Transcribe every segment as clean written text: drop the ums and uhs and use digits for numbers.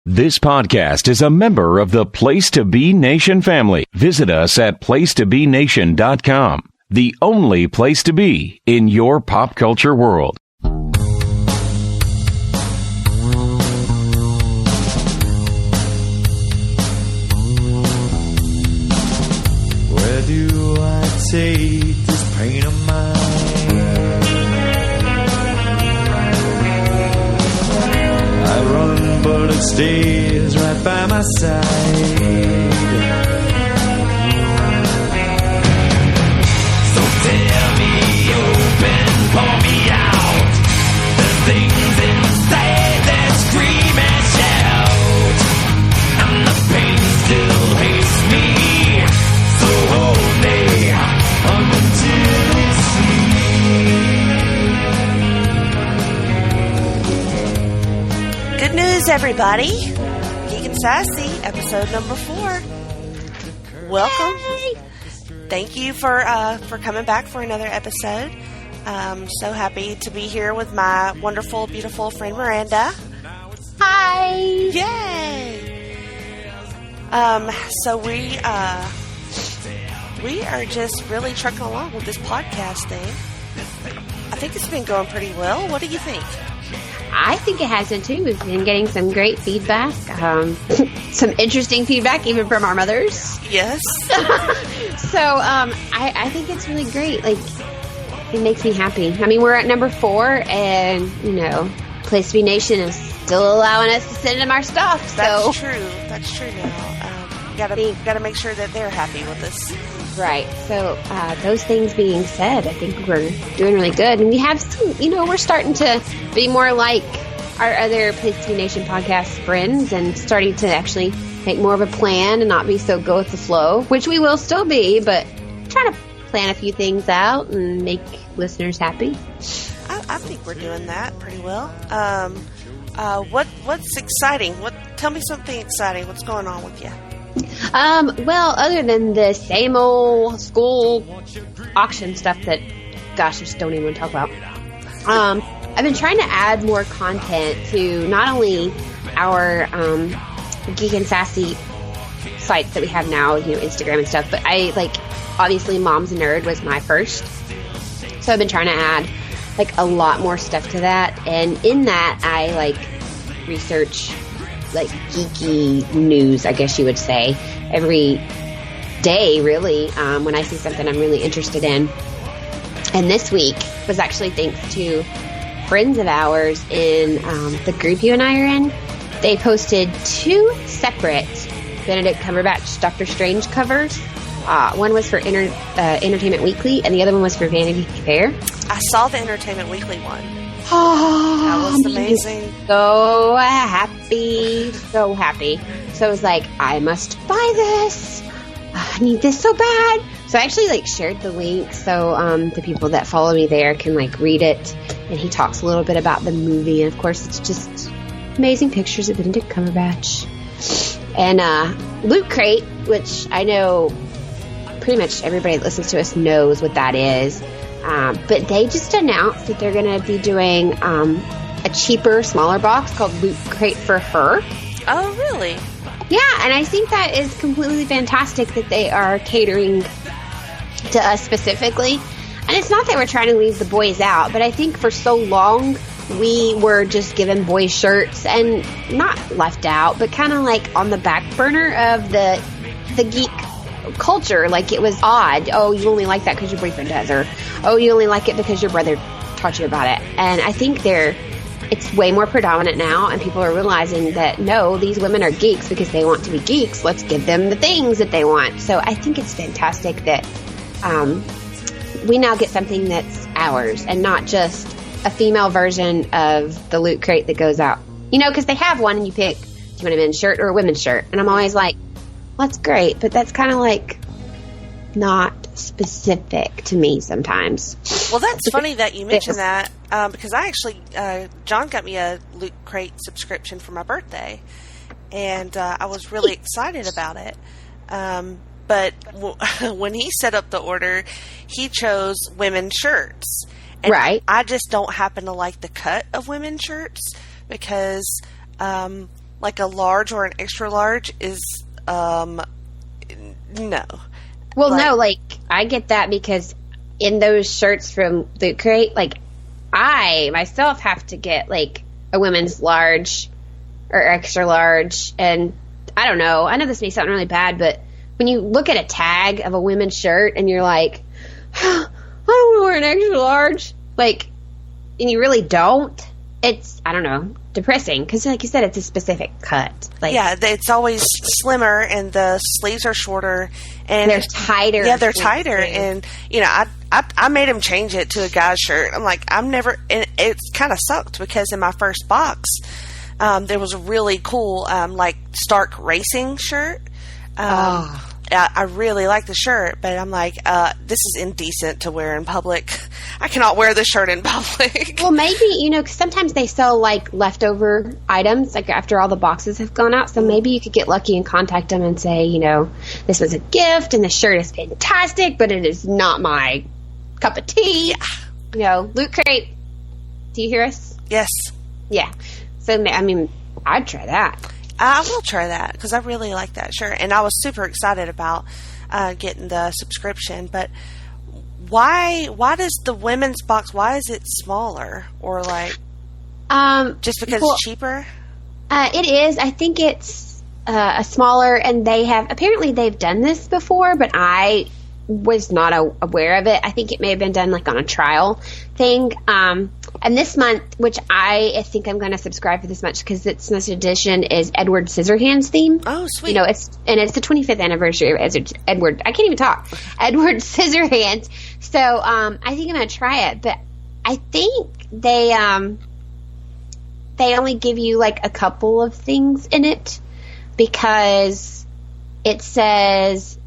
This podcast is a member of the Place to Be Nation family. Visit us at placetobenation.com, the only place to be in your pop culture world. Where do I take this pain of mine? I run, but it stays right by my side. So tear me open, pour me out. The things inside that scream and shout, and the pain still hates me. So hold me until you sleep. Good news, everybody. Geek and Sassy, episode number 4. Welcome. Yay. Thank you for coming back for another episode. So happy to be here with my wonderful, beautiful friend Miranda. Hi. Yay. So we are just really trucking along with this podcast thing. I think it's been going pretty well. What do you think? I think it has been too. We've been getting some great feedback, some interesting feedback, even from our mothers. Yes. So I think it's really great. Like, it makes me happy. I mean, we're at number 4, and Place to Be Nation is still allowing us to send them our stuff. So That's true. That's true. Now, gotta make sure that they're happy with us. Right. So those things being said, I think we're doing really good. And we have some, we're starting to be more like our other Place to Be Nation podcast friends and starting to actually make more of a plan and not be so go with the flow, which we will still be, but trying to plan a few things out and make listeners happy. I think we're doing that pretty well. What's exciting? Tell me something exciting. What's going on with you? Well, other than the same old school auction stuff that, gosh, I just don't even want to talk about. I've been trying to add more content to not only our Geek and Sassy sites that we have now, Instagram and stuff, but obviously Mom's a Nerd was my first. So I've been trying to add, a lot more stuff to that. And in that, I, research geeky news, I guess you would say, every day, really, when I see something I'm really interested in. And this week was actually thanks to friends of ours in the group you and I are in. They posted 2 separate Benedict Cumberbatch Doctor Strange covers. One was for Entertainment Weekly, and the other one was for Vanity Fair. I saw the Entertainment Weekly one. Oh, that was amazing. So happy. So happy. So I was like, I must buy this. I need this so bad. So I actually shared the link so the people that follow me there can read it. And he talks a little bit about the movie. And of course, it's just amazing pictures of Benedict Cumberbatch. And Loot Crate, which I know pretty much everybody that listens to us knows what that is. But they just announced that they're going to be doing a cheaper, smaller box called Loot Crate for Her. Oh, really? Yeah, and I think that is completely fantastic that they are catering to us specifically. And it's not that we're trying to leave the boys out, but I think for so long we were just given boys shirts and not left out, but kind of on the back burner of the geek culture. It was odd. Oh, you only like that because your boyfriend does, or oh, you only like it because your brother taught you about it. And I think it's way more predominant now, and people are realizing that no, these women are geeks because they want to be geeks. Let's give them the things that they want. So I think it's fantastic that we now get something that's ours and not just a female version of the Loot Crate that goes out. Because they have one and you pick, do you want a men's shirt or a women's shirt? And I'm always like, well, that's great, but that's kind of not specific to me sometimes. Well, that's funny that you mentioned that because I actually, John got me a Loot Crate subscription for my birthday, and I was really excited about it. But when he set up the order, he chose women's shirts. And I just don't happen to like the cut of women's shirts because like a large or an extra large is, no. Well, no, like, I get that because in those shirts from Loot Crate, like, I myself have to get, like, a women's large or extra large, and I don't know. I know this may sound really bad, but when you look at a tag of a women's shirt and you're like, I don't want to wear an extra large, like, and you really don't, it's, I don't know, depressing, because like you said, it's a specific cut. Like, yeah, it's always slimmer, and the sleeves are shorter, and they're tighter. Yeah, they're tighter, and you know, I made him change it to a guy's shirt. I'm like, I'm never, and it kind of sucked because in my first box, there was a really cool, like Stark racing shirt. I really like the shirt, but I'm like, this is indecent to wear in public. I cannot wear this shirt in public. Well, maybe, you know, 'cause sometimes they sell, like, leftover items, like, after all the boxes have gone out. So maybe you could get lucky and contact them and say, you know, this was a gift and the shirt is fantastic, but it is not my cup of tea. Yeah. You know, Loot Crate, do you hear us? Yes. Yeah. So, I mean, I'd try that. I will try that because I really like that shirt, and I was super excited about getting the subscription. But why does the women's box? Why is it smaller, or like just because it's cheaper? It is. I think it's a smaller, and they've done this before, but I was not aware of it. I think it may have been done like on a trial thing. And this month, which I think I'm going to subscribe for this month because it's this edition, is Edward Scissorhands theme. Oh, sweet! You know, it's the 25th anniversary of Edward. I can't even talk. Edward Scissorhands. So I think I'm going to try it, but I think they only give you like a couple of things in it because it says.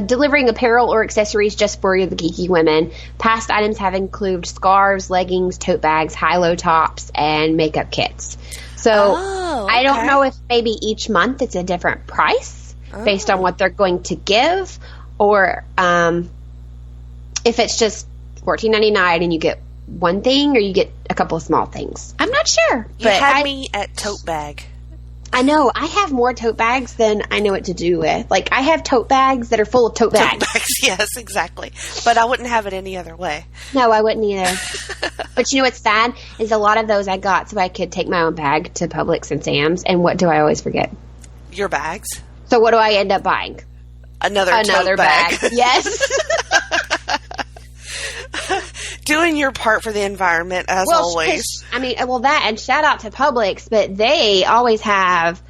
Delivering apparel or accessories just for the geeky women. Past items have included scarves, leggings, tote bags, high-low tops, and makeup kits. So I don't know if maybe each month it's a different price based on what they're going to give, or if it's just $14.99 and you get one thing, or you get a couple of small things. I'm not sure. You had me at tote bag. I know. I have more tote bags than I know what to do with. Like, I have tote bags that are full of tote bags. Tote bags, yes, exactly. But I wouldn't have it any other way. No, I wouldn't either. But you know what's sad is a lot of those I got so I could take my own bag to Publix and Sam's. And what do I always forget? Your bags. So what do I end up buying? Another tote bag. Yes. Doing your part for the environment, as always. I mean, that, and shout out to Publix, but they always have,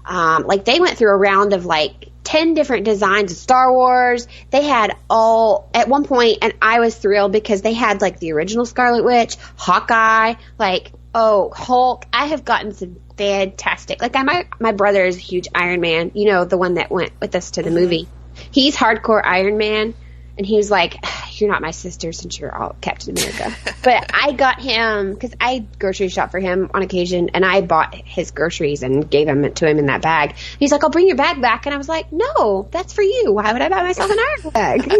like, they went through a round of, like, 10 different designs of Star Wars. They had all, at one point, and I was thrilled because they had, like, the original Scarlet Witch, Hawkeye, like, Hulk. I have gotten some fantastic, like, my brother is a huge Iron Man, you know, the one that went with us to the movie. He's hardcore Iron Man. And he was like, you're not my sister since you're all Captain America. But I got him, because I grocery shop for him on occasion, and I bought his groceries and gave them to him in that bag. And he's like, I'll bring your bag back. And I was like, no, that's for you. Why would I buy myself an Iron bag?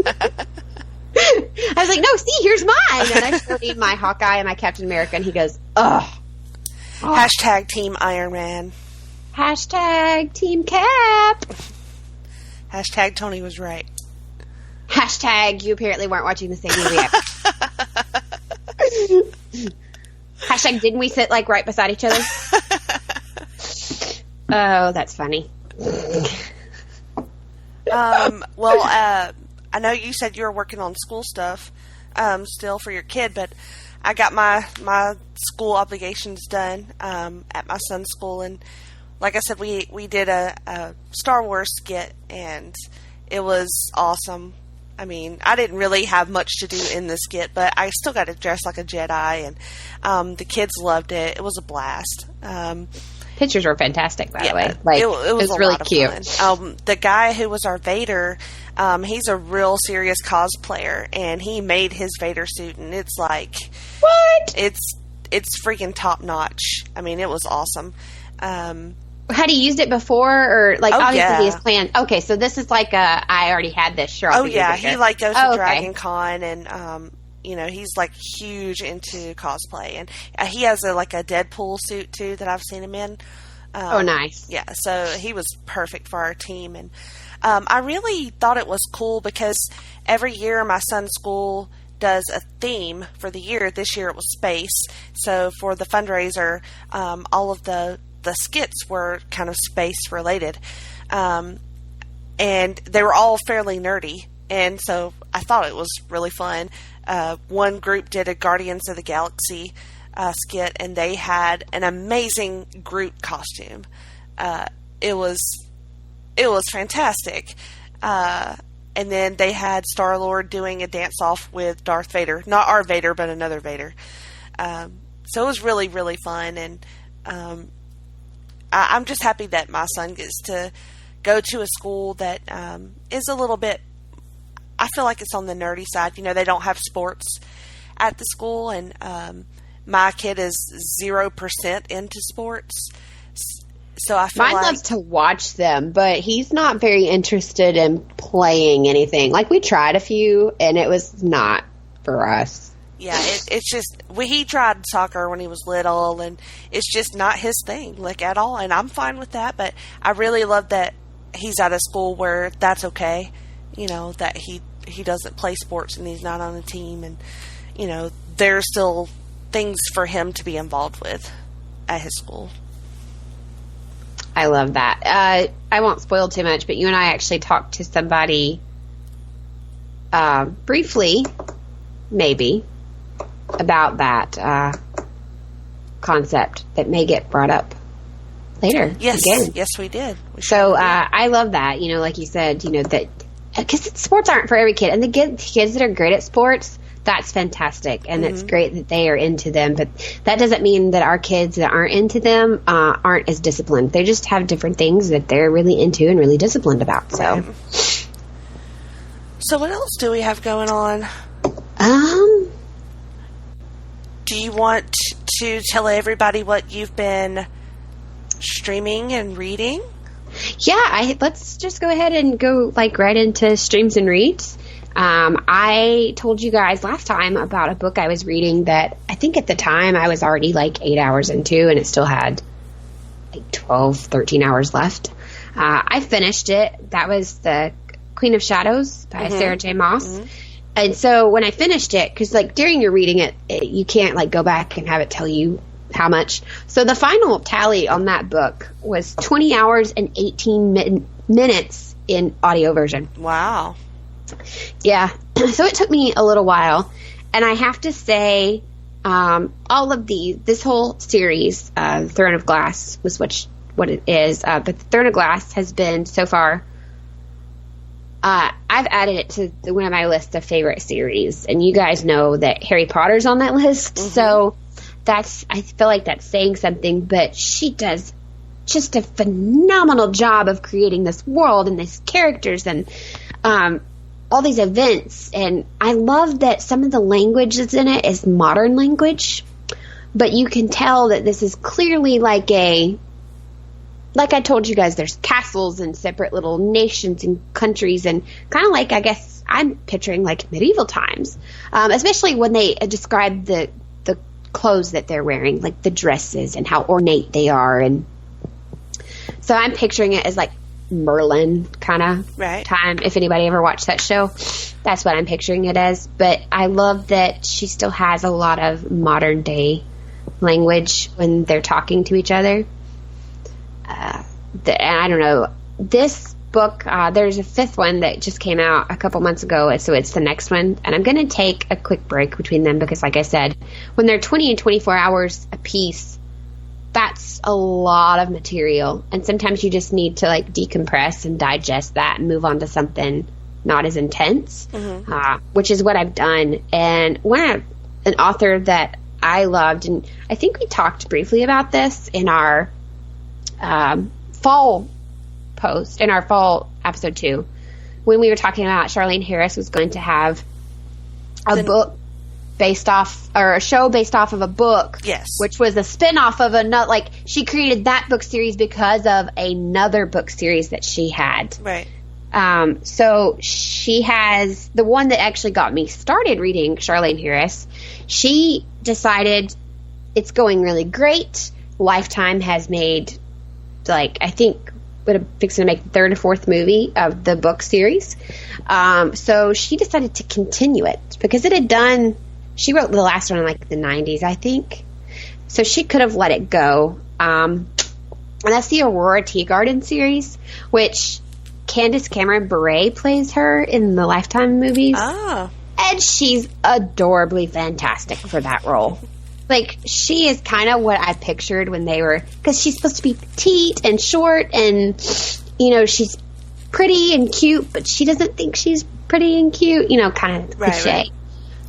I was like, no, see, here's mine. And I still need my Hawkeye and my Captain America. And he goes, ugh. Hashtag Team Iron Man. Hashtag Team Cap. Hashtag Tony was right. Hashtag you apparently weren't watching the same movie. Hashtag didn't we sit like right beside each other? Oh, that's funny. Well, I know you said you were working on school stuff still for your kid, but I got my school obligations done at my son's school, and like I said, we did a Star Wars skit, and it was awesome. I mean, I didn't really have much to do in the skit, but I still got to dress like a Jedi, and the kids loved it. It was a blast. Pictures were fantastic, by the way. Like, it was a really lot of cute. Fun. The guy who was our Vader, he's a real serious cosplayer, and he made his Vader suit, and it's like, what? It's freaking top notch. I mean, it was awesome. Had he used it before, or like obviously he has planned? Okay, so this is like I already had this shirt. Oh yeah, he like goes to Dragon Con, and he's like huge into cosplay, and he has a Deadpool suit too that I've seen him in. Oh, nice. Yeah, so he was perfect for our team. And I really thought it was cool because every year my son's school does a theme for the year. This year it was space. So for the fundraiser, all of the skits were kind of space related. And they were all fairly nerdy. And so I thought it was really fun. One group did a Guardians of the Galaxy skit, and they had an amazing Groot costume. It was fantastic. And then they had Star-Lord doing a dance-off with Darth Vader. Not our Vader, but another Vader. So it was really, really fun. And I'm just happy that my son gets to go to a school that is a little bit, I feel like it's on the nerdy side. They don't have sports at the school, and my kid is 0% into sports. So I feel Mine loves to watch them, but he's not very interested in playing anything. Like, we tried a few, and it was not for us. Yeah, it's just, he tried soccer when he was little, and it's just not his thing, at all. And I'm fine with that, but I really love that he's at a school where that's okay. That he doesn't play sports and he's not on a team, and there's still things for him to be involved with at his school. I love that. I won't spoil too much, but you and I actually talked to somebody briefly, maybe, about that concept that may get brought up later. Yes, again. Yes, we did. I love that. Like you said, that because sports aren't for every kid, and the kids that are great at sports, that's fantastic, and it's great that they are into them, but that doesn't mean that our kids that aren't into them aren't as disciplined. They just have different things that they're really into and really disciplined about. So what else do we have going on? Do you want to tell everybody what you've been streaming and reading? Yeah, let's just go ahead and go right into streams and reads. I told you guys last time about a book I was reading that I think at the time I was already 8 hours into, and it still had 12, 13 hours left. I finished it. That was The Queen of Shadows by Sarah J. Maas. And so when I finished it, because during your reading it, you can't go back and have it tell you how much. So the final tally on that book was 20 hours and 18 minutes in audio version. Wow. Yeah. So it took me a little while. And I have to say, all of this whole series, Throne of Glass was what it is. But the Throne of Glass has been so far, I've added it to one of my list of favorite series. And you guys know that Harry Potter's on that list. So I feel like that's saying something, but she does just a phenomenal job of creating this world and these characters and all these events. And I love that some of the language that's in it is modern language, but you can tell that this is clearly like I told you guys, there's castles and separate little nations and countries, and kind of I guess I'm picturing medieval times, especially when they describe the clothes that they're wearing, the dresses and how ornate they are. And so I'm picturing it as Merlin kind of time. If anybody ever watched that show, that's what I'm picturing it as. But I love that she still has a lot of modern day language when they're talking to each other. And I don't know, this book, there's a fifth one that just came out a couple months ago, so it's the next one. And I'm going to take a quick break between them because, like I said, when they're 20 and 24 hours a piece, that's a lot of material. And sometimes you just need to decompress and digest that and move on to something not as intense, which is what I've done. And an author that I loved, and I think we talked briefly about this in our fall post, in our fall episode 2, when we were talking about Charlene Harris was going to have a book based off, or a show based off of a book, which was a spin-off of another, she created that book series because of another book series that she had. Right. So she has the one that actually got me started reading Charlaine Harris. She decided it's going really great. Lifetime has made, like, I think we're fixing to make the third or fourth movie of the book series. So she decided to continue it because it had done, she wrote the last one in like the 90s, I think. So she could have let it go. And that's the Aurora Teagarden series, which Candace Cameron Bure plays her in the Lifetime movies. Oh. And she's adorably fantastic for that role. Like, she is kind of what I pictured when they were, because she's supposed to be petite and short and, you know, she's pretty and cute, but she doesn't think she's pretty and cute, you know, kind of cliche. Right.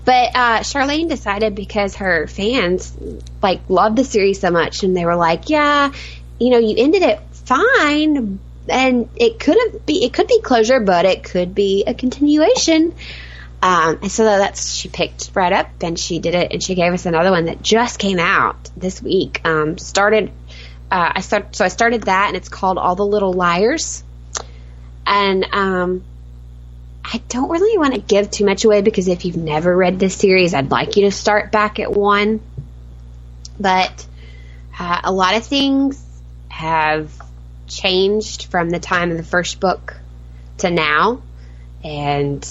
But Charlaine decided because her fans, like, loved the series so much, and they were like, yeah, you know, you ended it fine, and it could be closure, but it could be a continuation. And so she picked right up and she did it, and she gave us another one that just came out this week. I started that, and it's called All the Little Liars. And I don't really want to give too much away because if you've never read this series, I'd like you to start back at 1. But a lot of things have changed from the time of the first book to now, and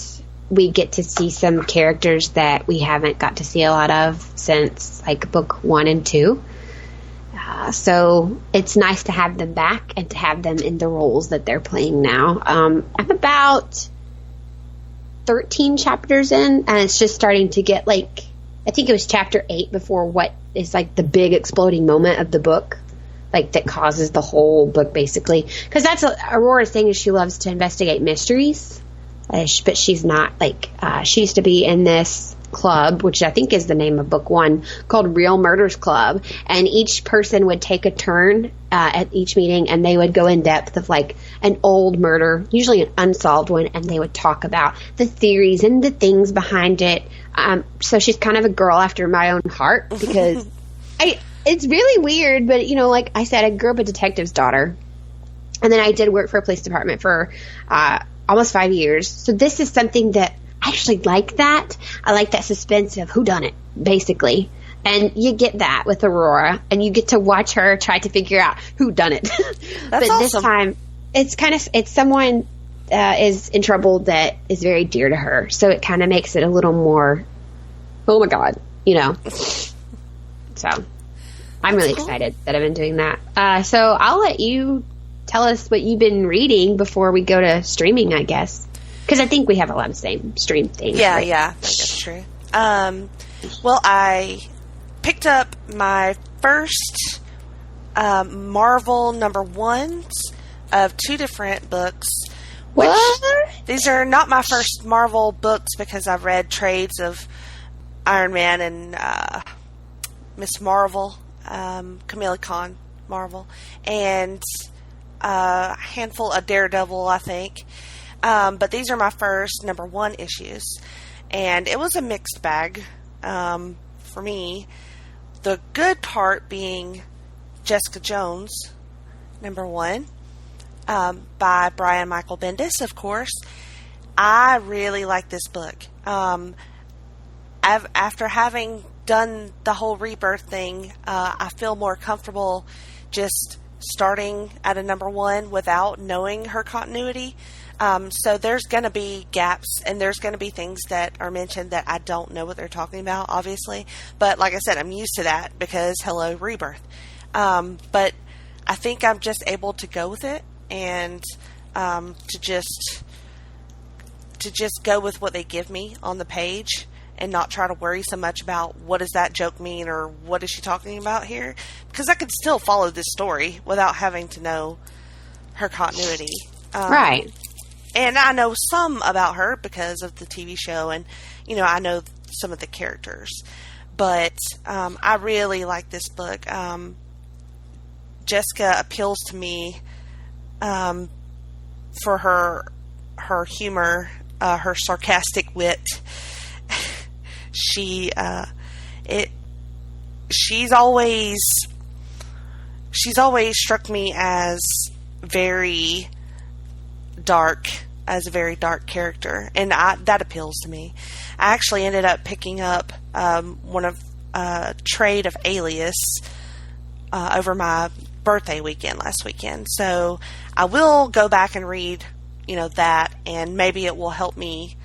we get to see some characters that we haven't got to see a lot of since like book 1 and 2. So it's nice to have them back and to have them in the roles that they're playing now. I'm about 13 chapters in, and it's just starting to get like, I think it was chapter 8 before what is like the big exploding moment of the book, like that causes the whole book basically. Because that's Aurora's thing, is she loves to investigate mysteries. But she's not, like, she used to be in this club, which I think is the name of book 1, called Real Murders Club. And each person would take a turn at each meeting, and they would go in depth of, like, an old murder, usually an unsolved one, and they would talk about the theories and the things behind it. So she's kind of a girl after my own heart, because it's really weird, but, you know, like I said, I grew up a detective's daughter. And then I did work for a police department for almost 5 years. So this is something that I actually like that. I like that suspense of whodunit, basically. And you get that with Aurora, and you get to watch her try to figure out who done it. But awesome. This time, it's someone is in trouble that is very dear to her. So it kind of makes it a little more, oh my God, you know. So I'm really excited that I've been doing that. So I'll let you tell us what you've been reading before we go to streaming, I guess. Because I think we have a lot of same stream things. Yeah, right? yeah, I think that's true. Well, I picked up my first Marvel #1s of 2 different books. What? These are not my first Marvel books because I've read trades of Iron Man and Miss Marvel, Kamala Khan Marvel, and a handful of Daredevil, I think. But these are my first #1 issues. And it was a mixed bag for me. The good part being Jessica Jones, #1, by Brian Michael Bendis, of course. I really like this book. After having done the whole rebirth thing, I feel more comfortable just starting at a #1 without knowing her continuity. So there's going to be gaps, and there's going to be things that are mentioned that I don't know what they're talking about, obviously. But like I said, I'm used to that because, hello, rebirth. But I think I'm just able to go with it and to just go with what they give me on the page and not try to worry so much about what does that joke mean or what is she talking about here, because I could still follow this story without having to know her continuity. Right. And I know some about her because of the TV show, and, you know, I know some of the characters. But I really like this book. Jessica appeals to me for her humor, her sarcastic wit. She's always struck me as very dark as a very dark character, and that appeals to me. I actually ended up picking up one of trade of Alias over my birthday weekend last weekend, so I will go back and read, that, and maybe it will help me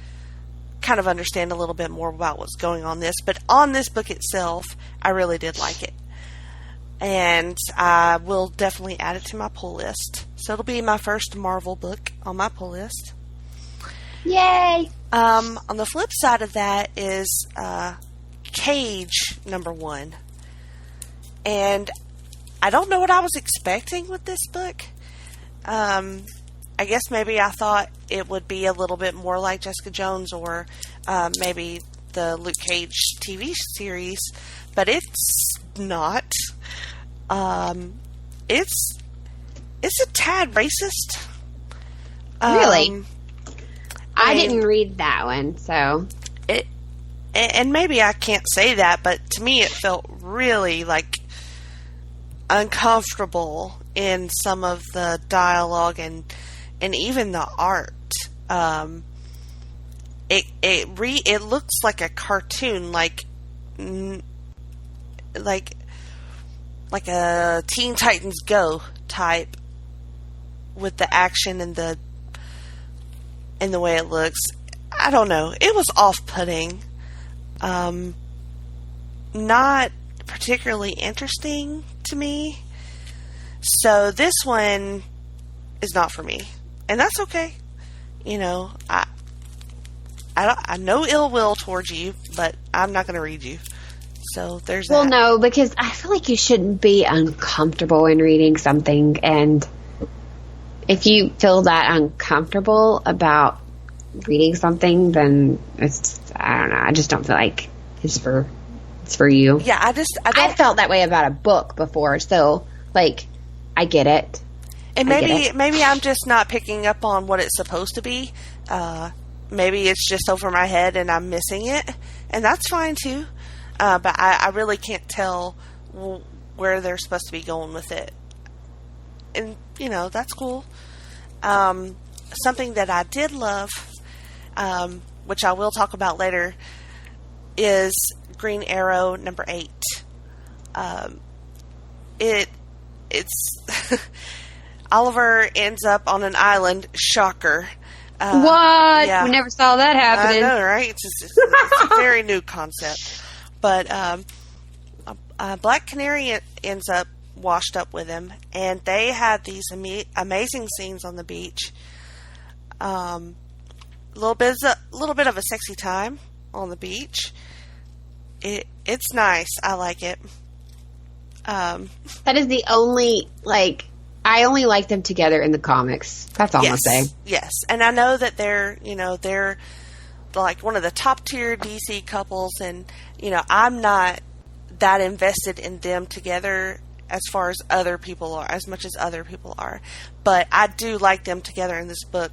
kind of understand a little bit more about what's going on this. But on this book itself, I really did like it, and I will definitely add it to my pull list. So it'll be my first Marvel book on my pull list. Yay! On the flip side of that is Cage #1, and I don't know what I was expecting with this book. I guess maybe I thought it would be a little bit more like Jessica Jones or maybe the Luke Cage TV series, but it's not. It's a tad racist. Really? I didn't read that one, so... And maybe I can't say that, but to me it felt really, uncomfortable in some of the dialogue and even the art. It looks like a cartoon, like a Teen Titans Go type, with the action and the way it looks. I don't know. It was off-putting. Not particularly interesting to me. So this one is not for me, and that's okay. I know ill will towards you, but I'm not going to read you. So there's that. Well, no, because I feel like you shouldn't be uncomfortable in reading something, and if you feel that uncomfortable about reading something, then I don't know. I just don't feel like it's for you. Yeah, I felt that way about a book before, so I get it. And maybe I'm just not picking up on what it's supposed to be. Maybe it's just over my head and I'm missing it, and that's fine too. But I really can't tell where they're supposed to be going with it. And, that's cool. Something that I did love, which I will talk about later, is Green Arrow #8. It's Oliver ends up on an island. Shocker. What? Yeah. We never saw that happening. I know, right? It's a very new concept. But Black Canary ends up washed up with him, and they had these amazing scenes on the beach. A little bit of a sexy time on the beach. It's nice. I like it. That is the only I only like them together in the comics. That's all I'm saying. Yes, and I know that they're like one of the top tier DC couples, and I'm not that invested in them together as far as other people are, as much as other people are. But I do like them together in this book,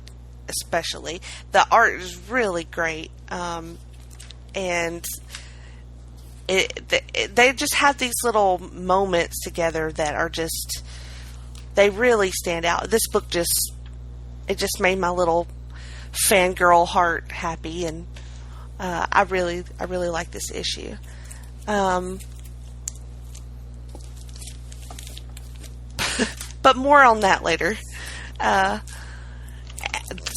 especially. The art is really great, and they just have these little moments together that are just, they really stand out. This book just made my little fangirl heart happy, and I really like this issue. But more on that later.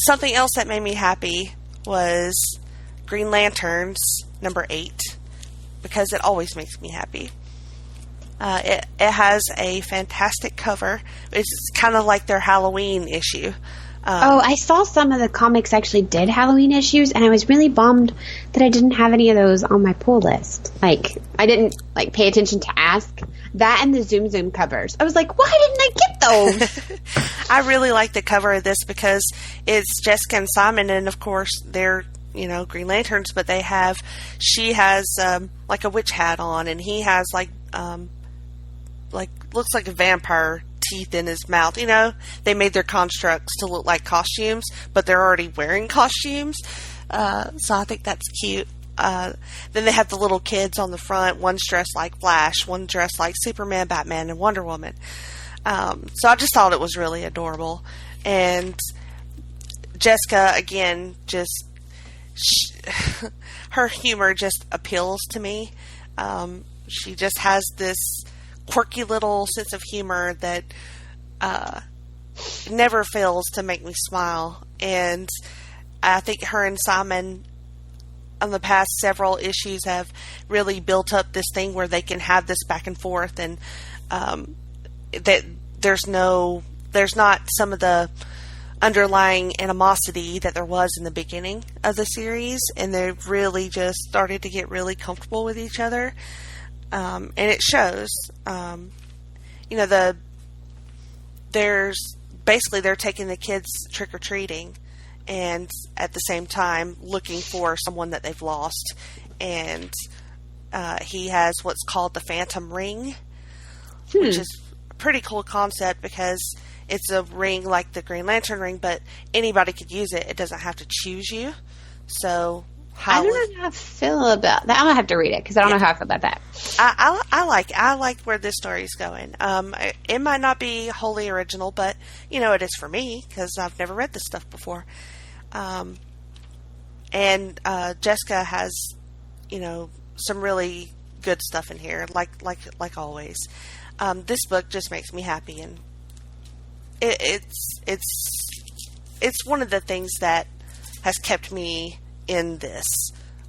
Something else that made me happy was Green Lanterns #8, because it always makes me happy. It has a fantastic cover. It's kind of like their Halloween issue. I saw some of the comics actually did Halloween issues, and I was really bummed that I didn't have any of those on my pull list. I didn't pay attention to ask. That and the Zoom Zoom covers. I was like, why didn't I get those? I really like the cover of this because it's Jessica and Simon, and of course they're Green Lanterns, but she has like a witch hat on, and he has looks like a vampire teeth in his mouth. They made their constructs to look like costumes, but they're already wearing costumes. So I think that's cute. Then they have the little kids on the front. One's dressed like Flash, one dressed like Superman, Batman, and Wonder Woman. So I just thought it was really adorable. And Jessica, again, her humor just appeals to me. She just has this quirky little sense of humor that never fails to make me smile. And I think her and Simon on the past several issues have really built up this thing where they can have this back and forth, and that there's not some of the underlying animosity that there was in the beginning of the series, and they've really just started to get really comfortable with each other, and it shows. They're taking the kids trick-or-treating, and at the same time looking for someone that they've lost, and he has what's called the Phantom Ring, which is a pretty cool concept because it's a ring like the Green Lantern ring, but anybody could use it. It doesn't have to choose you. So I don't know how I feel about that. I'm gonna have to read it because I don't know how I feel about that. I like where this story's going. It might not be wholly original, but it is for me because I've never read this stuff before. And Jessica has some really good stuff in here, like always. This book just makes me happy, and it's one of the things that has kept me in this,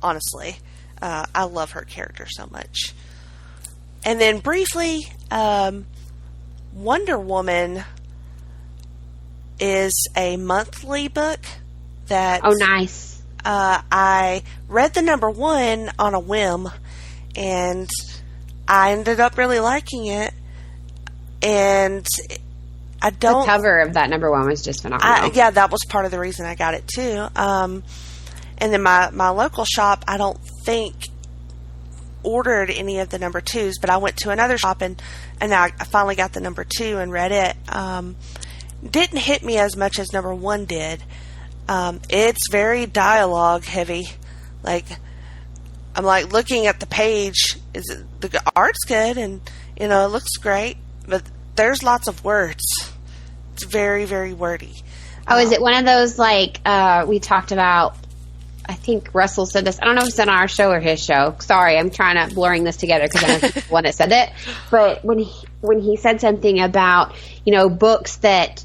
honestly. I love her character so much. And then briefly, Wonder Woman is a monthly book that... Oh, nice. I read the number 1 on a whim, and I ended up really liking it. And I don't... The cover of that number 1 was just phenomenal. Yeah, that was part of the reason I got it, too. And then my local shop, I don't think ordered any of the number 2s, but I went to another shop and I finally got the number 2 and read it. Didn't hit me as much as number 1 did. It's very dialogue heavy. Like, I'm like looking at the page. The art's good and it looks great, but there's lots of words. It's very, very wordy. Oh, is it one of those like we talked about? I think Russell said this. I don't know if it's on our show or his show. Sorry, I'm trying to blurring this together because I know he's the one that said it. But when he said something about books that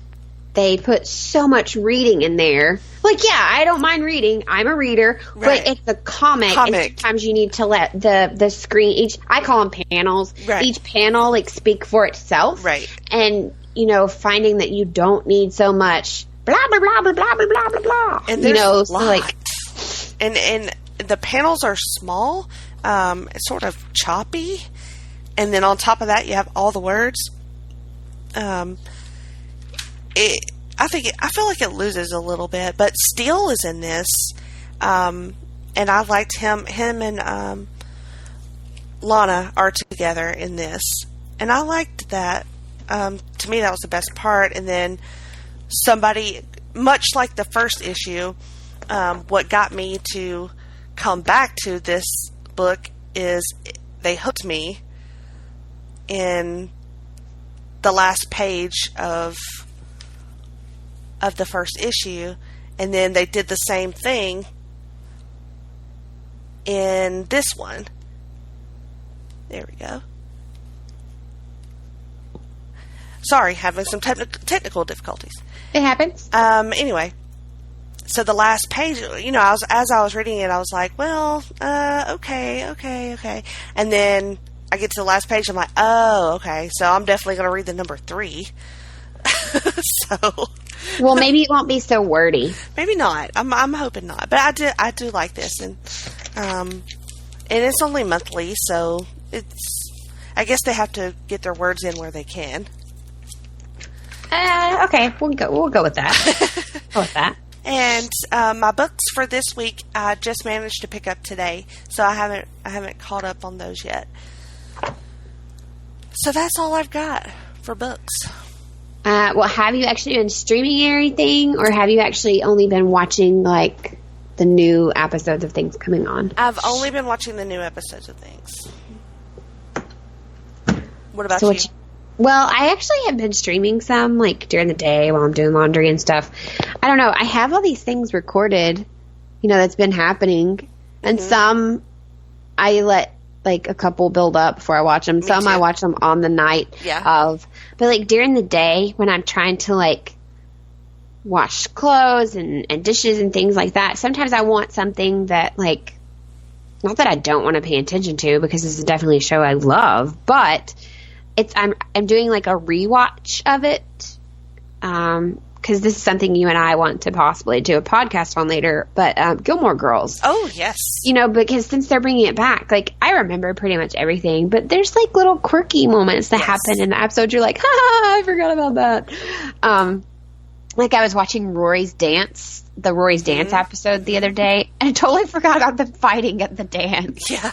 they put so much reading in there, like I don't mind reading. I'm a reader, right. But it's a comic. And sometimes you need to let the screen I call them panels. Right. Each panel speak for itself. Right. And finding that you don't need so much blah blah blah blah blah blah blah blah. And there's like. And the panels are small, it's sort of choppy, and then on top of that you have all the words. I feel like it loses a little bit, but Steele is in this, and I liked him and Lana are together in this, and I liked that. To me, that was the best part. And then somebody, much like the first issue. What got me to come back to this book is they hooked me in the last page of the first issue, and then they did the same thing in this one. There we go. Sorry, having some technical difficulties. It happens. Anyway. So the last page, as I was reading it, I was like, well, okay. And then I get to the last page, I'm like, oh, okay. So I'm definitely going to read the number 3. Well, maybe it won't be so wordy. Maybe not. I'm hoping not. But I do like this, and it's only monthly, so I guess they have to get their words in where they can. Okay, we'll go with that. Go with that. And my books for this week, I just managed to pick up today, so I haven't caught up on those yet. So that's all I've got for books. Well, have you actually been streaming anything, or have you actually only been watching like the new episodes of things coming on? I've only been watching the new episodes of things. What about you? Well, I actually have been streaming some, like, during the day while I'm doing laundry and stuff. I don't know. I have all these things recorded, that's been happening. And some I let, like, a couple build up before I watch them. Some I watch them on the night of. But, like, during the day when I'm trying to, like, wash clothes and dishes and things like that, sometimes I want something that, like, not that I don't want to pay attention to, because this is definitely a show I love, but I'm doing, like, a rewatch of it, because this is something you and I want to possibly do a podcast on later, but Gilmore Girls. Oh, yes. Because since they're bringing it back, like, I remember pretty much everything, but there's, like, little quirky moments that happen in the episode. You're like, I forgot about that. Like, I was watching Rory's Dance episode the other day, and I totally forgot about them fighting at the dance. Yeah.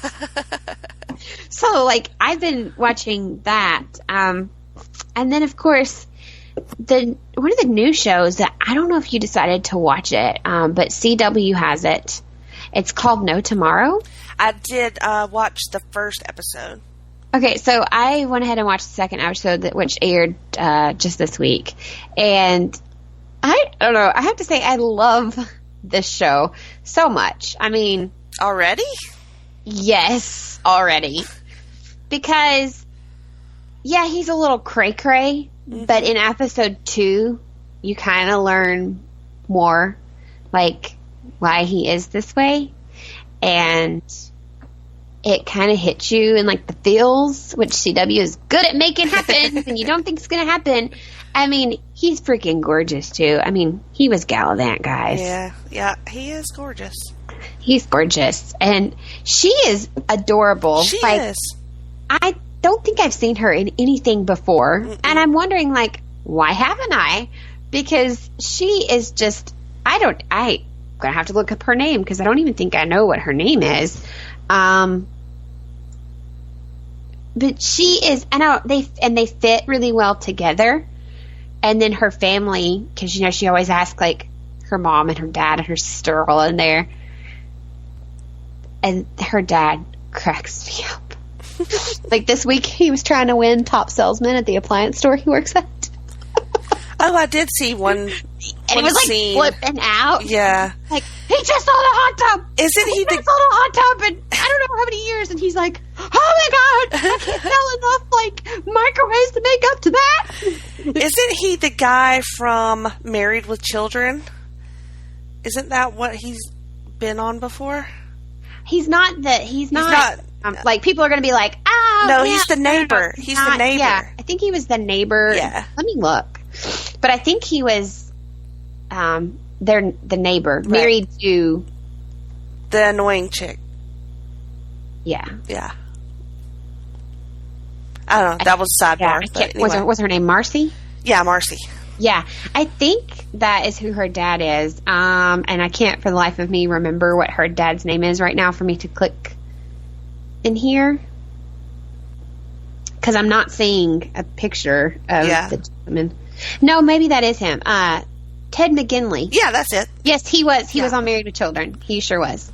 So, like, I've been watching that. And then, of course, one of the new shows that I don't know if you decided to watch it, but CW has it. It's called No Tomorrow. I did watch the first episode. Okay, so I went ahead and watched the second episode, which aired just this week. And I don't know. I have to say I love this show so much. I mean... Already? Yes, already. Because, yeah, he's a little cray-cray, but in episode 2, you kind of learn more, like, why he is this way. And it kind of hits you in, like, the feels, which CW is good at making happen, and you don't think it's going to happen. I mean, he's freaking gorgeous, too. I mean, he was Gallivant, guys. Yeah, he is gorgeous. He's gorgeous. And she is adorable. She is. I don't think I've seen her in anything before. And I'm wondering, like, why haven't I? Because she is just, I'm going to have to look up her name, because I don't even think I know what her name is. But she is, they fit really well together. And then her family, because, she always asks, like, her mom and her dad and her sister are all in there. And her dad cracks me up. Like, this week, he was trying to win top salesman at the appliance store he works at. Oh, I did see one And he was, like, scene. flipping out. Yeah. Like, he just sold a hot tub. Isn't he sold a hot tub in I don't know how many years, and he's like, oh my God, I can't sell enough, like, microwaves to make up to that. Isn't he the guy from Married with Children? Isn't that what he's been on before? He's not. Like, people are going to be like, oh, no, yeah, he's the neighbor. He's the neighbor. Yeah, I think he was the neighbor. Yeah. Let me look. But I think he was the neighbor, right, married to the annoying chick. Yeah. Yeah. I don't know. That was sidebar. Yeah, But anyway. was her name Marcy? Yeah, Marcy. Yeah, I think that is who her dad is. And I can't for the life of me remember what her dad's name is right now for me to click in here. Because I'm not seeing a picture of the gentleman. No, maybe that is him. Ted McGinley. Yeah, that's it. Yes, he was. He was on Married with Children. He sure was.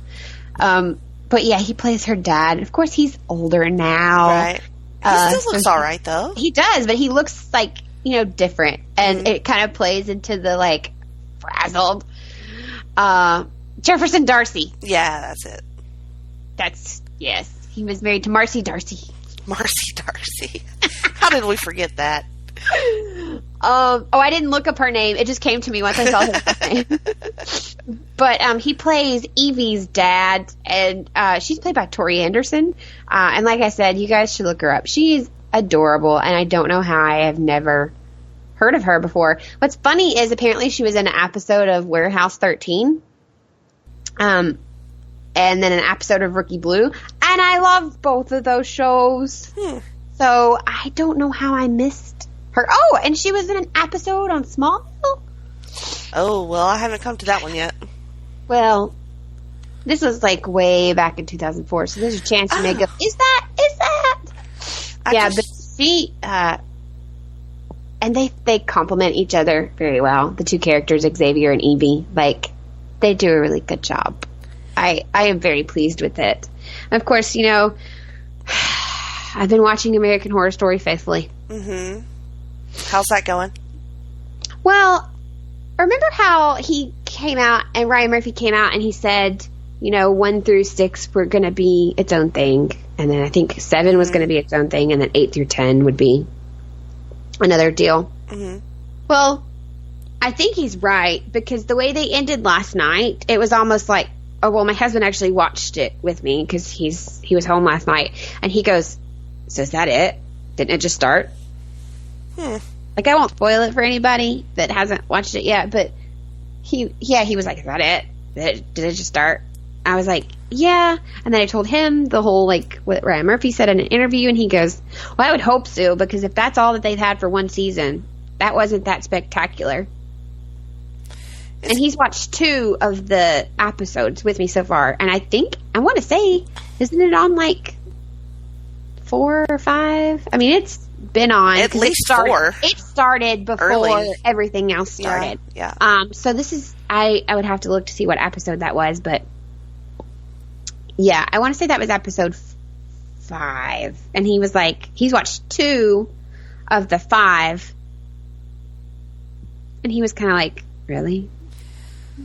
But yeah, he plays her dad. Of course, he's older now. Right. He still looks all right, though. He does, but he looks like, different. And it kind of plays into the, like, frazzled. Jefferson Darcy. Yeah, that's it. Yes. He was married to Marcy Darcy. Marcy Darcy. How did we forget that? I didn't look up her name. It just came to me once I saw his last name. But he plays Evie's dad, and she's played by Tori Anderson. And like I said, you guys should look her up. She's adorable, and I don't know how I have never heard of her before. What's funny is apparently she was in an episode of Warehouse 13. And then an episode of Rookie Blue. And I love both of those shows. So I don't know how I missed her. Oh, and she was in an episode on Smallville? Oh, well, I haven't come to that one yet. Well, this was like way back in 2004, so there's a chance you may go, is that? But she, and they complement each other very well. The two characters, Xavier and Evie, like, they do a really good job. I am very pleased with it. And of course, I've been watching American Horror Story faithfully. Mm-hmm. How's that going? Well, remember how he came out and Ryan Murphy came out and he said, 1 through 6 were going to be its own thing. And then I think 7 was going to be its own thing. And then 8 through 10 would be another deal. Mm-hmm. Well, I think he's right, because the way they ended last night, it was almost like, my husband actually watched it with me because he was home last night, and he goes, "So is that it? Didn't it just start?" Like, I won't spoil it for anybody that hasn't watched it yet, but he was like, "Is that it? Did it just start?" I was like, "Yeah," and then I told him the whole, like, what Ryan Murphy said in an interview, and he goes, "Well, I would hope so, because if that's all that they've had for one season, that wasn't that spectacular." And he's watched 2 of the episodes with me so far. And I want to say, isn't it on like 4 or 5? I mean, it's been on. At least 4. It started before Early. everything else started. Yeah. So this is, I would have to look to see what episode that was. But yeah, I want to say that was episode 5. And he was like, he's watched 2 of the 5. And he was kind of like, really?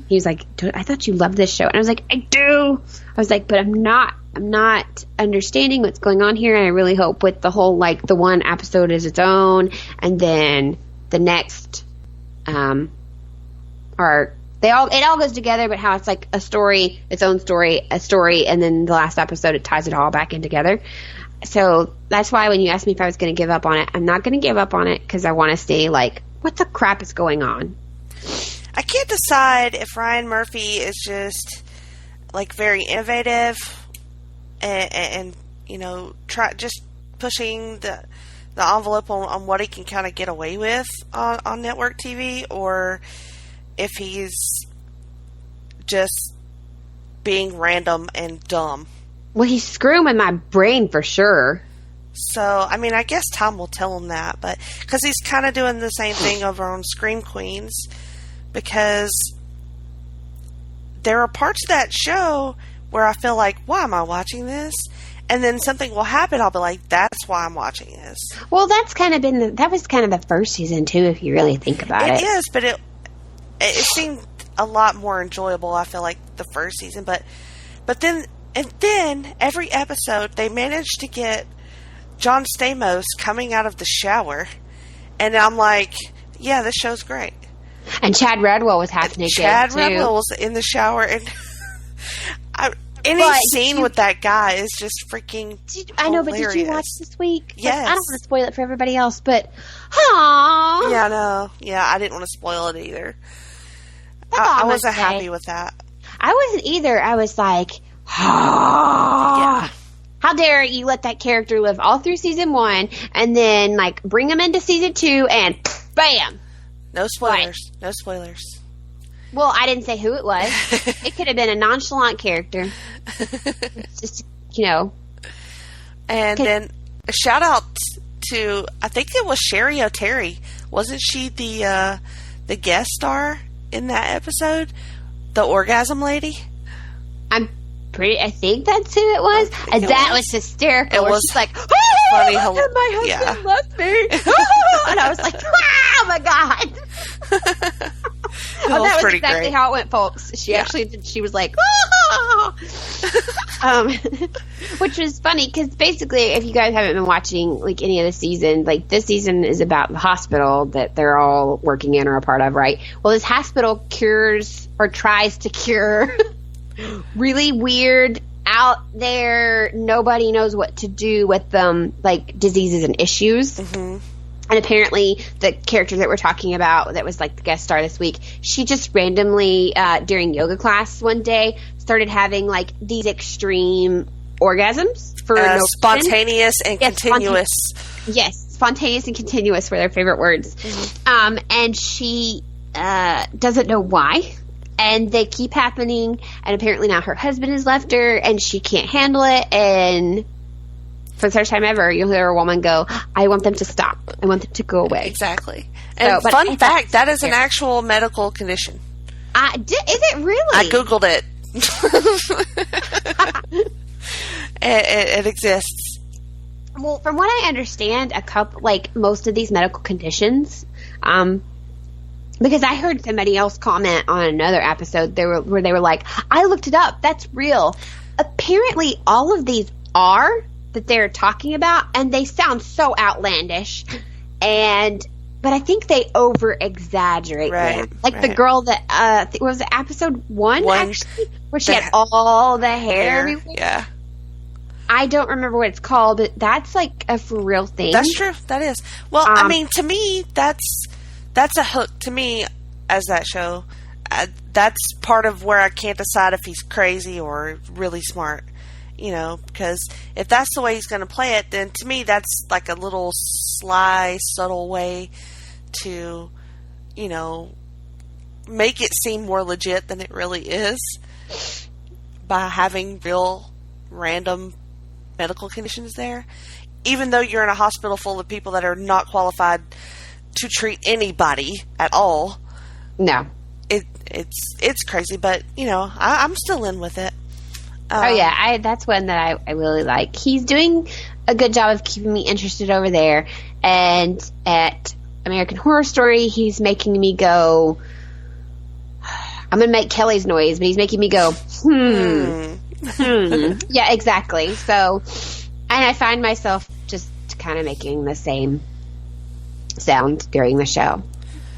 He was like, "I thought you loved this show." And I was like, "I do." I was like, "But I'm not understanding what's going on here." And I really hope with the whole, like, the one episode is its own, and then the next, it all goes together, but how it's like a story, its own story, a story, and then the last episode, it ties it all back in together. So that's why when you asked me if I was going to give up on it, I'm not going to give up on it, because I want to stay like, what the crap is going on? I can't decide if Ryan Murphy is just, like, very innovative and just pushing the envelope on what he can kind of get away with on network TV, or if he's just being random and dumb. Well, he's screwing with my brain for sure. So, I mean, I guess time will tell him that, but because he's kind of doing the same thing over on Scream Queens. Because there are parts of that show where I feel like, why am I watching this? And then something will happen. I'll be like, that's why I'm watching this. Well, that's kind of that was kind of the first season too, if you really think about it. It is, but it seemed a lot more enjoyable, I feel like, the first season. But then every episode they managed to get John Stamos coming out of the shower, and I'm like, yeah, this show's great. And Chad Redwell was half naked. Chad too. Redwell was in the shower, and any scene with that guy is just freaking I know, hilarious. but did you watch this week? Yes. Like, I don't want to spoil it for everybody else, but aww. Yeah, no. Yeah, I didn't want to spoil it either. That's all I I'm wasn't gonna say. happy with that. I wasn't either. I was like, Yeah. how dare you let that character live all through season 1 and then, like, bring him into season 2 and bam. No spoilers. No spoilers. Well, I didn't say who it was. It could have been a nonchalant character. It's just, And then a shout out to, I think it was Sherry O'Terry. Wasn't she the guest star in that episode? The orgasm lady? I think that's who it was. And that was hysterical. It was she's like, funny. and my husband left me. And I was like, oh my God. That was pretty exactly great. how it went, folks. She actually did. She was like, which was funny because basically, if you guys haven't been watching like any of the season, like this season is about the hospital that they're all working in or a part of, right? Well, this hospital cures or tries to cure really weird, out there, nobody knows what to do with them, like diseases and issues. Mm-hmm. And apparently the character that we're talking about that was like the guest star this week, she just randomly during yoga class one day started having like these extreme orgasms for no spontaneous reason. and continuous. Yes, spontaneous and continuous were their favorite words. Mm-hmm. And she doesn't know why. And they keep happening, and apparently now her husband has left her, and she can't handle it, and for the first time ever, you'll hear a woman go, I want them to stop. I want them to go away. Exactly. And fun fact, that is an actual medical condition. Is it really? I Googled it. It exists. Well, from what I understand, most of these medical conditions, because I heard somebody else comment on another episode where they were like, I looked it up, that's real. Apparently, all of these are that they're talking about, and they sound so outlandish, but I think they over-exaggerate them. Like the girl that, was it episode one, actually? Where she had all the hair everywhere? Yeah. I don't remember what it's called, but that's like a for real thing. That's true. That is. Well, I mean, to me, that's a hook to me as that show. That's part of where I can't decide if he's crazy or really smart. Because if that's the way he's going to play it, then to me that's like a little sly, subtle way to, make it seem more legit than it really is by having real random medical conditions there. Even though you're in a hospital full of people that are not qualified to treat anybody at all. No. It's crazy, but, I'm still in with it. That's one that I really like. He's doing a good job of keeping me interested over there. And at American Horror Story, he's making me go, I'm going to make Kelly's noise, but he's making me go, Yeah, exactly. So, and I find myself just kind of making the same sound during the show.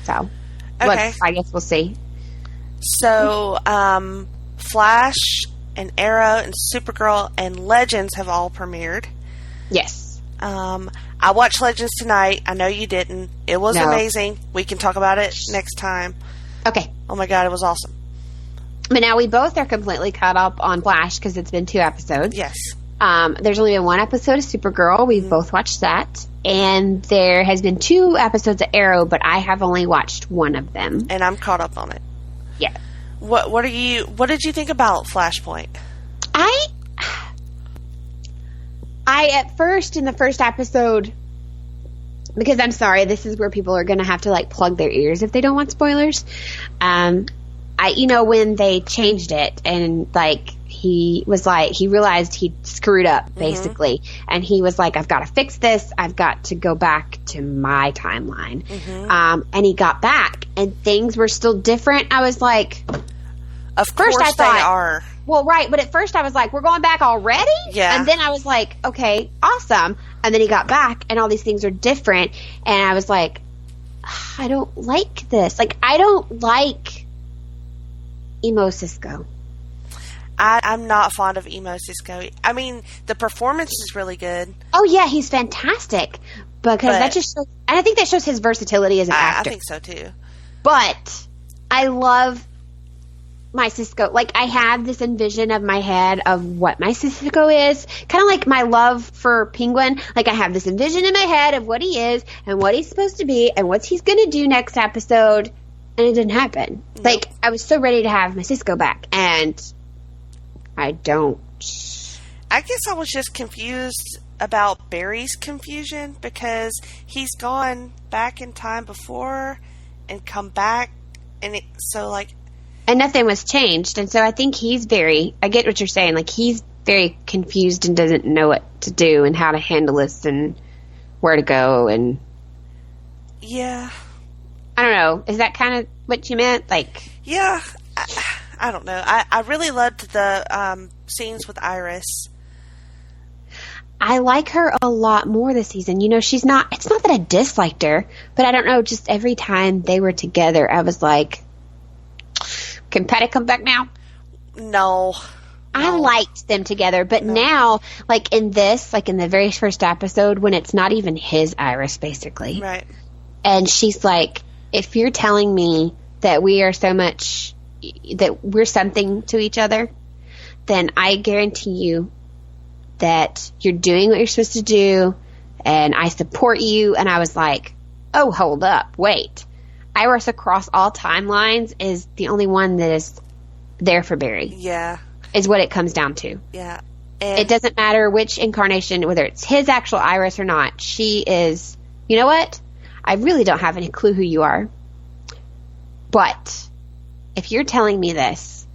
So, okay. I guess we'll see. So, Flash and Arrow and Supergirl and Legends have all premiered. Yes. I watched Legends tonight. I know you didn't. It was amazing. We can talk about it next time. Okay. Oh my God, it was awesome. But now we both are completely caught up on Flash because it's been 2 episodes. Yes. There's only been 1 episode of Supergirl. We've both watched that. And there has been 2 episodes of Arrow, but I have only watched 1 of them. And I'm caught up on it. Yeah. What did you think about Flashpoint? I at first, in the first episode, because I'm sorry, this is where people are going to have to plug their ears if they don't want spoilers. When they changed it and he realized he'd screwed up basically, and he was like, I've got to fix this. I've got to go back to my timeline. And he got back and things were still different. I was like, of course they are. Well, right. But at first I was like, we're going back already? Yeah. And then I was like, okay, awesome. And then he got back and all these things are different. And I was like, I don't like this. I don't like Emo Cisco. I'm not fond of Emo Cisco. I mean, the performance is really good. Oh, yeah, he's fantastic. But that just shows, and I think that shows his versatility as an actor. I think so, too. But I love my Cisco. I have this envision of my head of what my Cisco is. Kind of like my love for Penguin. I have this envision in my head of what he is and what he's supposed to be and what he's going to do next episode. And it didn't happen. Nope. I was so ready to have my Cisco back. And I don't. I guess I was just confused about Barry's confusion because he's gone back in time before and come back. And and nothing was changed. And so I think I get what you're saying. He's very confused and doesn't know what to do and how to handle this and where to go. And yeah. I don't know. Is that kind of what you meant? Yeah. I don't know. I really loved the scenes with Iris. I like her a lot more this season. It's not that I disliked her, but I don't know, just every time they were together, I was like, can Patty come back now? No. I liked them together, but now, in this, in the very first episode, when it's not even his Iris, basically. Right. And she's like, if you're telling me that we are that we're something to each other, then I guarantee you that you're doing what you're supposed to do, and I support you. And I was like, oh, hold up, wait. Iris across all timelines is the only one that is there for Barry. Yeah. Is what it comes down to. Yeah. And it doesn't matter which incarnation, whether it's his actual Iris or not. She is, you know what? I really don't have any clue who you are. But if you're telling me this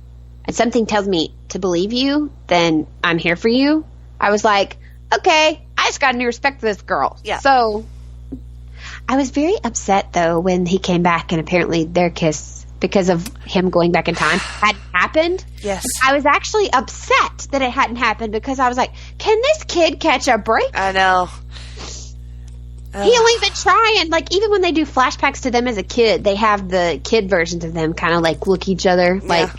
and something tells me to believe you, then I'm here for you. I was like, okay, I just got a new respect for this girl. Yeah. So I was very upset, though, when he came back and apparently their kiss, because of him going back in time, hadn't happened. Yes. I was actually upset that it hadn't happened because I was like, can this kid catch a break? I know. He'll even try and, like, even when they do flashbacks to them as a kid, they have the kid versions of them kind of, like, look each other, like,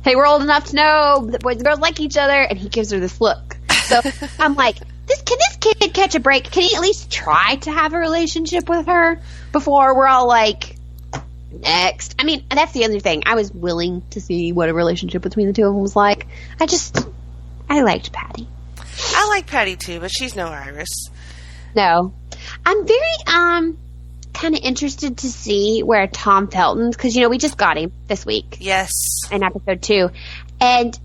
hey, we're old enough to know that boys and girls like each other, and he gives her this look. So I'm like, can this kid catch a break? Can he at least try to have a relationship with her before we're all like, next? I mean, that's the other thing. I was willing to see what a relationship between the two of them was like. I liked Patty. I like Patty too, but she's no Iris. No. I'm very, kind of interested to see where Tom Felton's, because, we just got him this week. Yes. In episode 2. And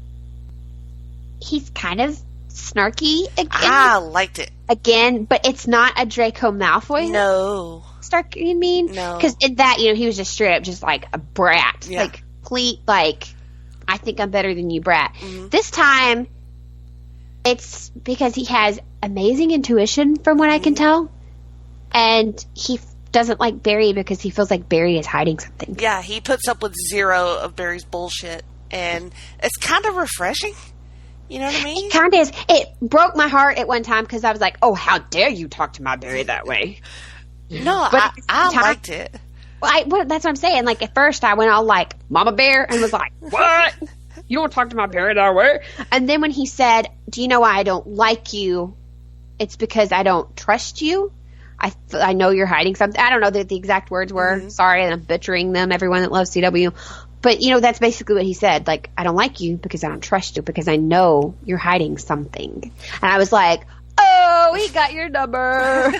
he's kind of snarky again. I liked it. Again, but it's not a Draco Malfoy. No. Snarky, No. Because in that, he was just straight up just like a brat. Yeah. Like, complete, like, I think I'm better than you, brat. Mm-hmm. This time, it's because he has amazing intuition from what I can tell. And he doesn't like Barry because he feels like Barry is hiding something. Yeah, he puts up with zero of Barry's bullshit. And it's kind of refreshing. You know what I mean? It kind of is. It broke my heart at one time because I was like, oh, how dare you talk to my Barry that way. No, But I liked it. Well, that's what I'm saying. Like, at first I went all like, Mama Bear, and was like, what? You don't talk to my Barry that way? And then when he said, do you know why I don't like you? It's because I don't trust you. I know you're hiding something. I don't know what the exact words were. Mm-hmm. Sorry, and I'm butchering them, everyone that loves CW. But, that's basically what he said. Like, I don't like you because I don't trust you because I know you're hiding something. And I was like, oh, he got your number.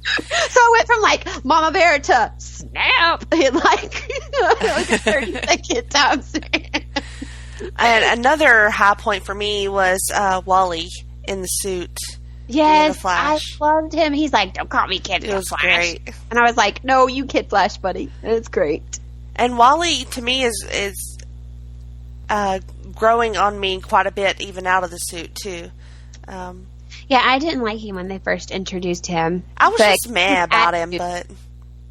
So I went from, like, Mama Bear to snap in, like, 30-second time span. And another high point for me was Wally in the suit. Yes, the Flash. I loved him. He's like, don't call me Kid It was Flash. great. And I was like, no, you Kid Flash, buddy. And it's great. And Wally, to me, is growing on me quite a bit, even out of the suit, too. Yeah, I didn't like him when they first introduced him. I was just mad about him, but...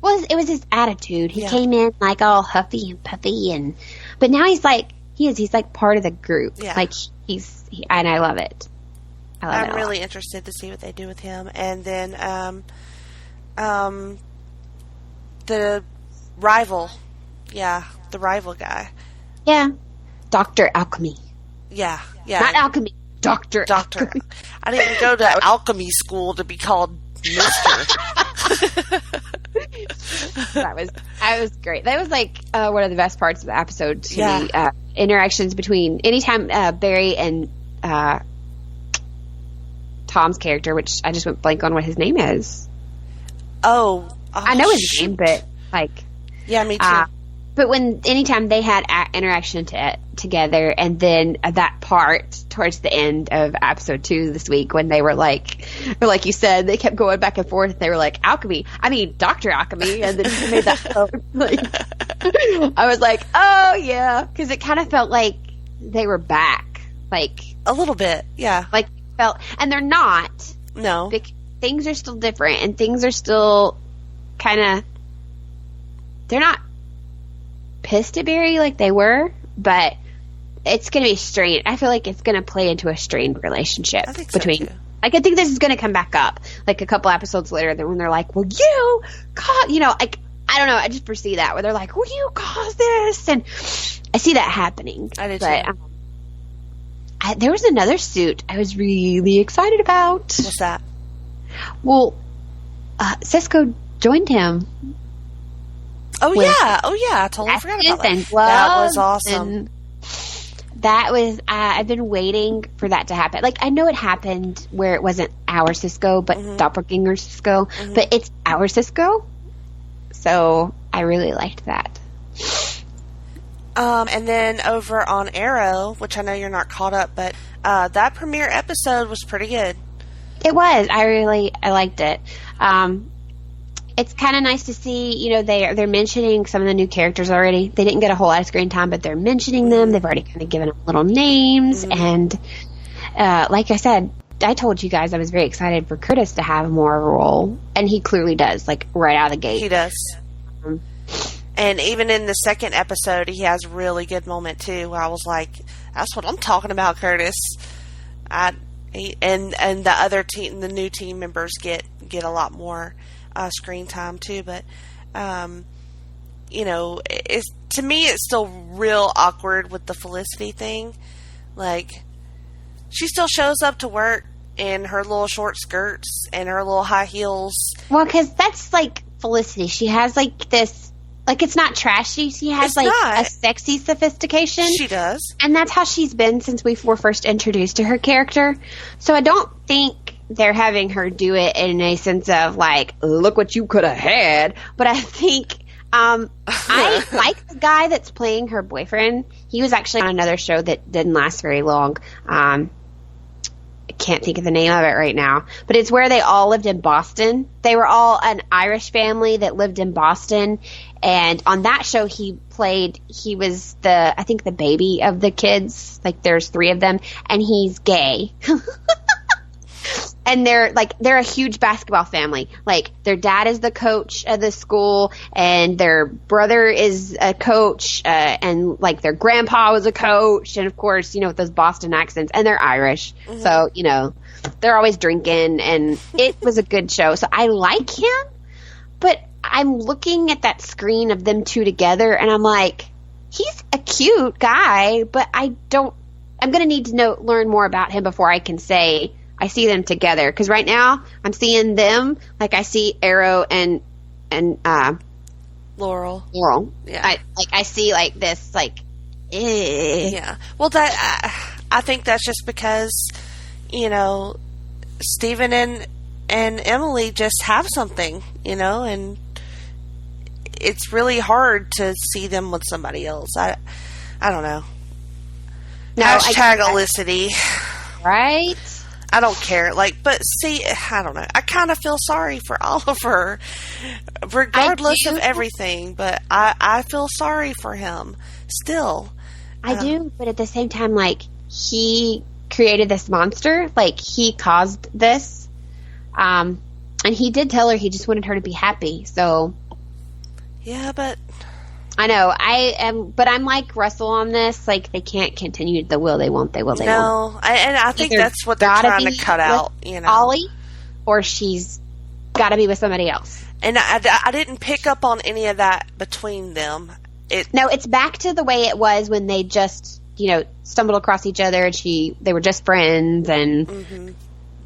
Well, it was his attitude. He came in, like, all huffy and puffy, but now he's like, he's like part of the group. Yeah. Like, and I love it. I'm really interested to see what they do with him. And then, the rival. Yeah, the rival guy. Yeah. Dr. Alchemy. Yeah. Not alchemy. Dr. Alchemy. I didn't go to alchemy school to be called Mister. That was great. That was like one of the best parts of the episode to me. Interactions between anytime Barry and Tom's character, which I just went blank on what his name is. I know his name, but like, yeah, me too. But anytime they had interaction together, and then that part towards the end of episode 2 this week, when they were like you said, they kept going back and forth. They were like, alchemy. I mean, Dr. Alchemy, and then he made that. Like, I was like, oh yeah, because it kind of felt like they were back, like a little bit, yeah. Like and they're not. No, things are still different, and things are still kind of. They're not pissed at Barry like they were, but it's going to be strained. I feel like it's going to play into a strained relationship between. So like, I think this is going to come back up, like a couple episodes later, when they're like, "Well, you caused," like I don't know. I just foresee that where they're like, "Well, you caused this," and I see that happening. I did too. There was another suit I was really excited about. What's that? Well, Cisco joined him. Oh yeah! I totally forgot about that. That was awesome. That was. I've been waiting for that to happen. Like, I know it happened where it wasn't our Cisco, but Doppelganger Cisco. Mm-hmm. But it's our Cisco, so I really liked that. And then over on Arrow, which I know you're not caught up, but that premiere episode was pretty good. It was. I liked it. It's kind of nice to see, they're mentioning some of the new characters already. They didn't get a whole lot of screen time, but they're mentioning them. They've already kind of given them little names. And like I said, I told you guys I was very excited for Curtis to have more of a role, and he clearly does, like, right out of the gate. He does. And even in the second episode, he has a really good moment, too, where I was like, that's what I'm talking about, Curtis. And the other team, the new team members get a lot more screen time, too. But, you know, to me, it's still real awkward with the Felicity thing. Like, she still shows up to work in her little short skirts and her little high heels. Well, because that's, like, Felicity. She has, like, this, like, it's not trashy. She has, like, a sexy sophistication. She does. And that's how she's been since we were first introduced to her character. So I don't think they're having her do it in a sense of, like, look what you could have had. But I think... I like the guy that's playing her boyfriend. He was actually on another show that didn't last very long. I can't think of the name of it right now, but it's where they all lived in Boston. They were all an Irish family that lived in Boston, and on that show he was I think the baby of the kids. Like, there's 3 of them, and he's gay. And they're a huge basketball family. Like, their dad is the coach of the school, and their brother is a coach, and, like, their grandpa was a coach, and, of course, you know, with those Boston accents, and they're Irish. Mm-hmm. So, you know, they're always drinking, and it was a good show. So I like him, but I'm looking at that screen of them two together, and I'm like, he's a cute guy, but I'm going to need to learn more about him before I can say I see them together, because right now I'm seeing them like I see Arrow and Laurel. Yeah, I see like this like. Yeah. Well, I think that's just because, you know, Stephen and Emily just have something, you know, and it's really hard to see them with somebody else. I don't know. No, Hashtag Olicity. Right. I don't care. Like, but see, I don't know. I kind of feel sorry for Oliver, regardless of everything. But I feel sorry for him still. I do, but at the same time, like, he created this monster. Like, he caused this. And he did tell her he just wanted her to be happy. So, yeah, but I know but I'm like Russell on this. Like, they can't continue the will they won't. They won't. And I think Either that's what they're trying to cut out. You know, Ollie, or she's got to be with somebody else. And I didn't pick up on any of that between them. No, it's back to the way it was when they just, you know, stumbled across each other and they were just friends, and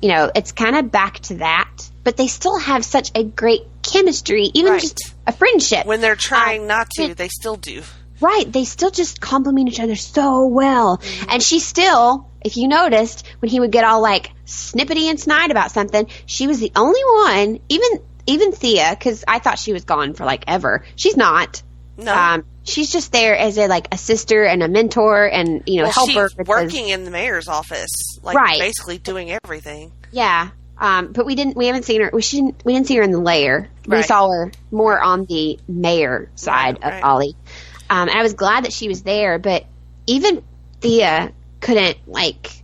you know, it's kind of back to that. But they still have such a great chemistry, even just a friendship. When they're trying not to, they still do. Right. They still just compliment each other so well. Mm-hmm. And she still, if you noticed, when he would get all, like, snippety and snide about something, she was the only one, even Thea, because I thought she was gone for, like, ever. She's not. No. She's just there as a sister and a mentor and, you know, helper. She's working in the mayor's office. Like, basically doing everything. Yeah. But we haven't seen her. We didn't see her in the lair. We saw her more on the mayor side of Ollie. And I was glad that she was there, but even Thea couldn't, like,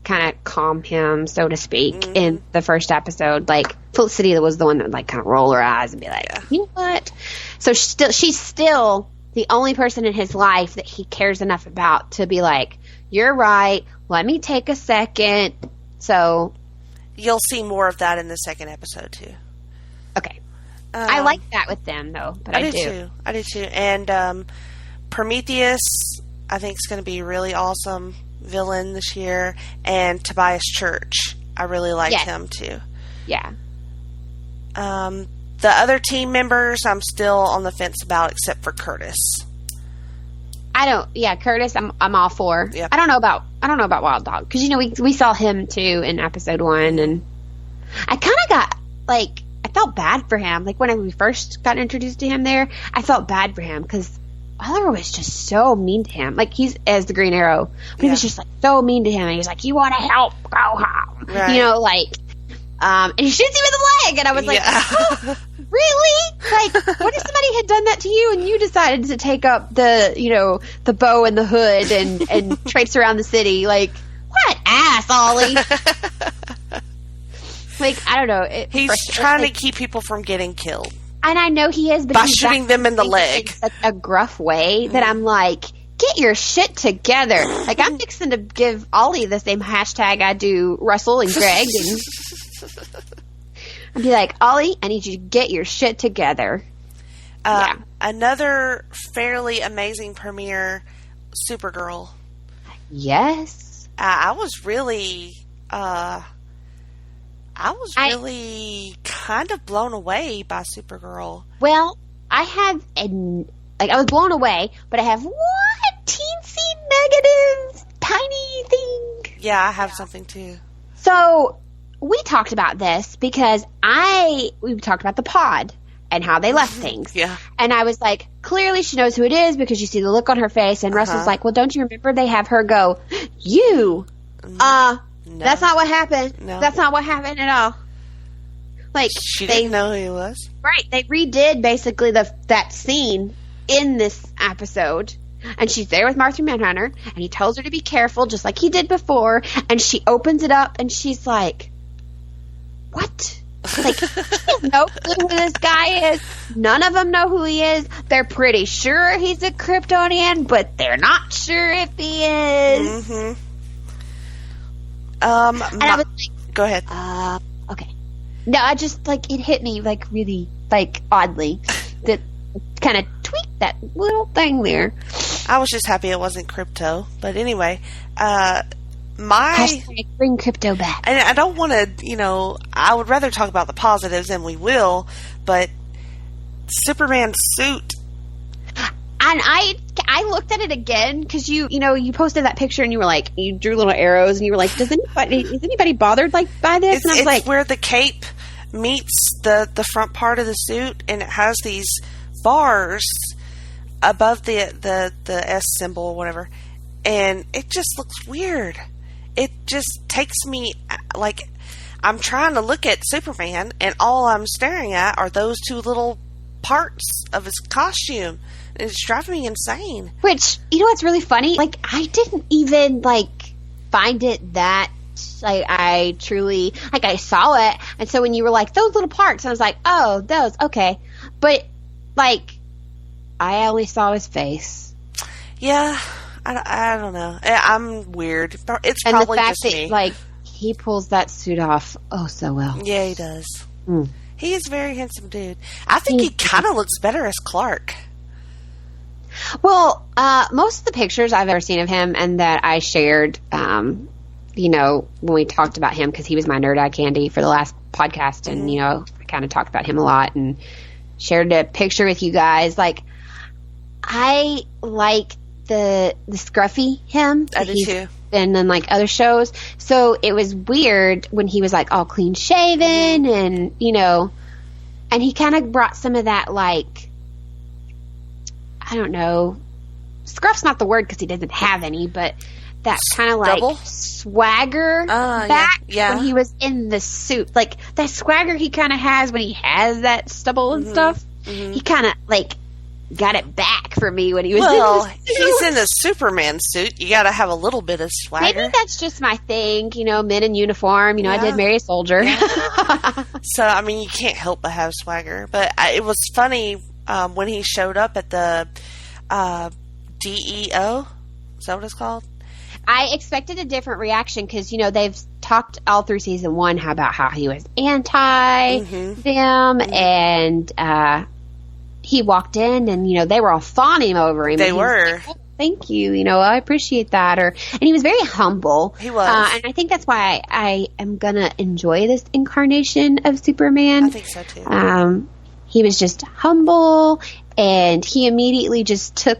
kind of calm him, so to speak, in the first episode. Like, Felicity was the one that would, like, kind of roll her eyes and be like, you know what? So she's still the only person in his life that he cares enough about to be like, you're right, let me take a second. So you'll see more of that in the second episode, too. Okay. I like that with them, though. But I do. I do, too. And Prometheus, I think, is going to be a really awesome villain this year. And Tobias Church, I really like him, too. Yeah. The other team members, I'm still on the fence about, except for Curtis. Curtis, I'm all for. Yep. I don't know about Wild Dog, because, you know, we saw him too in episode 1, and I kind of got, like, I felt bad for him. Like, when we first got introduced to him there, I felt bad for him because Oliver was just so mean to him. Like, he's as the Green Arrow, but he was just, like, so mean to him. And he was like, you want to help? Go home. Right. You know, like, and he shoots him in the leg. And I was like, oh, really? Like, what if somebody had done that to you and you decided to take up the, you know, the bow and the hood and traipse around the city? Like, what ass, Ollie. Like, I don't know. He's trying to keep people from getting killed. And I know he is, but by he's shooting them in the leg. In such a gruff way that I'm like, get your shit together. Like, I'm fixing to give Ollie the same hashtag I do Russell and Greg. And I'd be like, Ollie, I need you to get your shit together. Yeah. Another fairly amazing premiere, Supergirl. Yes. I was really kind of blown away by Supergirl. Well, I was blown away, but I have one teensy negative tiny thing. Yeah, I have something too. So we talked about this because we talked about the pod and how they left things. Yeah. And I was like, clearly she knows who it is because you see the look on her face. And Russell's like, well, don't you remember they have her go, you, No. That's not what happened. No. That's not what happened at all. Like, she didn't know who he was. Right. They redid basically that scene in this episode. And she's there with Martha Manhunter, and he tells her to be careful, just like he did before. And she opens it up, and she's like, what? Like, she has no clue who this guy is. None of them know who he is. They're pretty sure he's a Kryptonian, but they're not sure if he is. Mm-hmm. And I was like, go ahead. Okay. No, I just, like, it hit me, like, really, like, oddly. That kind of tweaked that little thing there. I was just happy it wasn't crypto. But anyway, Hashtag bring crypto back. And I don't want to, I would rather talk about the positives, and we will, but Superman's suit. And I looked at it again because you posted that picture and you were like, you drew little arrows and you were like, is anybody bothered by this? And I was like, where the cape meets the front part of the suit, and it has these bars above the S symbol or whatever, and it just looks weird. It just takes me, like, I'm trying to look at Superman, and all I'm staring at are those two little parts of his costume. It's driving me insane. Which, what's really funny? Like, I didn't even, like, find it that, like, I truly, like, I saw it, and so when you were like, those little parts, I was like, oh, those, okay. But, like, I only saw his face. Yeah, I don't know. I'm weird. It's and probably the fact just that, me. Like, he pulls that suit off so well. Yeah, he does. Mm. He is a very handsome dude. I think he kind of looks better as Clark. Well, most of the pictures I've ever seen of him and that I shared, when we talked about him, because he was my nerd eye candy for the last podcast, and, I kind of talked about him a lot and shared a picture with you guys. Like, I like the scruffy him. I do too. And then, like, other shows. So it was weird when he was, like, all clean shaven and, and he kind of brought some of that, like, I don't know, scruff's not the word because he doesn't have any, but that kind of like swagger back when he was in the suit. Like, that swagger he kind of has when he has that stubble and stuff. Mm-hmm. He kind of, like, got it back for me when he was in the suit. He's in a Superman suit. You got to have a little bit of swagger. Maybe that's just my thing, men in uniform. I did marry a soldier. Yeah. So, I mean, you can't help but have swagger. But it was funny when he showed up at the DEO. Is that what it's called? I expected a different reaction because, they've talked all through season 1 about how he was anti them, and he walked in and, they were all fawning over him. They were. Like, oh, thank you. I appreciate that. And he was very humble. He was. And I think that's why I am going to enjoy this incarnation of Superman. I think so, too. He was just humble, and he immediately just took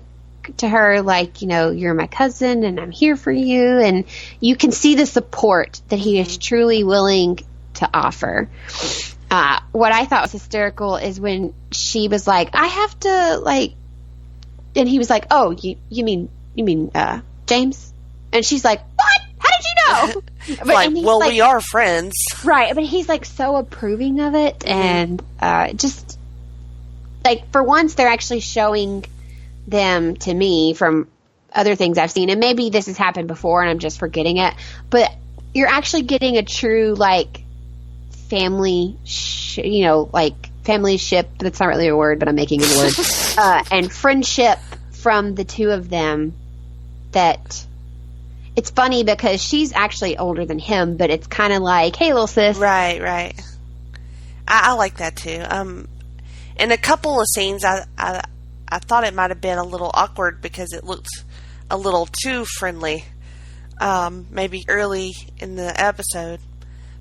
to her like, you're my cousin and I'm here for you. And you can see the support that he is truly willing to offer. What I thought was hysterical is when she was like, I have to, like, and he was like, oh, you mean James? And she's like, what? How did you know? Like, well, we are friends. Right. But he's like so approving of it. And just like, for once, they're actually showing them to me from other things I've seen. And maybe this has happened before and I'm just forgetting it. But you're actually getting a true, like, family, family ship. That's not really a word, but I'm making it a word. And friendship from the two of them. That it's funny because she's actually older than him, but it's kind of like, hey, little sis. Right. I like that too. In a couple of scenes, I thought it might have been a little awkward because it looked a little too friendly. Maybe early in the episode,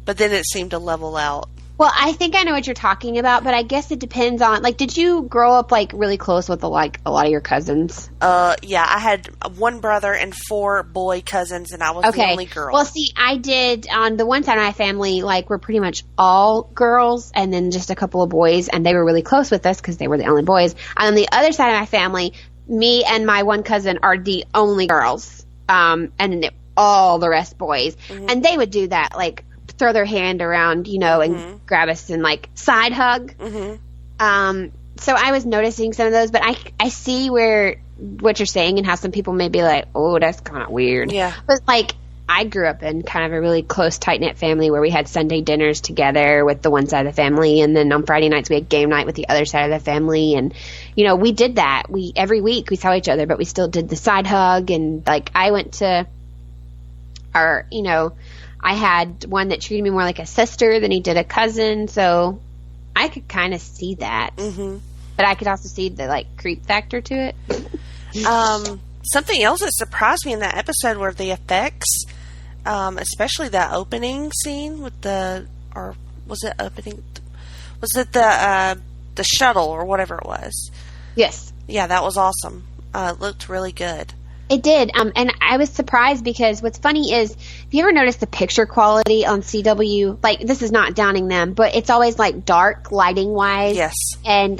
but then it seemed to level out. Well, I think I know what you're talking about, but I guess it depends on, like, did you grow up, like, really close with, a lot of your cousins? Yeah, I had one brother and 4 boy cousins, and I was the only girl. Well, see, I did, on the one side of my family, like, we're pretty much all girls, and then just a couple of boys, and they were really close with us because they were the only boys. And on the other side of my family, me and my one cousin are the only girls, and all the rest boys. Mm-hmm. And they would do that, like, throw their hand around, and grab us and, like, side hug. Mm-hmm. So I was noticing some of those, but I see what you're saying and how some people may be like, oh, that's kind of weird. Yeah. But, like, I grew up in kind of a really close, tight-knit family where we had Sunday dinners together with the one side of the family, and then on Friday nights we had game night with the other side of the family, and, we did that. Every week we saw each other, but we still did the side hug, and, like, I went to I had one that treated me more like a sister than he did a cousin, so I could kind of see that. Mm-hmm. But I could also see the, like, creep factor to it. Something else that surprised me in that episode were the effects, especially that opening scene with was it the shuttle or whatever it was? Yes. Yeah, that was awesome. It looked really good. It did, and I was surprised because what's funny is, have you ever noticed the picture quality on CW? Like, this is not downing them, but it's always, like, dark, lighting-wise. Yes. And,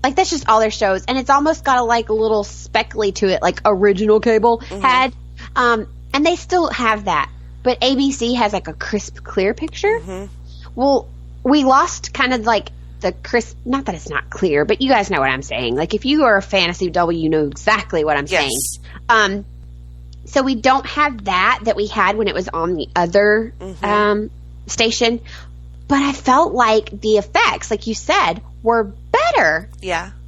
like, that's just all their shows, and it's almost got a little speckly to it, like original cable had. And they still have that, but ABC has, like, a crisp, clear picture. Mm-hmm. Well, we lost kind of, like, the crisp, not that it's not clear, but you guys know what I'm saying. Like, if you are a fan of CW, you know exactly what I'm saying. So we don't have that we had when it was on the other station, but I felt like the effects, like you said, were better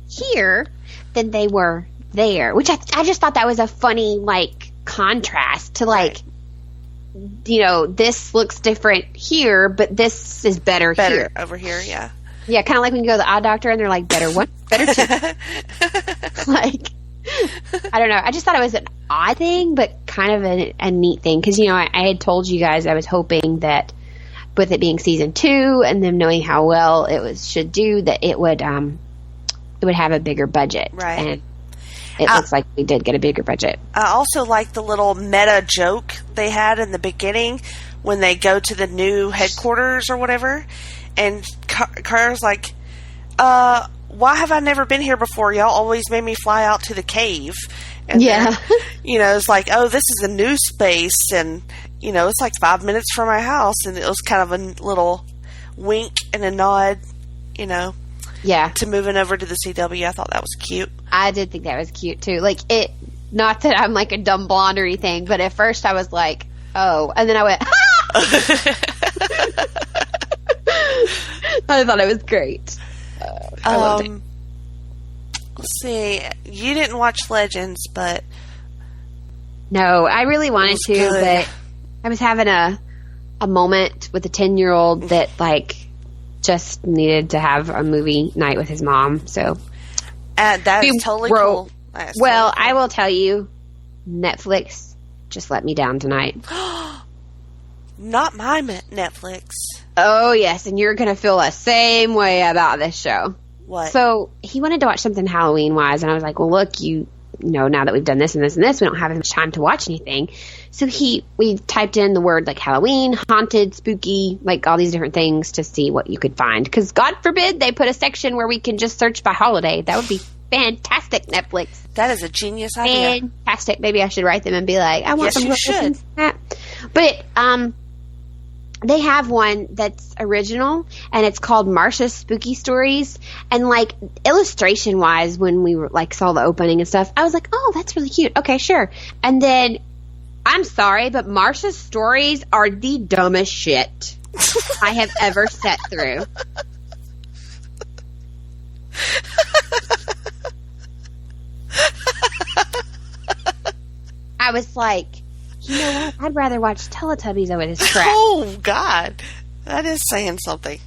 here than they were there, which I just thought that was a funny, like, contrast to, like, this looks different here, but this is better here. Over here, yeah. Yeah, kind of like when you go to the eye doctor and they're like, better one, better two. Like, I don't know. I just thought it was an odd thing, but kind of a neat thing. Because, I had told you guys I was hoping that with it being season 2 and them knowing how well it should do, that it would have a bigger budget. Right. And it looks like we did get a bigger budget. I also like the little meta joke they had in the beginning when they go to the new headquarters or whatever. And Kara's like, why have I never been here before? Y'all always made me fly out to the cave. And it's like, oh, this is a new space. And, it's like 5 minutes from my house. And it was kind of a little wink and a nod, to moving over to the CW. I thought that was cute. I did think that was cute, too. Like, not that I'm like a dumb blonde or anything, but at first I was like, oh. And then I went, ah! I thought it was great. I loved it. Let's see. You didn't watch Legends, but... No, I really wanted to, but I was having a moment with a 10-year-old that, like, just needed to have a movie night with his mom, so... that is totally cool. Well, I will tell you, Netflix just let me down tonight. Not my Netflix. Oh, yes, and you're going to feel the same way about this show. What? So, he wanted to watch something Halloween-wise, and I was like, well, look, now that we've done this and this and this, we don't have as much time to watch anything. So, we typed in the word, like, Halloween, haunted, spooky, like, all these different things to see what you could find. Because, God forbid, they put a section where we can just search by holiday. That would be fantastic, Netflix. That is a genius idea. Fantastic. Maybe I should write them and be like, I want some. Yes, you should. But, they have one that's original, and it's called Marsha's Spooky Stories. And, like, illustration-wise, when we were, like, saw the opening and stuff, I was like, oh, that's really cute. Okay, sure. And then I'm sorry, but Marsha's stories are the dumbest shit I have ever sat through. I was like, you know what? I'd rather watch Teletubbies over this crap. Oh, God. That is saying something.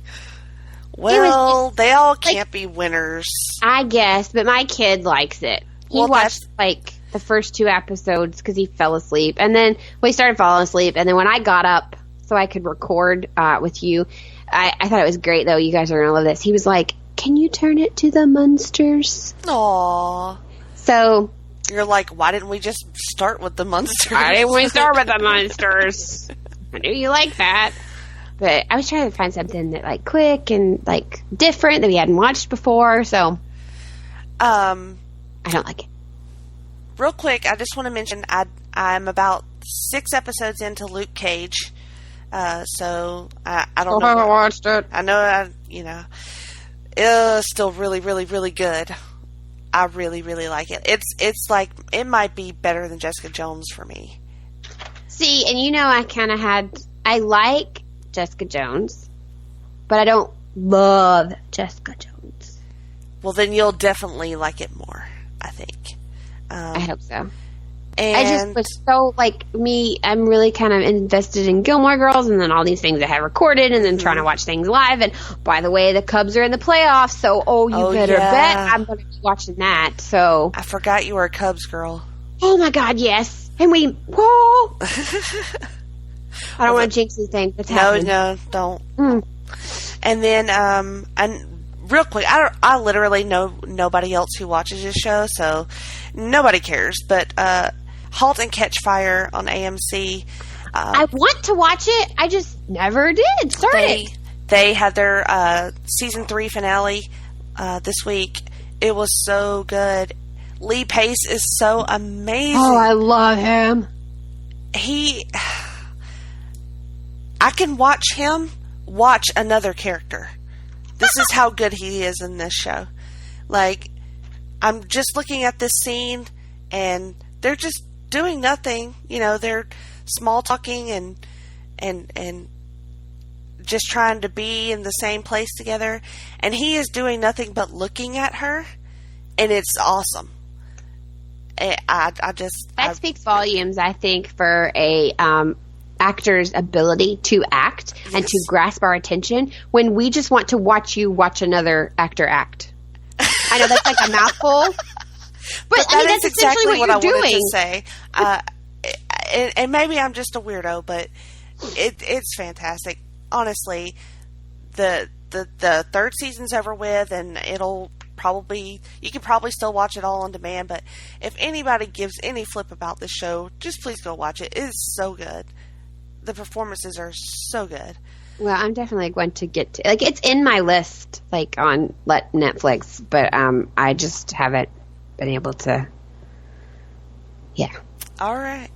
Well, they all can't be winners. I guess, but my kid likes it. He watched, like, the first 2 episodes because he fell asleep. And then we started falling asleep. And then when I got up so I could record with you, I thought it was great, though. You guys are going to love this. He was like, can you turn it to the Munsters? Aww. So... You're like, why didn't we just start with the Munsters? Why didn't we start with the Munsters? I knew you liked that. But I was trying to find something that, like, quick and, like, different that we hadn't watched before, so... I don't like it. Real quick, I just want to mention I'm about 6 episodes into Luke Cage. So I don't know. I haven't watched it. I know, it's still really, really, really good. I really, really like it. It's like, it might be better than Jessica Jones for me. See, and I like Jessica Jones, but I don't love Jessica Jones. Well, then you'll definitely like it more, I think. I hope so. And I just was so, like, I'm really kind of invested in Gilmore Girls and then all these things I have recorded and then trying to watch things live. And, by the way, the Cubs are in the playoffs, so, you better bet I'm going to be watching that. So I forgot you were a Cubs girl. Oh, my God, yes. And whoa! I don't want to jinx anything that's happening. No, don't. And then, and real quick, I literally know nobody else who watches this show, so nobody cares, but Halt and Catch Fire on AMC. I want to watch it. I just never did start it. They had their season 3 finale this week. It was so good. Lee Pace is so amazing. Oh, I love him. I can watch him watch another character. This is how good he is in this show. Like, I'm just looking at this scene, and they're just doing nothing. They're small talking and just trying to be in the same place together. And he is doing nothing but looking at her, and it's awesome. That speaks volumes, I think, for a actor's ability to act and to grasp our attention when we just want to watch you watch another actor act. I know that's like a mouthful, but I mean, that's essentially what you're doing. To say. And maybe I'm just a weirdo, but it's fantastic. Honestly, the 3rd season's over with, and you can probably still watch it all on demand. But if anybody gives any flip about this show, just please go watch it. It is so good. The performances are so good. Well, I'm definitely going to get to, like, it's in my list, like, on Netflix, but I just haven't been able to. Yeah. All right.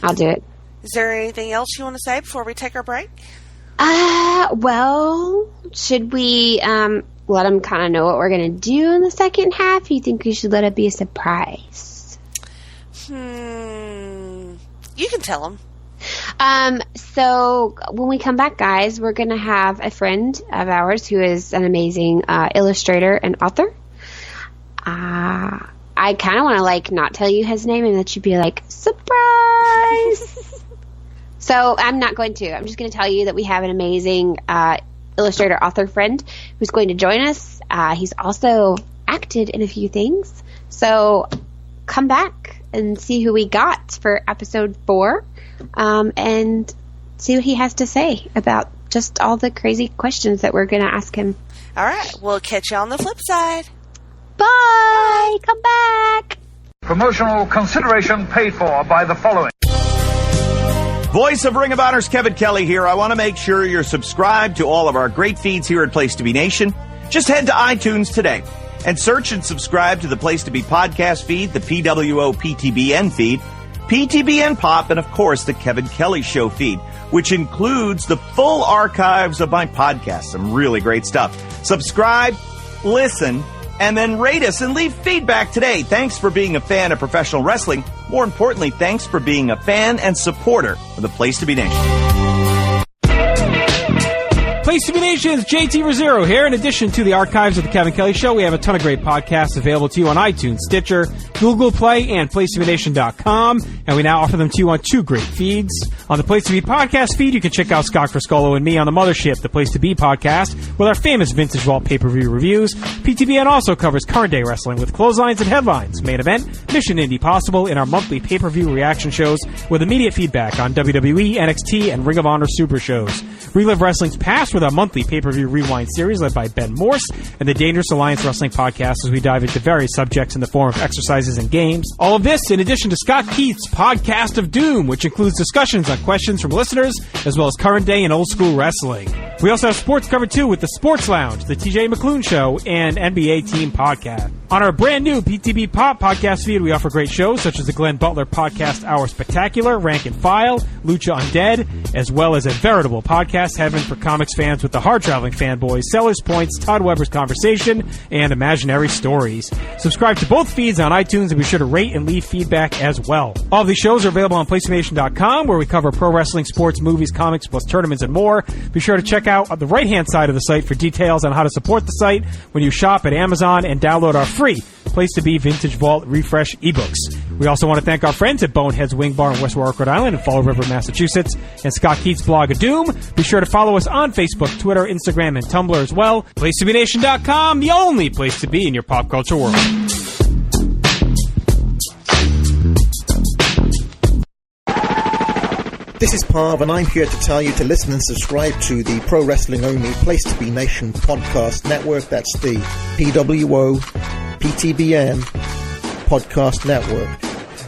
I'll do it. Is there anything else you want to say before we take our break? Well, should we let them kind of know what we're going to do in the second half? You think we should let it be a surprise? You can tell them. So when we come back, guys, we're going to have a friend of ours who is an amazing illustrator and author. I kind of want to, like, not tell you his name and let you be like, surprise! So I'm not going to. I'm just going to tell you that we have an amazing illustrator author friend who's going to join us. He's also acted in a few things. So come back and see who we got for episode 4. And see what he has to say about just all the crazy questions that we're going to ask him. All right. We'll catch you on the flip side. Bye. Come back. Promotional consideration paid for by the following. Voice of Ring of Honor's Kevin Kelly here. I want to make sure you're subscribed to all of our great feeds here at Place to Be Nation. Just head to iTunes today and search and subscribe to the Place to Be podcast feed, the PWO PTBN feed, PTBN Pop, and, of course, the Kevin Kelly Show feed, which includes the full archives of my podcast. Some really great stuff. Subscribe, listen, and then rate us and leave feedback today. Thanks for being a fan of professional wrestling. More importantly, thanks for being a fan and supporter of the Place to Be Nation. Place to Be Nation's JT Rosero here. In addition to the archives of the Kevin Kelly Show, we have a ton of great podcasts available to you on iTunes, Stitcher, Google Play, and PlaceToBeNation.com. And we now offer them to you on 2 great feeds. On the Place to Be podcast feed, you can check out Scott Friscolo and me on the Mothership, the Place to Be podcast, with our famous Vintage Vault pay-per-view reviews. PTBN also covers current day wrestling with clotheslines and headlines, main event, Mission Indy Possible, in our monthly pay-per-view reaction shows with immediate feedback on WWE, NXT, and Ring of Honor Super shows. Relive wrestling's past with our monthly pay-per-view rewind series led by Ben Morse and the Dangerous Alliance Wrestling podcast as we dive into various subjects in the form of exercises and games. All of this in addition to Scott Keith's Podcast of Doom, which includes discussions on questions from listeners as well as current day and old school wrestling. We also have sports covered too with the Sports Lounge, the TJ McClune Show, and NBA Team Podcast. On our brand new PTB Pop podcast feed, we offer great shows such as the Glenn Butler Podcast Hour Spectacular, Rank and File, Lucha Undead, as well as a veritable podcast heaven for comics fans with the hard-traveling fanboys, Sellers Points, Todd Weber's Conversation, and Imaginary Stories. Subscribe to both feeds on iTunes and be sure to rate and leave feedback as well. All of these shows are available on PlayStation.com, where we cover pro wrestling, sports, movies, comics, plus tournaments and more. Be sure to check out on the right-hand side of the site for details on how to support the site when you shop at Amazon and download our free Place to Be Vintage Vault Refresh ebooks. We also want to thank our friends at Bonehead's Wing Bar in West Warwick, Rhode Island, and Fall River, Massachusetts, and Scott Keith's Blog of Doom. Be sure to follow us on Facebook, Twitter, Instagram, and Tumblr as well. PlaceToBeNation.com, the only place to be in your pop culture world. This is Parv, and I'm here to tell you to listen and subscribe to the Pro Wrestling Only Place to Be Nation podcast network. That's the PWO PTBN podcast network,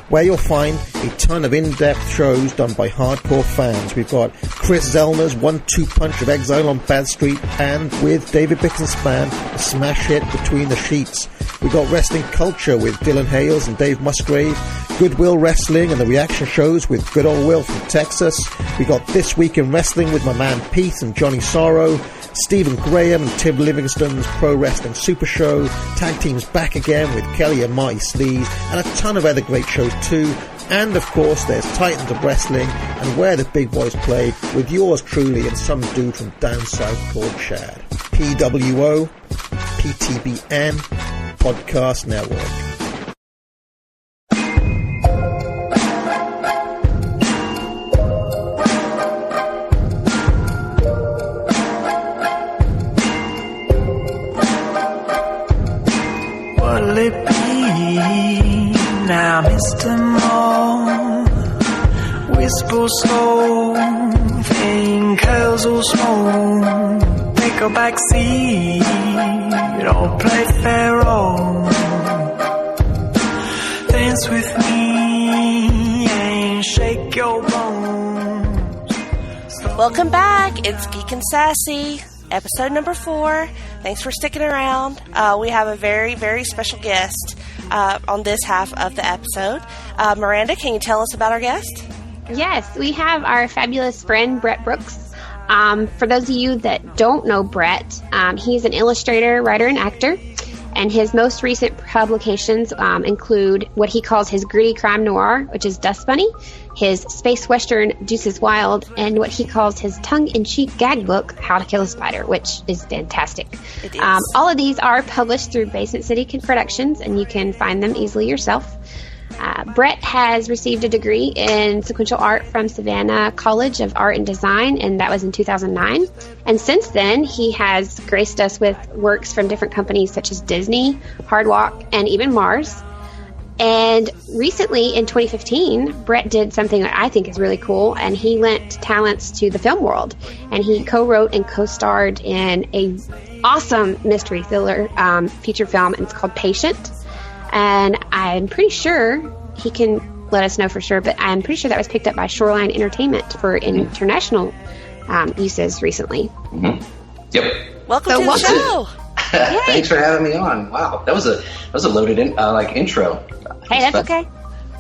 where you'll find a ton of in-depth shows done by hardcore fans. We've got Chris Zellner's 1-2 punch of Exile on Bad Street, and with David Bixenspan, a smash hit Between the Sheets. We've got Wrestling Culture with Dylan Hales and Dave Musgrave, Goodwill Wrestling and the reaction shows with Good Old Will from Texas. We got This Week in Wrestling with my man Pete and Johnny Sorrow, Stephen Graham and Tim Livingston's Pro Wrestling Super Show, Tag Teams Back Again with Kelly and Marty Sleaze, and a ton of other great shows too. And of course there's Titans of Wrestling and Where the Big Boys Play with yours truly and some dude from down south called Chad. PWO PTBN Podcast Network. What'll it be now, Mr. Moore? Whisper slow, fading curls all small. Take a back seat, don't play Pharaoh. Dance with me and shake your bones. Welcome back. It's Geek and Sassy, episode number 4. Thanks for sticking around. We have a very, very special guest on this half of the episode. Miranda, can you tell us about our guest? Yes, we have our fabulous friend, Brett Brooks. For those of you that don't know Brett, he's an illustrator, writer, and actor. And his most recent publications include what he calls his gritty crime noir, which is Dust Bunny, his space western Deuces Wild, and what he calls his tongue-in-cheek gag book, How to Kill a Spider, which is fantastic. It is. All of these are published through Basement City Productions, and you can find them easily yourself. Brett has received a degree in sequential art from Savannah College of Art and Design, and that was in 2009. And since then, he has graced us with works from different companies such as Disney, Hard Walk, and even Mars. And recently, in 2015, Brett did something that I think is really cool, and he lent talents to the film world. And he co-wrote and co-starred in a awesome mystery thriller feature film, and it's called Patient. And I'm pretty sure, he can let us know for sure, but I'm pretty sure that was picked up by Shoreline Entertainment for international uses recently. Mm-hmm. Yep. Welcome to the show. Thanks for having me on. Wow, that was a loaded intro. Hey, that's okay.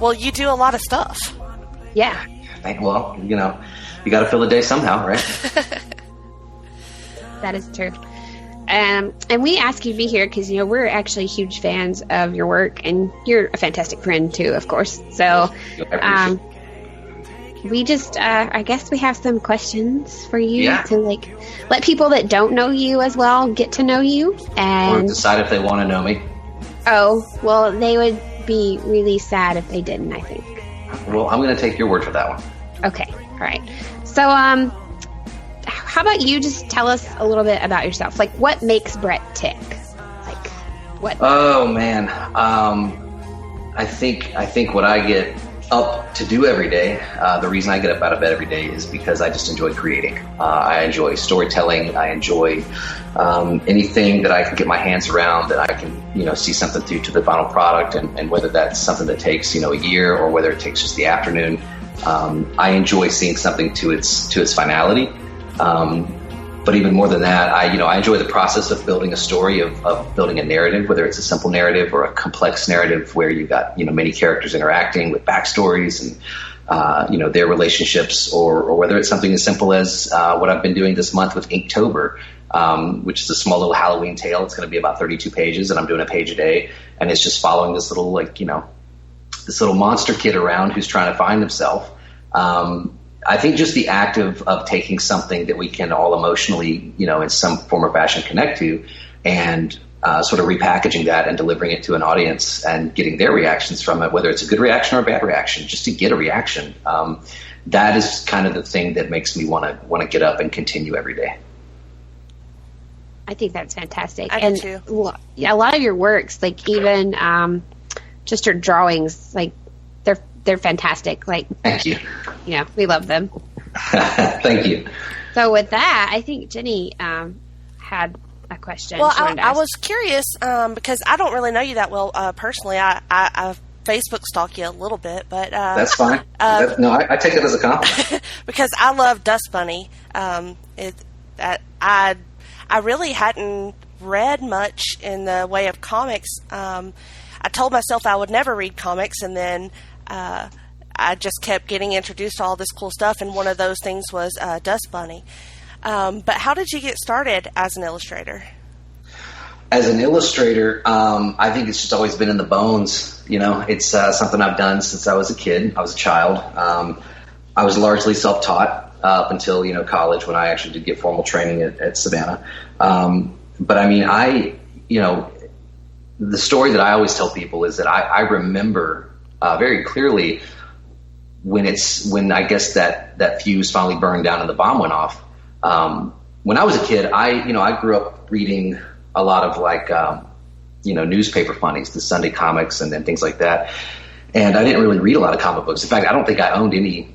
Well, you do a lot of stuff. Yeah. Well, you know, you got to fill the day somehow, right? That is true. And we ask you to be here because, we're actually huge fans of your work, and you're a fantastic friend too, of course. So, we just, I guess we have some questions for you to let people that don't know you as well get to know you, and or decide if they want to know me. Oh, well, they would be really sad if they didn't, I think. Well, I'm going to take your word for that one. Okay, all right. So, how about you just tell us a little bit about yourself? Like, what makes Brett tick? Like, what? Oh man, I think what I get up to do every day, the reason I get up out of bed every day is because I just enjoy creating. I enjoy storytelling. I enjoy anything that I can get my hands around, that I can see something through to the final product, and whether that's something that takes a year or whether it takes just the afternoon. I enjoy seeing something to its finality. But even more than that, I enjoy the process of building a story, of building a narrative, whether it's a simple narrative or a complex narrative where you've got, many characters interacting with backstories and, their relationships, or whether it's something as simple as what I've been doing this month with Inktober, which is a small little Halloween tale. It's going to be about 32 pages, and I'm doing a page a day. And it's just following this little, this little monster kid around who's trying to find himself. I think just the act of taking something that we can all emotionally, in some form or fashion connect to, and sort of repackaging that and delivering it to an audience and getting their reactions from it, whether it's a good reaction or a bad reaction, just to get a reaction. That is kind of the thing that makes me want to get up and continue every day. I think that's fantastic. I do too. A lot of your works, like even just your drawings, like they're fantastic. Like, thank you. We love them. Thank you. So with that, I think Jenny had a question. Well, I was curious because I don't really know you that well personally. I Facebook stalk you a little bit, but that's fine. I take it as a compliment because I love Dust Bunny. I really hadn't read much in the way of comics. I told myself I would never read comics, and then I just kept getting introduced to all this cool stuff, and one of those things was Dust Bunny. But how did you get started as an illustrator? As an illustrator, I think it's just always been in the bones. It's something I've done since I was a kid. I was a child. I was largely self-taught up until college, when I actually did get formal training at Savannah. But I mean, the story that I always tell people is that I remember very clearly when I guess that fuse finally burned down and the bomb went off. When I was a kid, I grew up reading a lot of newspaper funnies, the Sunday comics and things like that. And I didn't really read a lot of comic books. In fact, I don't think I owned any,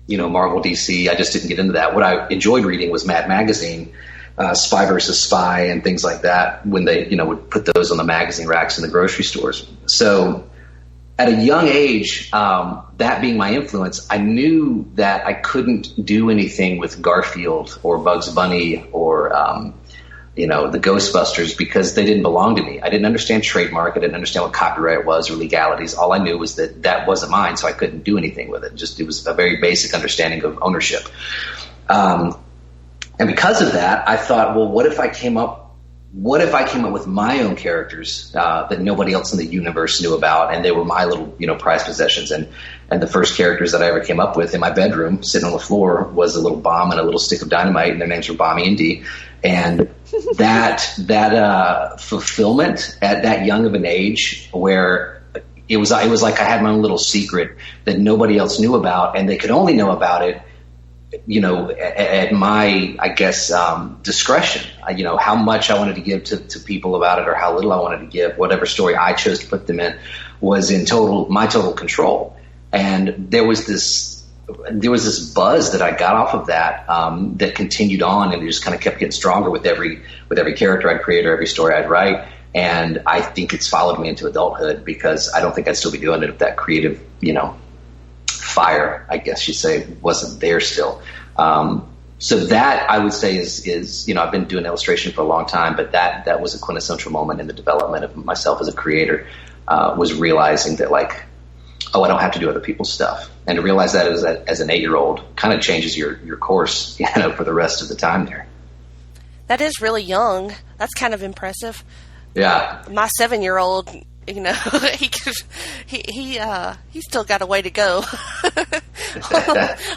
Marvel, DC. I just didn't get into that. What I enjoyed reading was Mad Magazine, Spy versus Spy, and things like that, when they, would put those on the magazine racks in the grocery stores. So at a young age, that being my influence, I knew that I couldn't do anything with Garfield or Bugs Bunny or, the Ghostbusters, because they didn't belong to me. I didn't understand trademark. I didn't understand what copyright was or legalities. All I knew was that wasn't mine, so I couldn't do anything with it. It was a very basic understanding of ownership. And because of that, I thought, well, what if I came up with my own characters that nobody else in the universe knew about, and they were my little, prized possessions. And the first characters that I ever came up with in my bedroom, sitting on the floor, was a little bomb and a little stick of dynamite, and their names were Bommy and Dee. And that fulfillment at that young of an age, where it was like I had my own little secret that nobody else knew about, and they could only know about it, at my, I guess, discretion, how much I wanted to give to people about it, or how little I wanted to give. Whatever story I chose to put them in was in my total control. And there was this buzz that I got off of that, that continued on, and it just kind of kept getting stronger with every character I'd create or every story I'd write. And I think it's followed me into adulthood, because I don't think I'd still be doing it if that creative, fire, I guess you'd say, wasn't there still. So that, I would say, is I've been doing illustration for a long time, but that was a quintessential moment in the development of myself as a creator, was realizing that, like, I don't have to do other people's stuff. And to realize that as an 8-year-old kind of changes your course, for the rest of the time there. That is really young. That's kind of impressive. Yeah. My 7-year-old, you know, he's still got a way to go.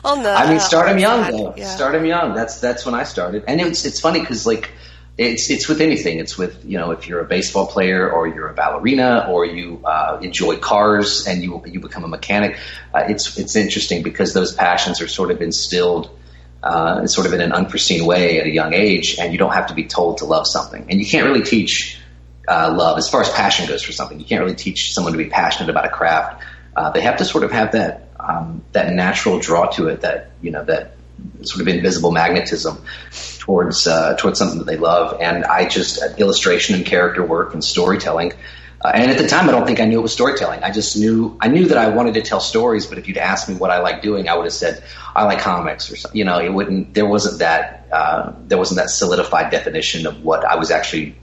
on the, I mean, start him young side. though. Yeah. Start him young. That's when I started, and it's funny because like it's with anything. It's with, you know, if you're a baseball player or you're a ballerina or you enjoy cars and you become a mechanic. It's interesting because those passions are sort of instilled. Sort of in an unforeseen way at a young age, and you don't have to be told to love something. And you can't really teach love as far as passion goes for something. You can't really teach someone to be passionate about a craft. They have to sort of have that natural draw to it, that, you know, that sort of invisible magnetism towards something that they love. And I just illustration and character work and storytelling. And at the time, I don't think I knew it was storytelling. I knew that I wanted to tell stories, but if you'd asked me what I like doing, I would have said I like comics or something. You know, there wasn't that solidified definition of what I was actually,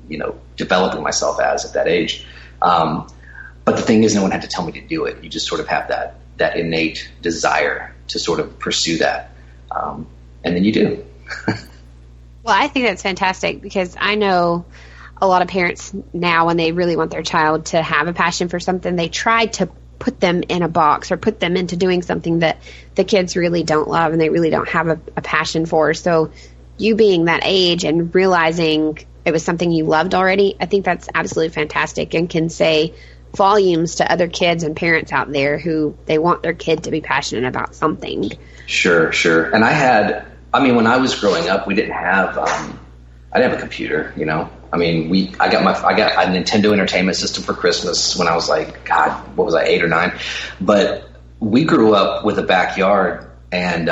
you know, developing myself as at that age. But the thing is, no one had to tell me to do it. You just sort of have that innate desire to sort of pursue that, and then you do. Well, I think that's fantastic because I know a lot of parents now, when they really want their child to have a passion for something, they try to put them in a box or put them into doing something that the kids really don't love and they really don't have a passion for. So you being that age and realizing it was something you loved already, I think that's absolutely fantastic and can say volumes to other kids and parents out there who they want their kid to be passionate about something. Sure. And when I was growing up, we didn't have, I didn't have a computer, you know. I mean, I got a Nintendo Entertainment System for Christmas when I was like, God, what was I, 8 or 9? But we grew up with a backyard and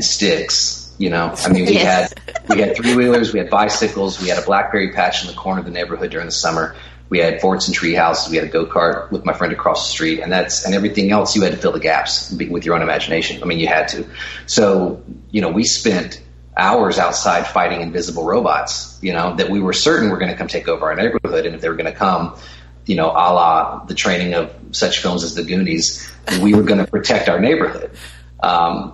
sticks, you know. I mean, we had 3-wheelers, we had bicycles, we had a blackberry patch in the corner of the neighborhood during the summer. We had forts and tree houses. We had a go-kart with my friend across the street, and everything else you had to fill the gaps with your own imagination. I mean, you had to. So, you know, we spent hours outside fighting invisible robots, you know, that we were certain were going to come take over our neighborhood. And if they were going to come, you know, a la the training of such films as The Goonies, we were going to protect our neighborhood.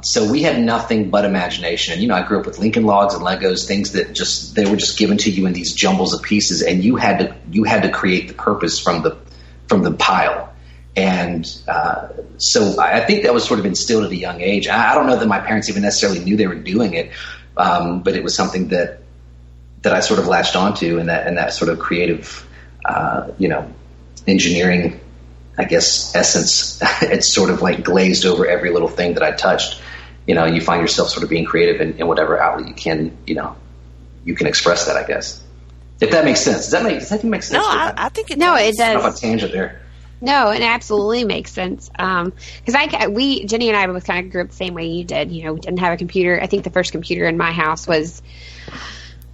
So we had nothing but imagination. And, you know, I grew up with Lincoln Logs and Legos, things that they were just given to you in these jumbles of pieces. And you had to create the purpose from the pile. And so I think that was sort of instilled at a young age. I don't know that my parents even necessarily knew they were doing it. But it was something that I sort of latched onto, and that sort of creative, you know, engineering, I guess, essence. It's sort of like glazed over every little thing that I touched. You know, you find yourself sort of being creative in whatever outlet you can. You know, you can express that, I guess. If that makes sense. Does that make sense? No, I think it does. No, it does. I'm off a tangent there. No, it absolutely makes sense. Because Jenny and I both kind of grew up the same way you did. You know, we didn't have a computer. I think the first computer in my house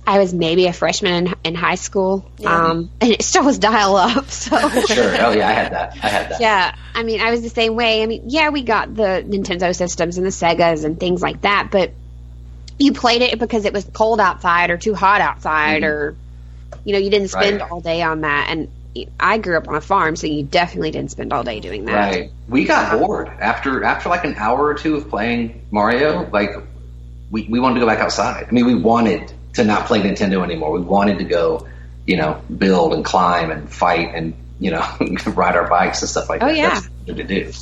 I was maybe a freshman in high school. Yeah. And it still was dial up. So Sure. Oh yeah, I had that. Yeah. I mean, I was the same way. I mean, yeah, we got the Nintendo systems and the Segas and things like that, but you played it because it was cold outside or too hot outside, or, you know, you didn't spend all day on that. And I grew up on a farm, so you definitely didn't spend all day doing that. Right. We got bored after like an hour or two of playing Mario. Like we wanted to go back outside. I mean, we wanted to not play Nintendo anymore. We wanted to go, you know, build and climb and fight and, you know, ride our bikes and stuff like that. Yeah. That's what to do.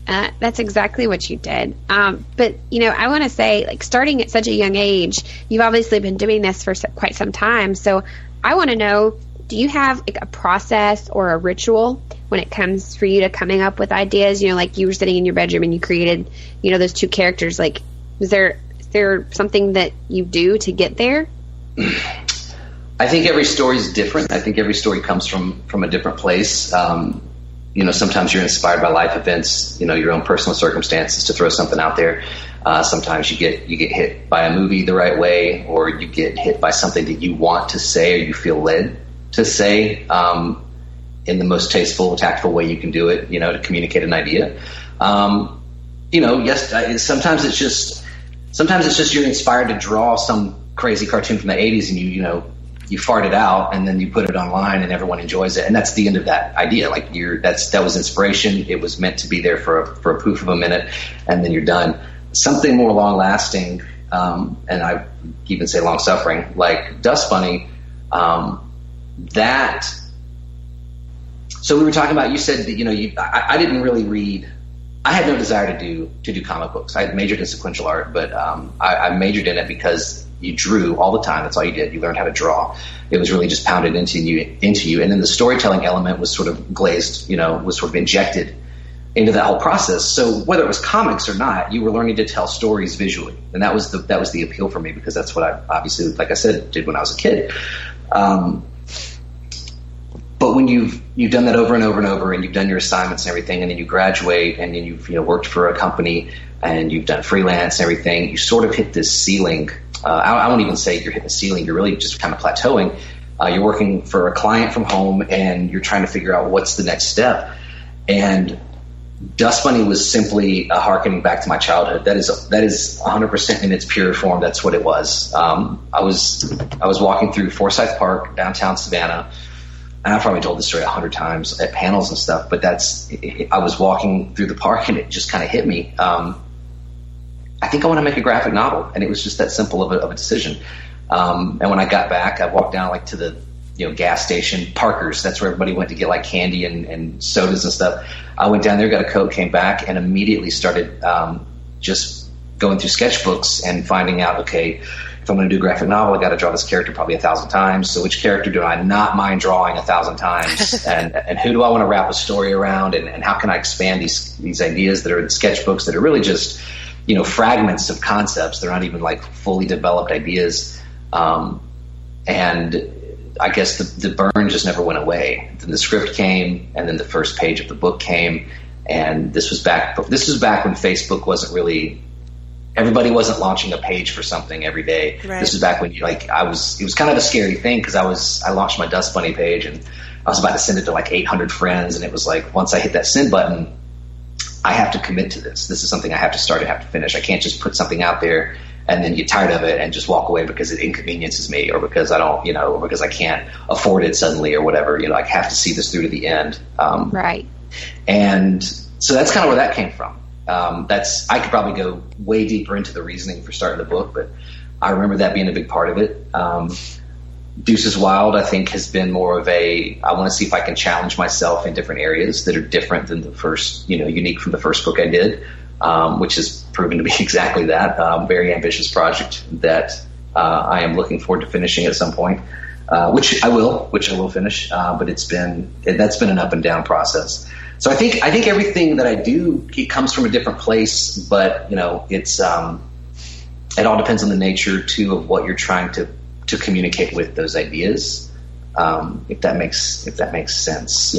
That's exactly what you did. But, you know, I want to say, like, starting at such a young age, you've obviously been doing this for quite some time. So I want to know, do you have like a process or a ritual when it comes for you to coming up with ideas? You know, like you were sitting in your bedroom and you created, you know, those two characters. Like, is there something that you do to get there? I think every story is different. I think every story comes from a different place. You know, sometimes you're inspired by life events, you know, your own personal circumstances to throw something out there. Sometimes you get hit by a movie the right way, or you get hit by something that you want to say or you feel led to say in the most tasteful, tactful way you can do it, you know, to communicate an idea. You know, yes, sometimes it's just you're inspired to draw some crazy cartoon from the 80s and you fart it out and then you put it online and everyone enjoys it. And that's the end of that idea. Like that was inspiration. It was meant to be there for a poof of a minute and then you're done. Something more long lasting, and I even say long suffering, like Dust Bunny, that. So we were talking about, you said that, I didn't really read. I had no desire to do comic books. I had majored in sequential art, but I majored in it because you drew all the time. That's all you did. You learned how to draw. It was really just pounded into you. And then the storytelling element was sort of glazed, was sort of injected into that whole process. So whether it was comics or not, you were learning to tell stories visually. And that was the appeal for me, because that's what I obviously, like I said, did when I was a kid. But when you've done that over and over and over, and you've done your assignments and everything, and then you graduate, and then you've worked for a company, and you've done freelance and everything, you sort of hit this ceiling. I won't even say you're hitting a ceiling. You're really just kind of plateauing. You're working for a client from home, and you're trying to figure out what's the next step. And Dust Bunny was simply a harkening back to my childhood. That is 100% in its pure form. That's what it was. I was walking through Forsyth Park, downtown Savannah. And I've probably told this story 100 times at panels and stuff, but I was walking through the park, and it just kind of hit me. I think I want to make a graphic novel, and it was just that simple of a decision. And when I got back, I walked down to the gas station, Parker's. That's where everybody went to get candy and sodas and stuff. I went down there, got a Coke, came back, and immediately started just going through sketchbooks and finding out, okay, if I'm going to do a graphic novel, I got to draw this character probably 1,000 times. So which character do I not mind drawing 1,000 times? and who do I want to wrap a story around? And how can I expand these ideas that are in sketchbooks that are really just, fragments of concepts? They're not even fully developed ideas. And I guess the burn just never went away. Then the script came, and then the first page of the book came. And this was back when Facebook wasn't really, everybody wasn't launching a page for something every day. Right. This was back when it was kind of a scary thing, because I launched my Dust Bunny page, and I was about to send it to 800 friends. And it was once I hit that send button, I have to commit to this. This is something I have to start and have to finish. I can't just put something out there and then get tired of it and just walk away because it inconveniences me, or because I don't, or because I can't afford it suddenly or whatever. I have to see this through to the end. Right. And so that's kind of where that came from. I could probably go way deeper into the reasoning for starting the book, but I remember that being a big part of it. Deuces Wild, I think, has been more of I want to see if I can challenge myself in different areas that are different than the first, unique from the first book I did, which has proven to be exactly that. Very ambitious project that I am looking forward to finishing at some point, which I will finish. But that's been an up and down process. So I think everything that I do, it comes from a different place, but it's it all depends on the nature too of what you're trying to communicate with those ideas. If that makes sense,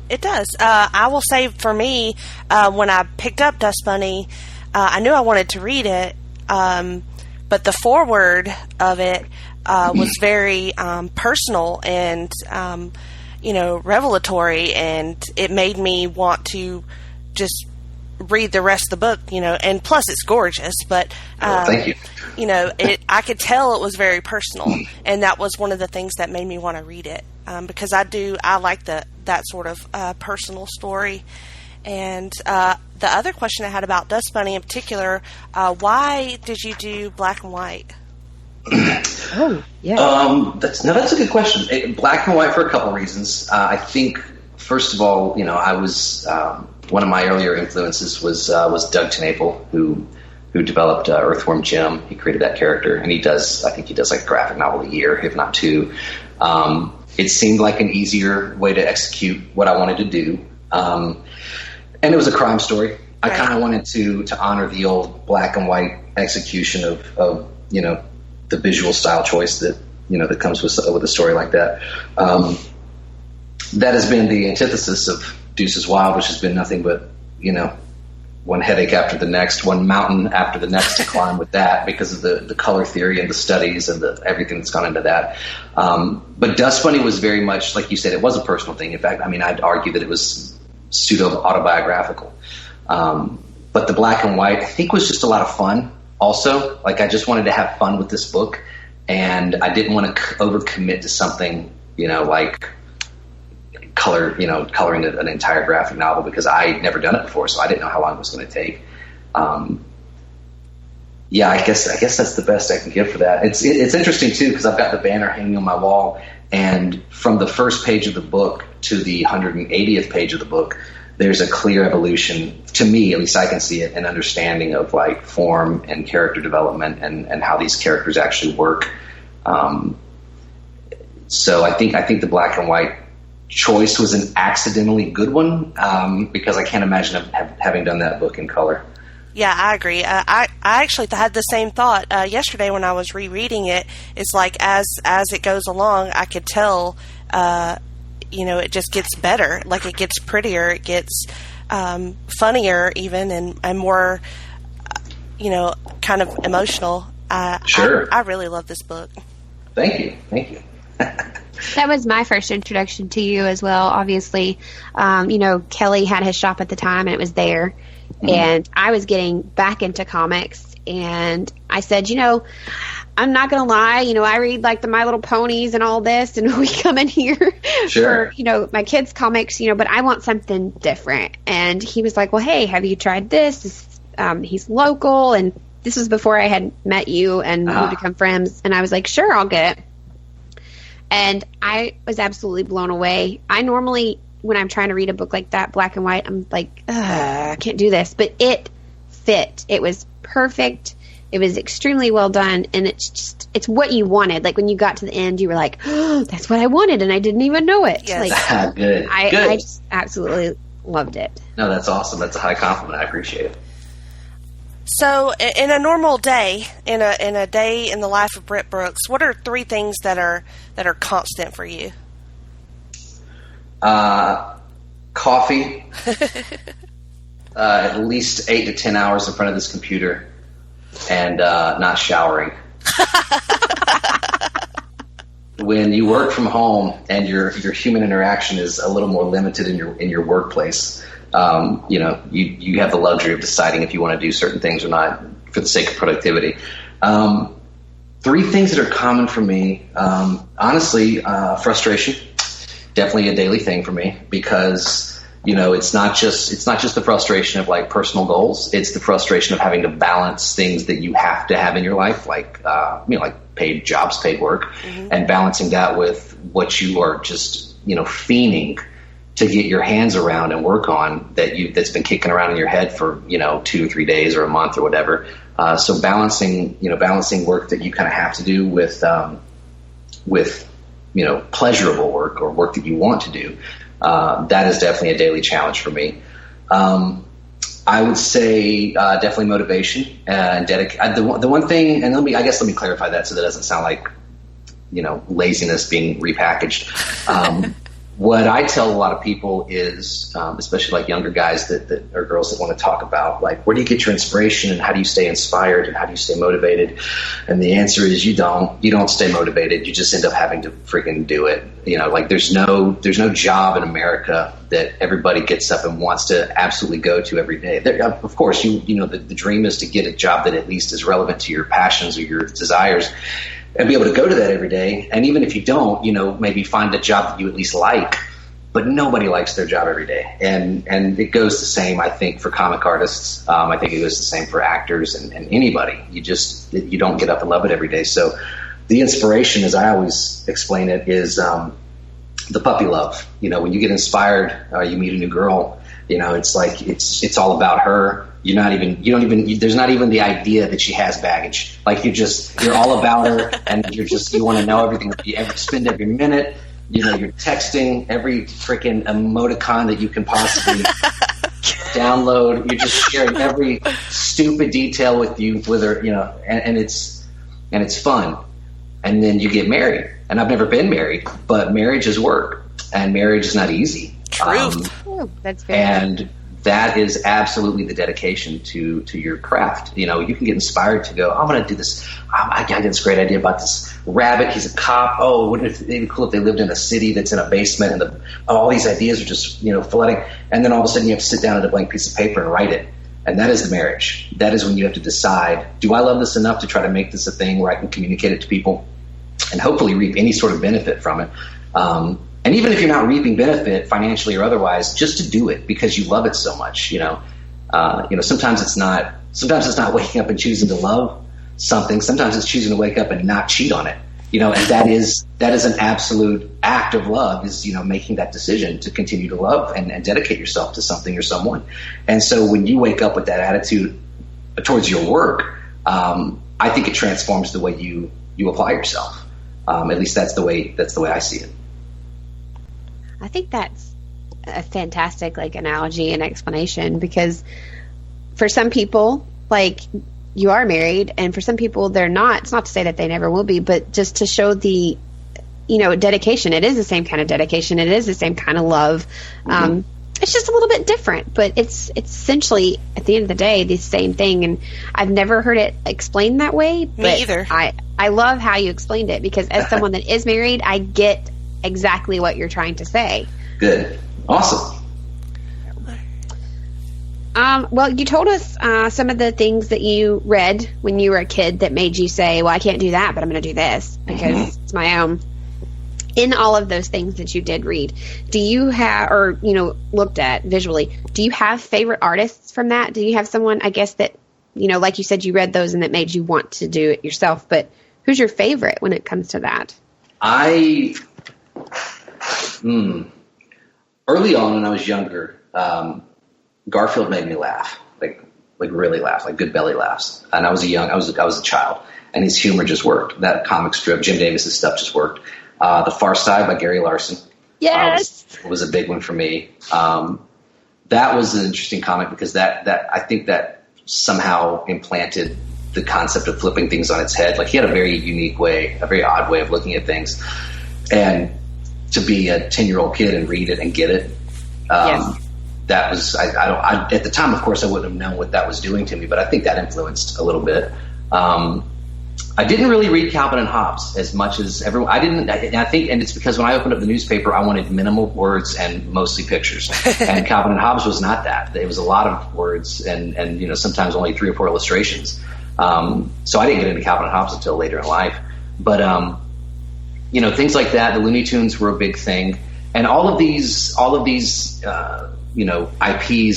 It does. I will say for me, when I picked up Dust Bunny, I knew I wanted to read it, but the foreword of it was very personal and revelatory, and it made me want to just read the rest of the book, and plus it's gorgeous, but thank you. I could tell it was very personal, and that was one of the things that made me want to read it, because I like that sort of personal story. And the other question I had about Dust Bunny in particular, why did you do black and white? Oh, yeah. That's a good question. Black and white for a couple reasons. I think, first of all, I was one of my earlier influences was Doug TenNapel, who developed Earthworm Jim. He created that character, and I think he does a graphic novel a year, if not two. It seemed like an easier way to execute what I wanted to do. And it was a crime story. I kind of wanted to honor the old black and white execution of the visual style choice that comes with a story like that. That has been the antithesis of Deuces Wild, which has been nothing but one headache after the next, one mountain after the next to climb with that, because of the color theory and the studies and everything that's gone into that. But Dust Bunny was very much, like you said, it was a personal thing. In fact, I'd argue that it was pseudo-autobiographical. But the black and white, I think, was just a lot of fun also. I just wanted to have fun with this book, and I didn't want to overcommit to something, like coloring an entire graphic novel, because I'd never done it before, so I didn't know how long it was going to take. Yeah, I guess that's the best I can give for that. It's interesting too, because I've got the banner hanging on my wall, and from the first page of the book to the 180th page of the book, there's a clear evolution, to me, at least I can see it, an understanding of like form and character development and how these characters actually work. So I think the black and white choice was an accidentally good one, because I can't imagine having done that book in color. Yeah, I agree. I actually had the same thought yesterday when I was rereading it. It's like as it goes along, I could tell, it just gets better. Like it gets prettier, it gets funnier even, and more, kind of emotional. Sure. I really love this book. Thank you. That was my first introduction to you as well. Obviously, Kelly had his shop at the time, and it was there. And I was getting back into comics, and I said, I'm not going to lie, I read like the My Little Ponies and all this, and we come in here Sure. for, my kids' comics, but I want something different. And he was like, well, hey, have you tried this? He's local, and this was before I had met you and we become friends. And I was like, sure, I'll get it. And I was absolutely blown away. I normally, when I'm trying to read a book like that, black and white, I'm like, I can't do this. But it fit. It was perfect. It was extremely well done. And it's what you wanted. Like when you got to the end, you were like, oh, that's what I wanted. And I didn't even know it. Yes. Like, Good. I just absolutely loved it. No, that's awesome. That's a high compliment. I appreciate it. So, in a normal day, in a day in the life of Britt Brooks, what are 3 things that are constant for you? Coffee, at least 8 to 10 hours in front of this computer, and not showering. When you work from home and your human interaction is a little more limited in your workplace, you have the luxury of deciding if you want to do certain things or not for the sake of productivity. 3 things that are common for me, honestly, frustration, definitely a daily thing for me, because it's not just the frustration of like personal goals. It's the frustration of having to balance things that you have to have in your life, like paid jobs, paid work, and balancing that with what you are just fiending to get your hands around and work on that's been kicking around in your head for 2 or 3 days or a month or whatever. So balancing work that you kind of have to do with pleasurable work or work that you want to do. That is definitely a daily challenge for me. I would say definitely motivation and dedication. The one thing, and let me clarify that so that doesn't sound like laziness being repackaged. What I tell a lot of people is, especially like younger guys that or girls that want to talk about, like, where do you get your inspiration and how do you stay inspired and how do you stay motivated? And the answer is you don't stay motivated. You just end up having to freaking do it. Like there's no job in America that everybody gets up and wants to absolutely go to every day. Of course, the dream is to get a job that at least is relevant to your passions or your desires, and be able to go to that every day. And even if you don't, maybe find a job that you at least like, but nobody likes their job every day. And it goes the same, I think, for comic artists. I think it goes the same for actors and anybody. You don't get up and love it every day. So the inspiration, as I always explain it, is the puppy love. When you get inspired, you meet a new girl, it's like, it's all about her. There's not even the idea that she has baggage. Like you're all about her, and you want to know everything. You spend every minute. You're texting every freaking emoticon that you can possibly download. You're just sharing every stupid detail with her, and it's fun. And then you get married. And I've never been married, but marriage is work, and marriage is not easy. True. That's fair. And that is absolutely the dedication to your craft. You can get inspired to go, I'm going to do this. I got this great idea about this rabbit. He's a cop. Oh, wouldn't it be cool if they lived in a city that's in a basement, and all these ideas are just, flooding. And then all of a sudden you have to sit down at a blank piece of paper and write it. And that is the marriage. That is when you have to decide, do I love this enough to try to make this a thing where I can communicate it to people and hopefully reap any sort of benefit from it. And even if you're not reaping benefit financially or otherwise, just to do it because you love it so much, sometimes it's not waking up and choosing to love. something. Sometimes it's choosing to wake up and not cheat on it. And that is an absolute act of love, is, making that decision to continue to love and dedicate yourself to something or someone. And so when you wake up with that attitude towards your work, I think it transforms the way you apply yourself. At least that's the way I see it. I think that's a fantastic analogy and explanation, because for some people, you are married, and for some people they're not. It's not to say that they never will be, but just to show the, dedication. It is the same kind of dedication. It is the same kind of love. Mm-hmm. It's just a little bit different, but it's essentially, at the end of the day, the same thing. And I've never heard it explained that way. Me either. I love how you explained it, because as someone that is married, I get exactly what you're trying to say. Good. Awesome. Well, you told us some of the things that you read when you were a kid that made you say, well, I can't do that, but I'm going to do this because it's my own. In all of those things that you did read, do you have, or, looked at visually, do you have favorite artists from that? Do you have someone, I guess, that, like you said, you read those and that made you want to do it yourself, but who's your favorite when it comes to that? Early on when I was younger, Garfield made me laugh, like really laugh, like good belly laughs. And I was a child, and his humor just worked. That comic strip, Jim Davis's stuff, just worked. The Far Side by Gary Larson, was a big one for me. That was an interesting comic because that I think that somehow implanted the concept of flipping things on its head. Like, he had a very unique way, a very odd way of looking at things, and to be a 10-year-old kid and read it and get it. That was, I at the time, of course, I wouldn't have known what that was doing to me, but I think that influenced a little bit. I didn't really read Calvin and Hobbes as much as everyone. I think, and it's because when I opened up the newspaper, I wanted minimal words and mostly pictures. And Calvin and Hobbes was not that. It was a lot of words and sometimes only 3 or 4 illustrations. So I didn't get into Calvin and Hobbes until later in life. But things like that. The Looney Tunes were a big thing, and all of these IPs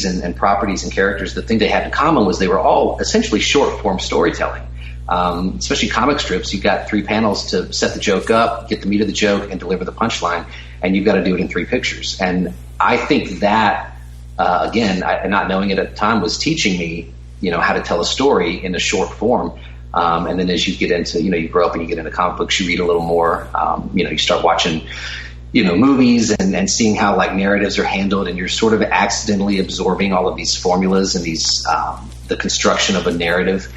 and properties and characters. The thing they had in common was they were all essentially short form storytelling. Especially comic strips, you've got 3 panels to set the joke up, get the meat of the joke, and deliver the punchline, and you've got to do it in 3 pictures. And I think that, again, not knowing it at the time, was teaching me, how to tell a story in a short form. And then as you get into, you grow up and you get into comic books, you read a little more, you start watching, movies and seeing how narratives are handled, and you're sort of accidentally absorbing all of these formulas and these, the construction of a narrative.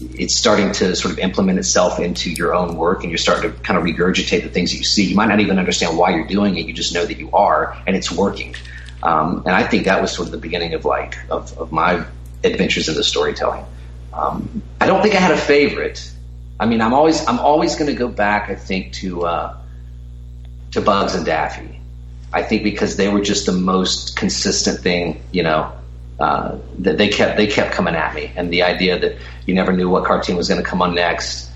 It's starting to sort of implement itself into your own work, and you're starting to kind of regurgitate the things that you see. You might not even understand why you're doing it. You just know that you are, and it's working. And I think that was sort of the beginning of my adventures into storytelling. I don't think I had a favorite. I mean, I'm always going to go back, I think, to Bugs and Daffy. I think because they were just the most consistent thing, that they kept coming at me, and the idea that you never knew what cartoon was going to come on next.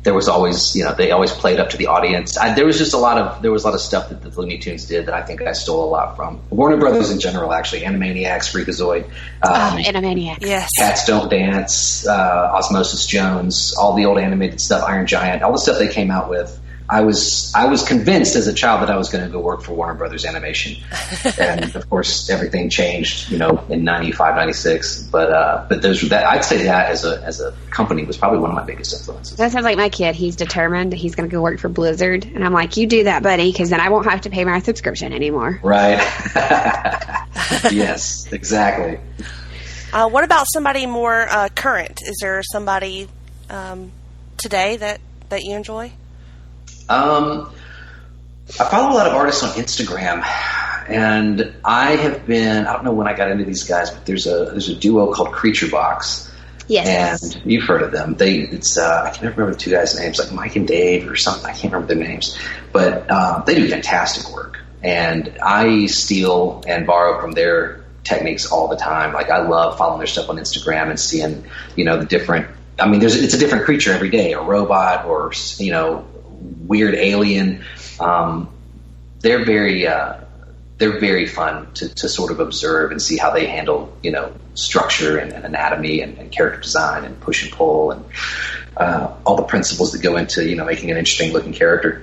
There was always, they always played up to the audience. There was a lot of stuff that the Looney Tunes did that I think I stole a lot from Warner Brothers in general. Actually, Animaniacs, Freakazoid, Animaniacs, yes, Cats Don't Dance, Osmosis Jones, all the old animated stuff, Iron Giant, all the stuff they came out with. I was convinced as a child that I was going to go work for Warner Brothers Animation, and of course everything changed, in 95, 96. But I'd say that as a company was probably one of my biggest influences. That sounds like my kid. He's determined. He's going to go work for Blizzard, and I'm like, you do that, buddy, because then I won't have to pay my subscription anymore. Right. Yes, exactly. What about somebody more current? Is there somebody today that you enjoy? I follow a lot of artists on Instagram, and I don't know when I got into these guys, but there's a duo called Creature Box. Yes. And you've heard of them. I can never remember the 2 guys' names, like Mike and Dave or something. I can't remember their names, but they do fantastic work, and I steal and borrow from their techniques all the time. Like, I love following their stuff on Instagram and seeing, the different, it's a different creature every day, a robot or, weird alien. They're very they're very fun to sort of observe and see how they handle, structure and anatomy and character design and push and pull and all the principles that go into, making an interesting looking character.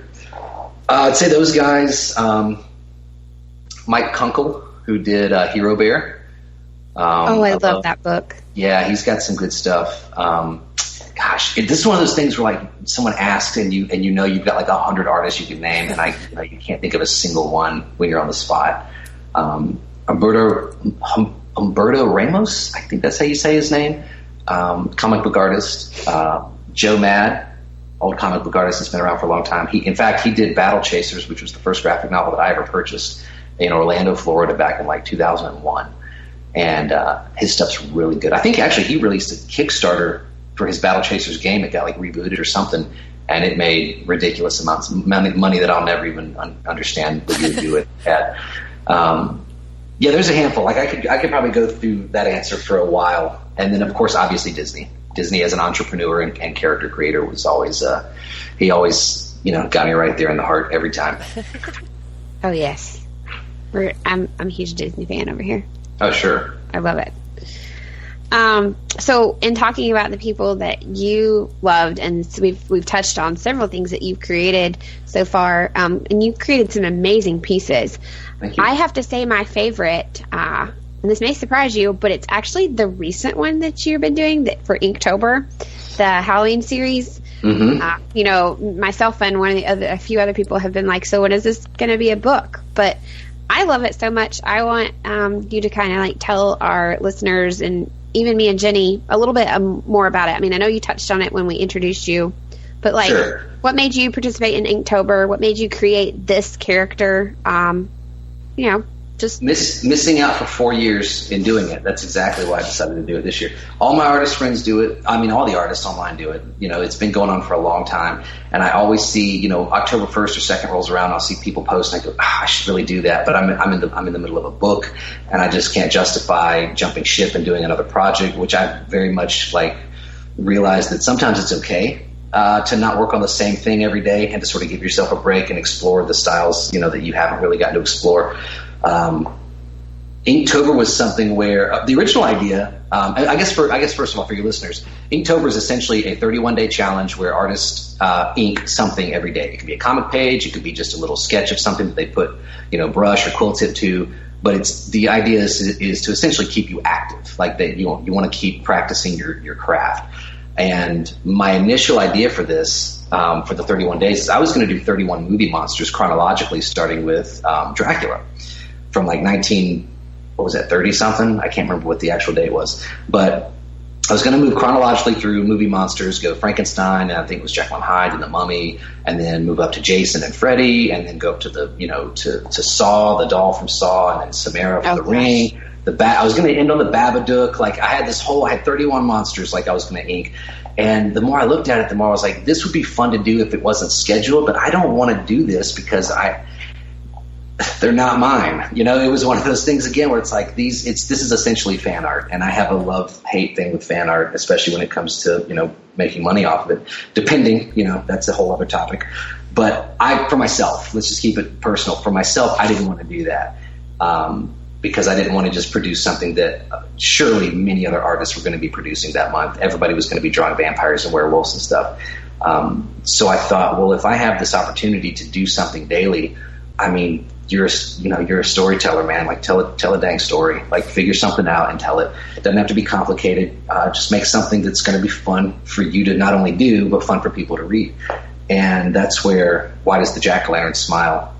I'd say those guys, Mike Kunkel, who did Hero Bear. I love that book. Yeah, he's got some good stuff. This is one of those things where like someone asks and you've got like 100 artists you can name, and you can't think of a single one when you're on the spot. Humberto Ramos, I think that's how you say his name. Comic book artist. Joe Mad, old comic book artist that's been around for a long time. He did Battle Chasers, which was the first graphic novel that I ever purchased in Orlando, Florida, back in like 2001. And his stuff's really good. I think actually he released a Kickstarter for his Battle Chasers game. It got like rebooted or something, and it made ridiculous amounts of money that I'll never even understand what you would do it at. Yeah, there's a handful. Like I could probably go through that answer for a while. And then of course, obviously Disney. Disney as an entrepreneur and character creator was always, he always, got me right there in the heart every time. Oh yes. I'm a huge Disney fan over here. Oh, sure. I love it. So in talking about the people that you loved, and so we've touched on several things that you've created so far, and you've created some amazing pieces. Thank you. I have to say my favorite, and this may surprise you, but it's actually the recent one that you've been doing for Inktober, the Halloween series. Mm-hmm. Myself and a few other people have been like, so when is this going to be a book? But I love it so much. I want you to kind of like tell our listeners and even me and Jenny a little bit more about it. I mean, I know you touched on it when we introduced you, but like, sure. What made you participate in Inktober? What made you create this character? Just missing out for 4 years in doing it. That's exactly why I decided to do it this year. All my artist friends do it. I mean, all the artists online do it. It's been going on for a long time. And I always see, October 1st or 2nd rolls around, I'll see people post and I go, I should really do that. But I'm in the middle of a book and I just can't justify jumping ship and doing another project, which I very much realized that sometimes it's okay to not work on the same thing every day and to sort of give yourself a break and explore the styles, that you haven't really gotten to explore. Inktober was something where the original idea, I guess first of all, for your listeners, Inktober is essentially a 31-day challenge where artists ink something every day. It could be a comic page, it could be just a little sketch of something that they put, brush or quill tip to. But the idea is to essentially keep you active, like that you want to keep practicing your craft. And my initial idea for this, for the 31 days, is I was going to do 31 movie monsters chronologically, starting with Dracula from 30 something? I can't remember what the actual date was, but I was going to move chronologically through movie monsters, go Frankenstein, and I think it was Jekyll and Hyde and the Mummy, and then move up to Jason and Freddy, and then go up to to Saw, the doll from Saw, and then Samara from The Ring. I was going to end on the Babadook. I had 31 monsters I was going to ink. And the more I looked at it, the more I was like, this would be fun to do if it wasn't scheduled, but I don't want to do this because they're not mine. It was one of those things again where it's like this is essentially fan art, and I have a love-hate thing with fan art, especially when it comes to, making money off of it. Depending, that's a whole other topic. But for myself, let's just keep it personal. For myself, I didn't want to do that. Because I didn't want to just produce something that surely many other artists were going to be producing that month. Everybody was going to be drawing vampires and werewolves and stuff. So I thought, well, if I have this opportunity to do something daily, I mean, you're a storyteller, man. Tell a dang story. Figure something out and tell it. It doesn't have to be complicated. Just make something that's going to be fun for you to not only do, but fun for people to read. And that's where Why Does the Jack-o'-lantern Smile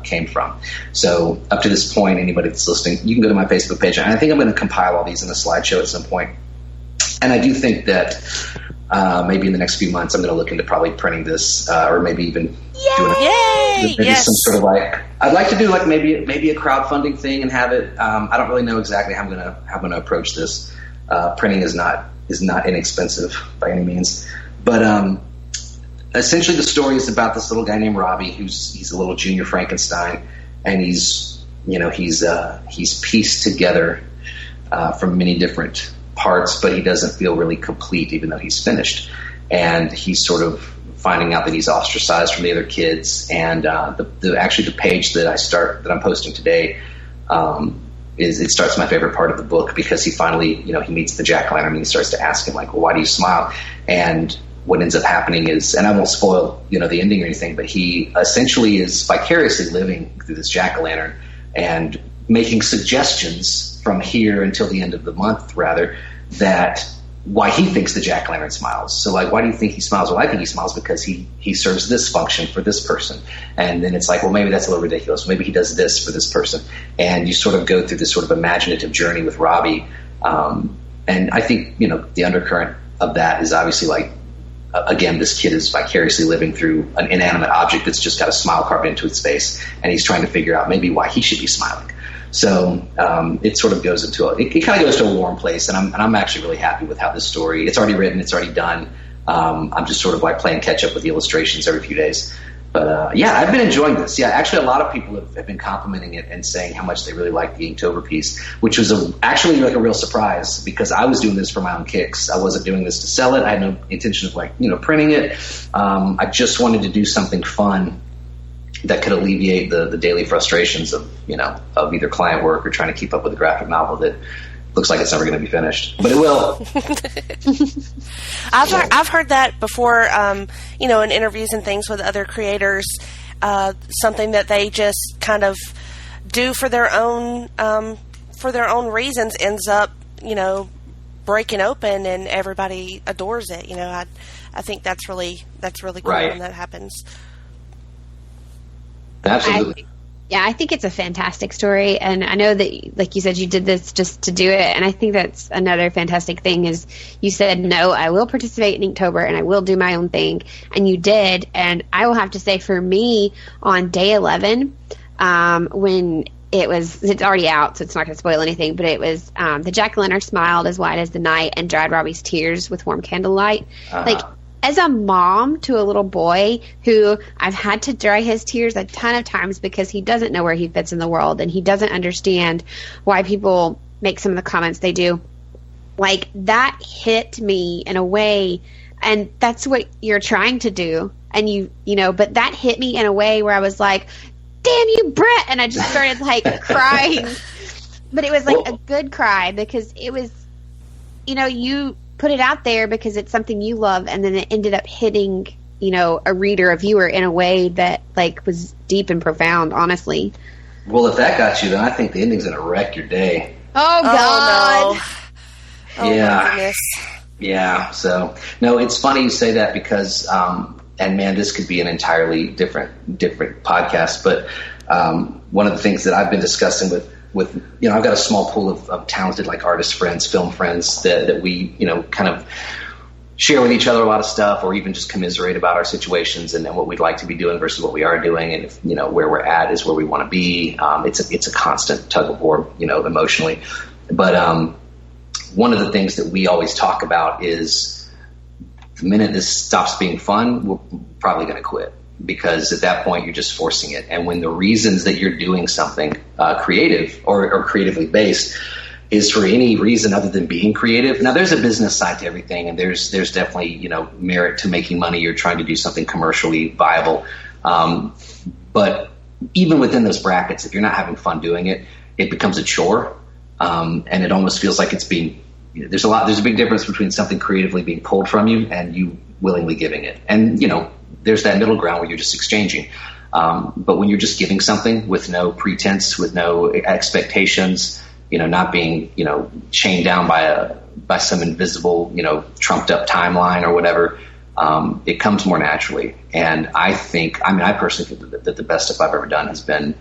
came from. So up to this point, anybody that's listening, you can go to my Facebook page. And I think I'm going to compile all these in a slideshow at some point. And I do think that maybe in the next few months, I'm going to look into probably printing this or maybe even doing some sort of I'd like to do maybe a crowdfunding thing and have it. I don't really know exactly how I'm going to approach this. Printing is not inexpensive by any means. But essentially, the story is about this little guy named Robbie, he's a little junior Frankenstein, and he's pieced together from many different parts, but he doesn't feel really complete, even though he's finished. And he's sort of finding out that he's ostracized from the other kids. And actually the page that I'm posting today it starts my favorite part of the book, because he finally, he meets the jack-o'-lantern and he starts to ask him, like, well, why do you smile? And what ends up happening is, and I won't spoil, the ending or anything, but he essentially is vicariously living through this jack-o'-lantern and making suggestions from here until the end of the month, rather, that why he thinks the jack-o'-lantern smiles. So, like, why do you think he smiles? Well, I think he smiles because he serves this function for this person. And then it's like, well, maybe that's a little ridiculous. Maybe he does this for this person. And you sort of go through this sort of imaginative journey with Robbie. And I think, the undercurrent of that is obviously, like, again, this kid is vicariously living through an inanimate object that's just got a smile carved into its face. And he's trying to figure out maybe why he should be smiling. So it sort of goes into it kind of goes to a warm place, and I'm actually really happy with how this story. It's already written, it's already done. I'm just sort of like playing catch up with the illustrations every few days. But yeah, I've been enjoying this. Yeah, actually, a lot of people have been complimenting it and saying how much they really like the Inktober piece, which was actually like a real surprise, because I was doing this for my own kicks. I wasn't doing this to sell it. I had no intention of printing it. I just wanted to do something fun that could alleviate the daily frustrations of either client work or trying to keep up with a graphic novel that looks like it's never going to be finished, but it will. I've heard that before, in interviews and things with other creators, something that they just kind of do for their own reasons ends up, breaking open and everybody adores it. I think that's really cool right. when that happens. Absolutely. I think it's a fantastic story, and I know that, like you said, you did this just to do it, and I think that's another fantastic thing is you said, no, I will participate in Inktober, and I will do my own thing, and you did, and I will have to say, for me, on day 11, when it's already out, so it's not going to spoil anything, but it was the jack-o'-lantern smiled as wide as the night and dried Robbie's tears with warm candlelight. Like, as a mom to a little boy who I've had to dry his tears a ton of times because he doesn't know where he fits in the world and he doesn't understand why people make some of the comments they do, like, that hit me in a way, and that's what you're trying to do, and but that hit me in a way where I was like, damn you, Brett, and I just started like crying, but it was like a good cry, because it was, you put it out there because it's something you love, and then it ended up hitting, a reader, a viewer, in a way that, like, was deep and profound, honestly. Well, if that got you, then I think the ending's going to wreck your day. Oh, God. No. Oh, yeah. my goodness. Yeah, so, no, it's funny you say that because, and man, this could be an entirely different podcast, but one of the things that I've been discussing with I've got a small pool of talented, like, artist friends, film friends that we, kind of share with each other a lot of stuff, or even just commiserate about our situations and what we'd like to be doing versus what we are doing. And if, where we're at is where we want to be. It's a constant tug of war, emotionally. But one of the things that we always talk about is the minute this stops being fun, we're probably going to quit. Because at that point, you're just forcing it. And when the reasons that you're doing something creative or creatively based is for any reason other than being creative. Now, there's a business side to everything, and there's definitely, merit to making money. You're trying to do something commercially viable. But even within those brackets, if you're not having fun doing it, it becomes a chore. And it almost feels like it's being, there's a big difference between something creatively being pulled from you and you willingly giving it. And, there's that middle ground where you're just exchanging. But when you're just giving something with no pretense, with no expectations, not being, chained down by some invisible, trumped up timeline or whatever, it comes more naturally. And I personally think that the best stuff I've ever done has been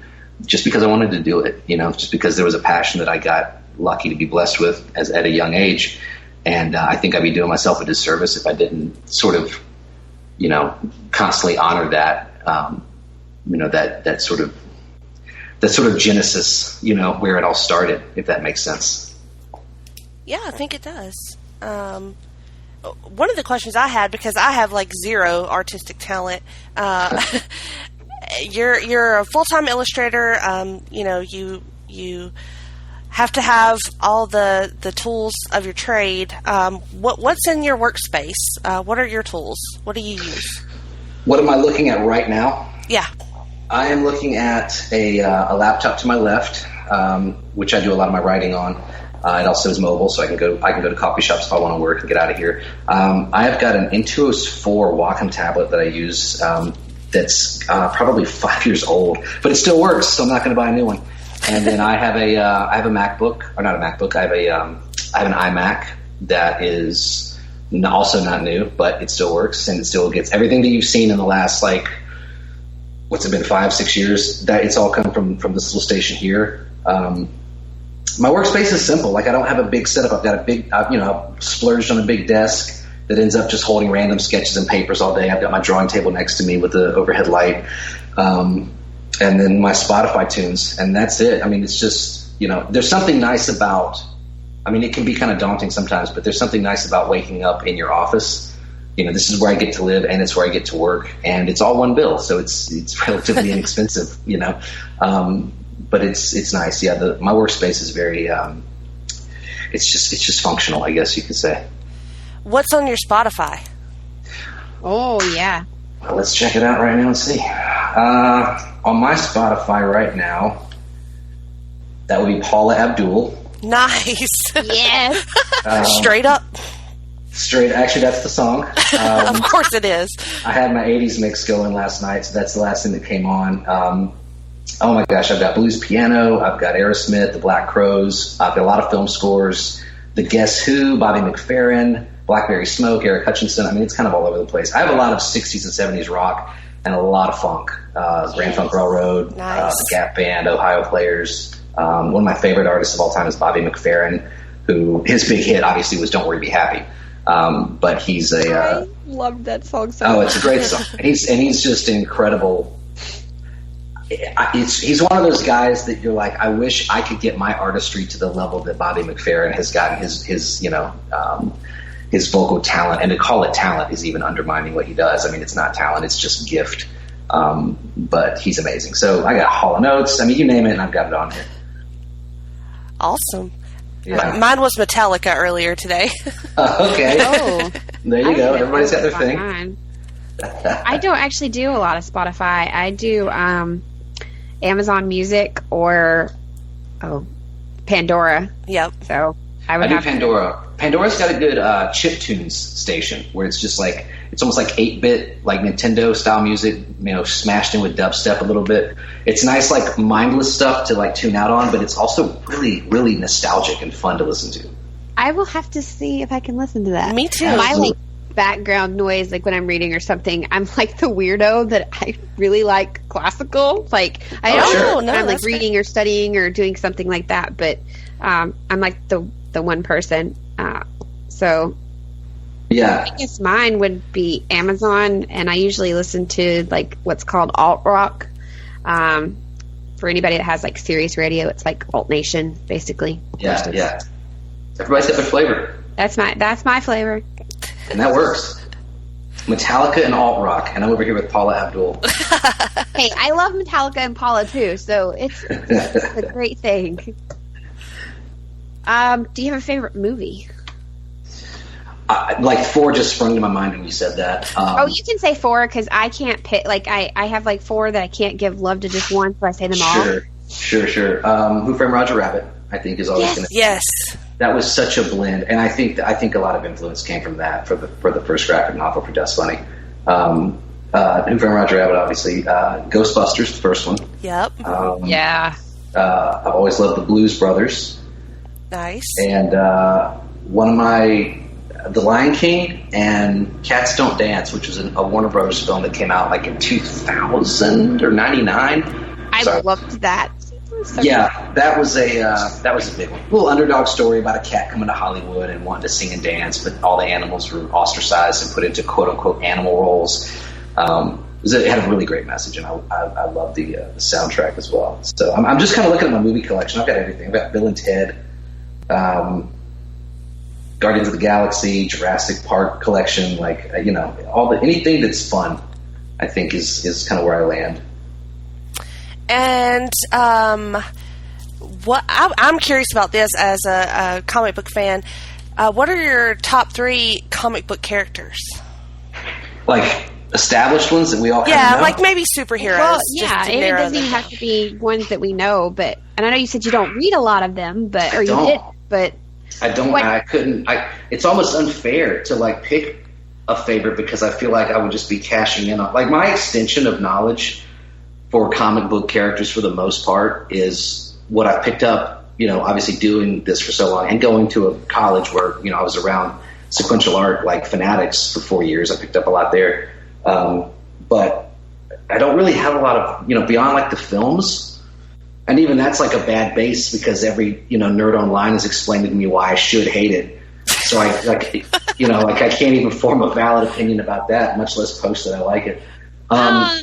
just because I wanted to do it, just because there was a passion that I got lucky to be blessed with at a young age. And I think I'd be doing myself a disservice if I didn't sort of, constantly honor that, that sort of genesis, where it all started, if that makes sense. Yeah, I think it does. One of the questions I had, because I have like zero artistic talent, you're a full-time illustrator. You have to have all the tools of your trade. What's in your workspace? What are your tools? What do you use? What am I looking at right now? Yeah. I am looking at a laptop to my left, which I do a lot of my writing on. It also is mobile, so I can go to coffee shops if I want to work and get out of here. I have got an Intuos 4 Wacom tablet that I use that's probably 5 years old, but it still works, so I'm not going to buy a new one. And then I have a MacBook, or not a MacBook. I have an iMac that is also not new, but it still works, and it still gets everything that you've seen in the last, like, what's it been, 5-6 years? That it's all come from this little station here. My workspace is simple. Like, I don't have a big setup. I've got a big, I've splurged on a big desk that ends up just holding random sketches and papers all day. I've got my drawing table next to me with the overhead light, and then my Spotify tunes, and that's it. I mean, it's just, there's something nice about, it can be kind of daunting sometimes, but there's something nice about waking up in your office. This is where I get to live, and it's where I get to work, and it's all one bill, so it's relatively inexpensive, but it's nice. Yeah, my workspace is very, it's just functional, I guess you could say. What's on your Spotify? Oh, yeah. Well, let's check it out right now and see. On my Spotify right now, that would be Paula Abdul. Nice. Yes. Straight up. Actually, that's the song. Of course it is. I had my 80s mix going last night, so that's the last thing that came on. Oh my gosh, I've got blues piano, I've got Aerosmith, the Black Crowes, I've got a lot of film scores, the Guess Who, Bobby McFerrin, Blackberry Smoke, Eric Hutchinson. It's kind of all over the place. I have a lot of 60s and 70s rock and a lot of funk. Grand Funk Railroad, nice. The Gap Band, Ohio Players. One of my favorite artists of all time is Bobby McFerrin, who his big hit obviously was Don't Worry, Be Happy. But he's I loved that song so much. It's a great song. And he's just incredible. He's one of those guys that you're like, I wish I could get my artistry to the level that Bobby McFerrin has gotten his vocal talent. And to call it talent is even undermining what he does. It's not talent, it's just gift. But he's amazing. So I got Hall & Oates. You name it, and I've got it on here. Awesome. Yeah. Mine was Metallica earlier today. Okay. Oh. There you go. Everybody's got their thing. Mine. I don't actually do a lot of Spotify. I do Amazon Music or Pandora. Yep. So I do Pandora. Pandora's got a good chiptunes station where it's just like, it's almost like 8-bit, like Nintendo style music, smashed in with dubstep a little bit. It's nice, like mindless stuff to like tune out on, but it's also really, really nostalgic and fun to listen to. I will have to see if I can listen to that. Me too. My background noise, like when I'm reading or something, I'm like the weirdo that I really like classical. Like I don't know, I'm like reading or studying or doing something like that, but I'm like the one person. So yeah, I guess mine would be Amazon, and I usually listen to like what's called alt rock. For anybody that has like Sirius Radio, it's like Alt Nation, basically. Yeah. Everybody's got their flavor. That's my flavor. And that works. Metallica and alt rock, and I'm over here with Paula Abdul. Hey, I love Metallica and Paula too, so it's a great thing. Do you have a favorite movie? Like 4 just sprung to my mind when you said that. You can say 4 because I can't pick. Like I have like 4 that I can't give love to just one, so I say them all. Sure. Who Framed Roger Rabbit? I think is always going to. Yes. That was such a blend, and I think a lot of influence came from that for the first graphic novel for Death Funny. Who Framed Roger Rabbit? Obviously, Ghostbusters, the first one. Yep. Yeah. I've always loved the Blues Brothers. Nice. And one of my. The Lion King and Cats Don't Dance, which was a Warner Brothers film that came out like in 2000 or 99. I loved that. Yeah, that was a big one. A little underdog story about a cat coming to Hollywood and wanting to sing and dance, but all the animals were ostracized and put into quote unquote animal roles. It had a really great message, and I love the soundtrack as well. So I'm just kind of looking at my movie collection. I've got everything. I've got Bill and Ted. Guardians of the Galaxy, Jurassic Park collection, anything that's fun, I think is kind of where I land. And what I'm curious about this as a comic book fan, what are your top 3 comic book characters? Like established ones that we all kind of know. like maybe superheroes. Well, just yeah, to and it narrow doesn't them even have down. to be ones that we know. But and I know you said you don't read a lot of them, but or you don't. did, but I don't. What- I couldn't. It's almost unfair to like pick a favorite because I feel like I would just be cashing in on like my extension of knowledge for comic book characters for the most part is what I picked up. You know, obviously doing this for so long and going to a college where I was around sequential art like fanatics for 4 years. I picked up a lot there, but I don't really have a lot of beyond like the films. And even that's like a bad base because every nerd online has explained to me why I should hate it. So I I can't even form a valid opinion about that, much less post that I like it.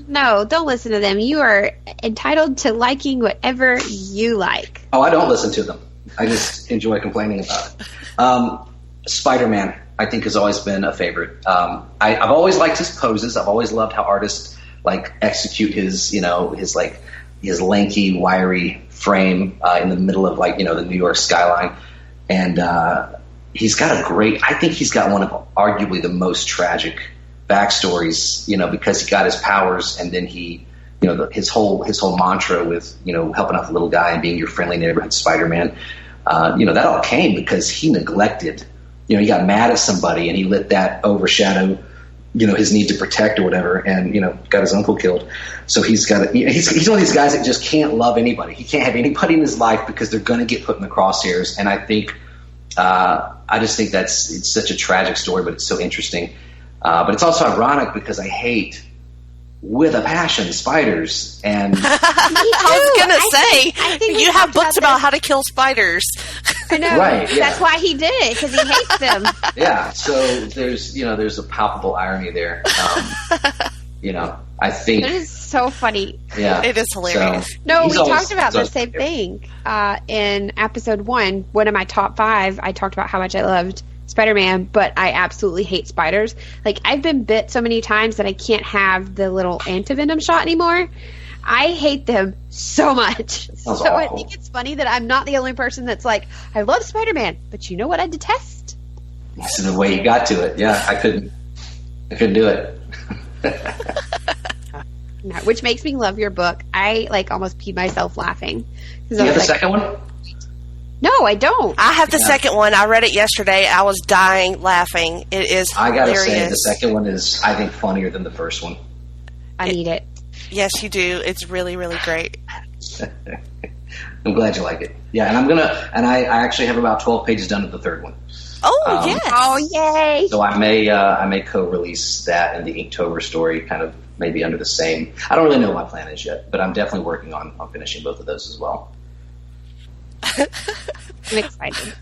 no, don't listen to them. You are entitled to liking whatever you like. Oh, I don't listen to them. I just enjoy complaining about it. Spider-Man, I think, has always been a favorite. I've always liked his poses. I've always loved how artists like execute his his lanky, wiry frame in the middle of the New York skyline. And he's got I think he's got one of arguably the most tragic backstories, because he got his powers and then he, his whole mantra with, helping out the little guy and being your friendly neighborhood Spider-Man, that all came because he neglected, he got mad at somebody and he let that overshadow, his need to protect or whatever, and got his uncle killed. So he's got he's one of these guys that just can't love anybody. He can't have anybody in his life because they're going to get put in the crosshairs. And I think I just think it's such a tragic story, but it's so interesting. But it's also ironic because I hate with a passion spiders, and I was gonna say you have books about how to kill spiders. I know, right? Yeah. That's why he did it, because he hates them. Yeah. So there's a palpable irony there. I think It is so funny. Yeah, it is hilarious. So, No, we talked about the always same thing in episode 1. One of my top 5, I talked about how much I loved Spider-Man, but I absolutely hate spiders. Like, I've been bit so many times that I can't have the little antivenom shot anymore. I hate them so much. That's so I awful. think it's funny that I'm not the only person that's like, I love Spider-Man, but you know what I detest? This is the way you got to it. Yeah, I couldn't do it. No, which makes me love your book. I almost peed myself laughing. Do you have the second one? No, I don't. I have the second one. I read it yesterday. I was dying laughing. It is I gotta hilarious. say, the second one is, I think, funnier than the first one. I need it. Yes, you do. It's really, really great. I'm glad you like it. Yeah, and I actually have about 12 pages done of the third one. Oh, yes. Oh, yay. So I may co-release that and the Inktober story kind of maybe under the same. I don't really know what my plan is yet, but I'm definitely working on finishing both of those as well. I'm excited.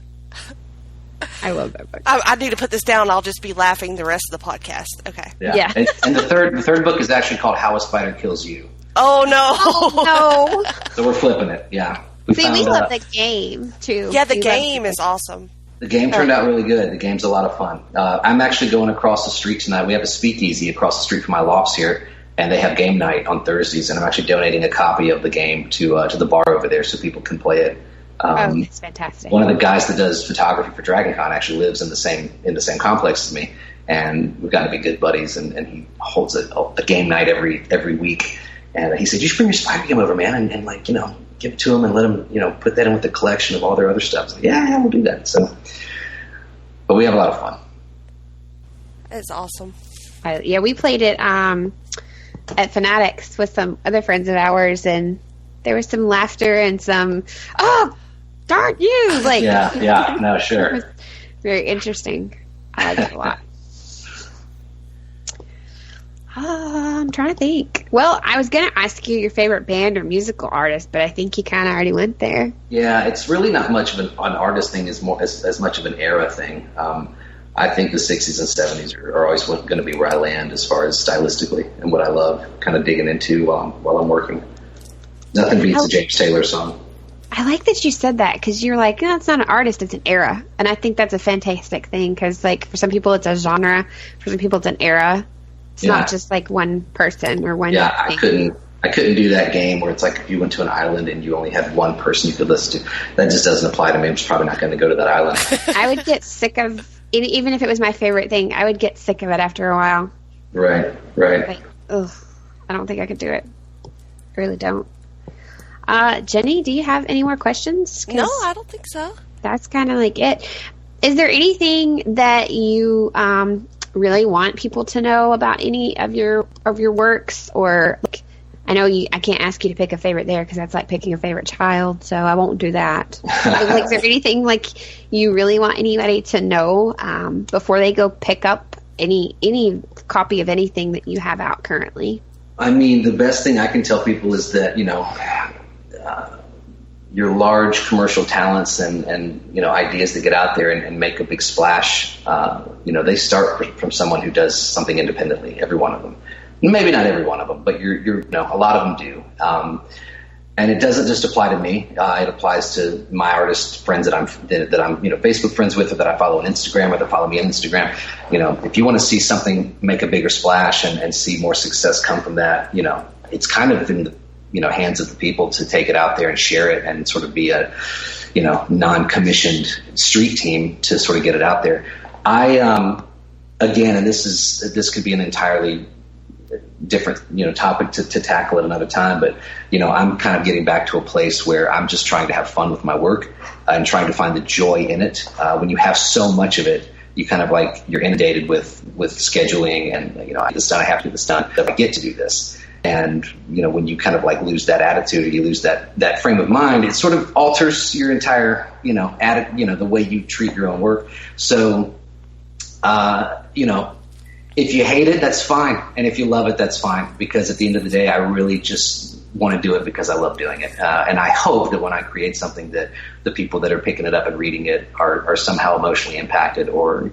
I love that book. I need to put this down. I'll just be laughing the rest of the podcast. Okay. Yeah. And the third book is actually called How a Spider Kills You. Oh, no. No. So we're flipping it. Yeah. We love the game, too. Yeah, the We game love is awesome. The game turned out really good. The game's a lot of fun. I'm actually going across the street tonight. We have a speakeasy across the street from my lofts here, and they have game night on Thursdays, and I'm actually donating a copy of the game to the bar over there so people can play it. that's fantastic. One of the guys that does photography for DragonCon actually lives in the same complex as me, and we've got to be good buddies. And he holds a game night every week. And he said, "You should bring your Spider game over, man, and give it to him and let him put that in with the collection of all their other stuff." I was like, yeah, we'll do that. So, but we have a lot of fun. It's awesome. We played it at Fanatics with some other friends of ours, and there was some laughter and some, oh, darn you! Yeah, no, It sure. was very interesting. I liked it a lot. I'm trying to think. Well, I was going to ask you your favorite band or musical artist, but I think you kind of already went there. Yeah, it's really not much of an artist thing as much of an era thing. I think the 60s and 70s are always going to be where I land as far as stylistically and what I love kind of digging into while I'm working. Nothing beats a James Taylor song. I like that you said that, because you're like, no, it's not an artist, it's an era. And I think that's a fantastic thing, because for some people it's a genre, for some people it's an era. It's not just one person or one thing. I couldn't do that game where it's like if you went to an island and you only had one person you could listen to. That just doesn't apply to me. I'm just probably not going to go to that island. I would get sick of, even if it was my favorite thing, I would get sick of it after a while. Right. Like, ugh, I don't think I could do it. I really don't. Jenny, do you have any more questions? 'Cause No, I don't think so. that's kind of like it. Is there anything that you really want people to know about any of your works? Or like, I know I can't ask you to pick a favorite there because that's like picking a favorite child, so I won't do that. But, like, is there anything like you really want anybody to know before they go pick up any copy of anything that you have out currently? I mean, the best thing I can tell people is that, your large commercial talents and ideas that get out there and make a big splash, they start from someone who does something independently, every one of them. Maybe not every one of them, but a lot of them do. And it doesn't just apply to me. It applies to my artist friends that I'm Facebook friends with, or that I follow on Instagram, or that follow me on Instagram. If you want to see something make a bigger splash and see more success come from that, it's kind of in the hands of the people to take it out there and share it and sort of be a non-commissioned street team to sort of get it out there. Again, and this could be an entirely different topic to tackle at another time, but I'm kind of getting back to a place where I'm just trying to have fun with my work and trying to find the joy in it. When you have so much of it, you kind of like you're inundated with scheduling and I this done, I have to do this done, I get to do this. And when you kind of like lose that attitude, or you lose that frame of mind, it sort of alters your entire the way you treat your own work. So if you hate it, that's fine. And if you love it, that's fine. Because at the end of the day, I really just want to do it because I love doing it. And I hope that when I create something that the people that are picking it up and reading it are somehow emotionally impacted or,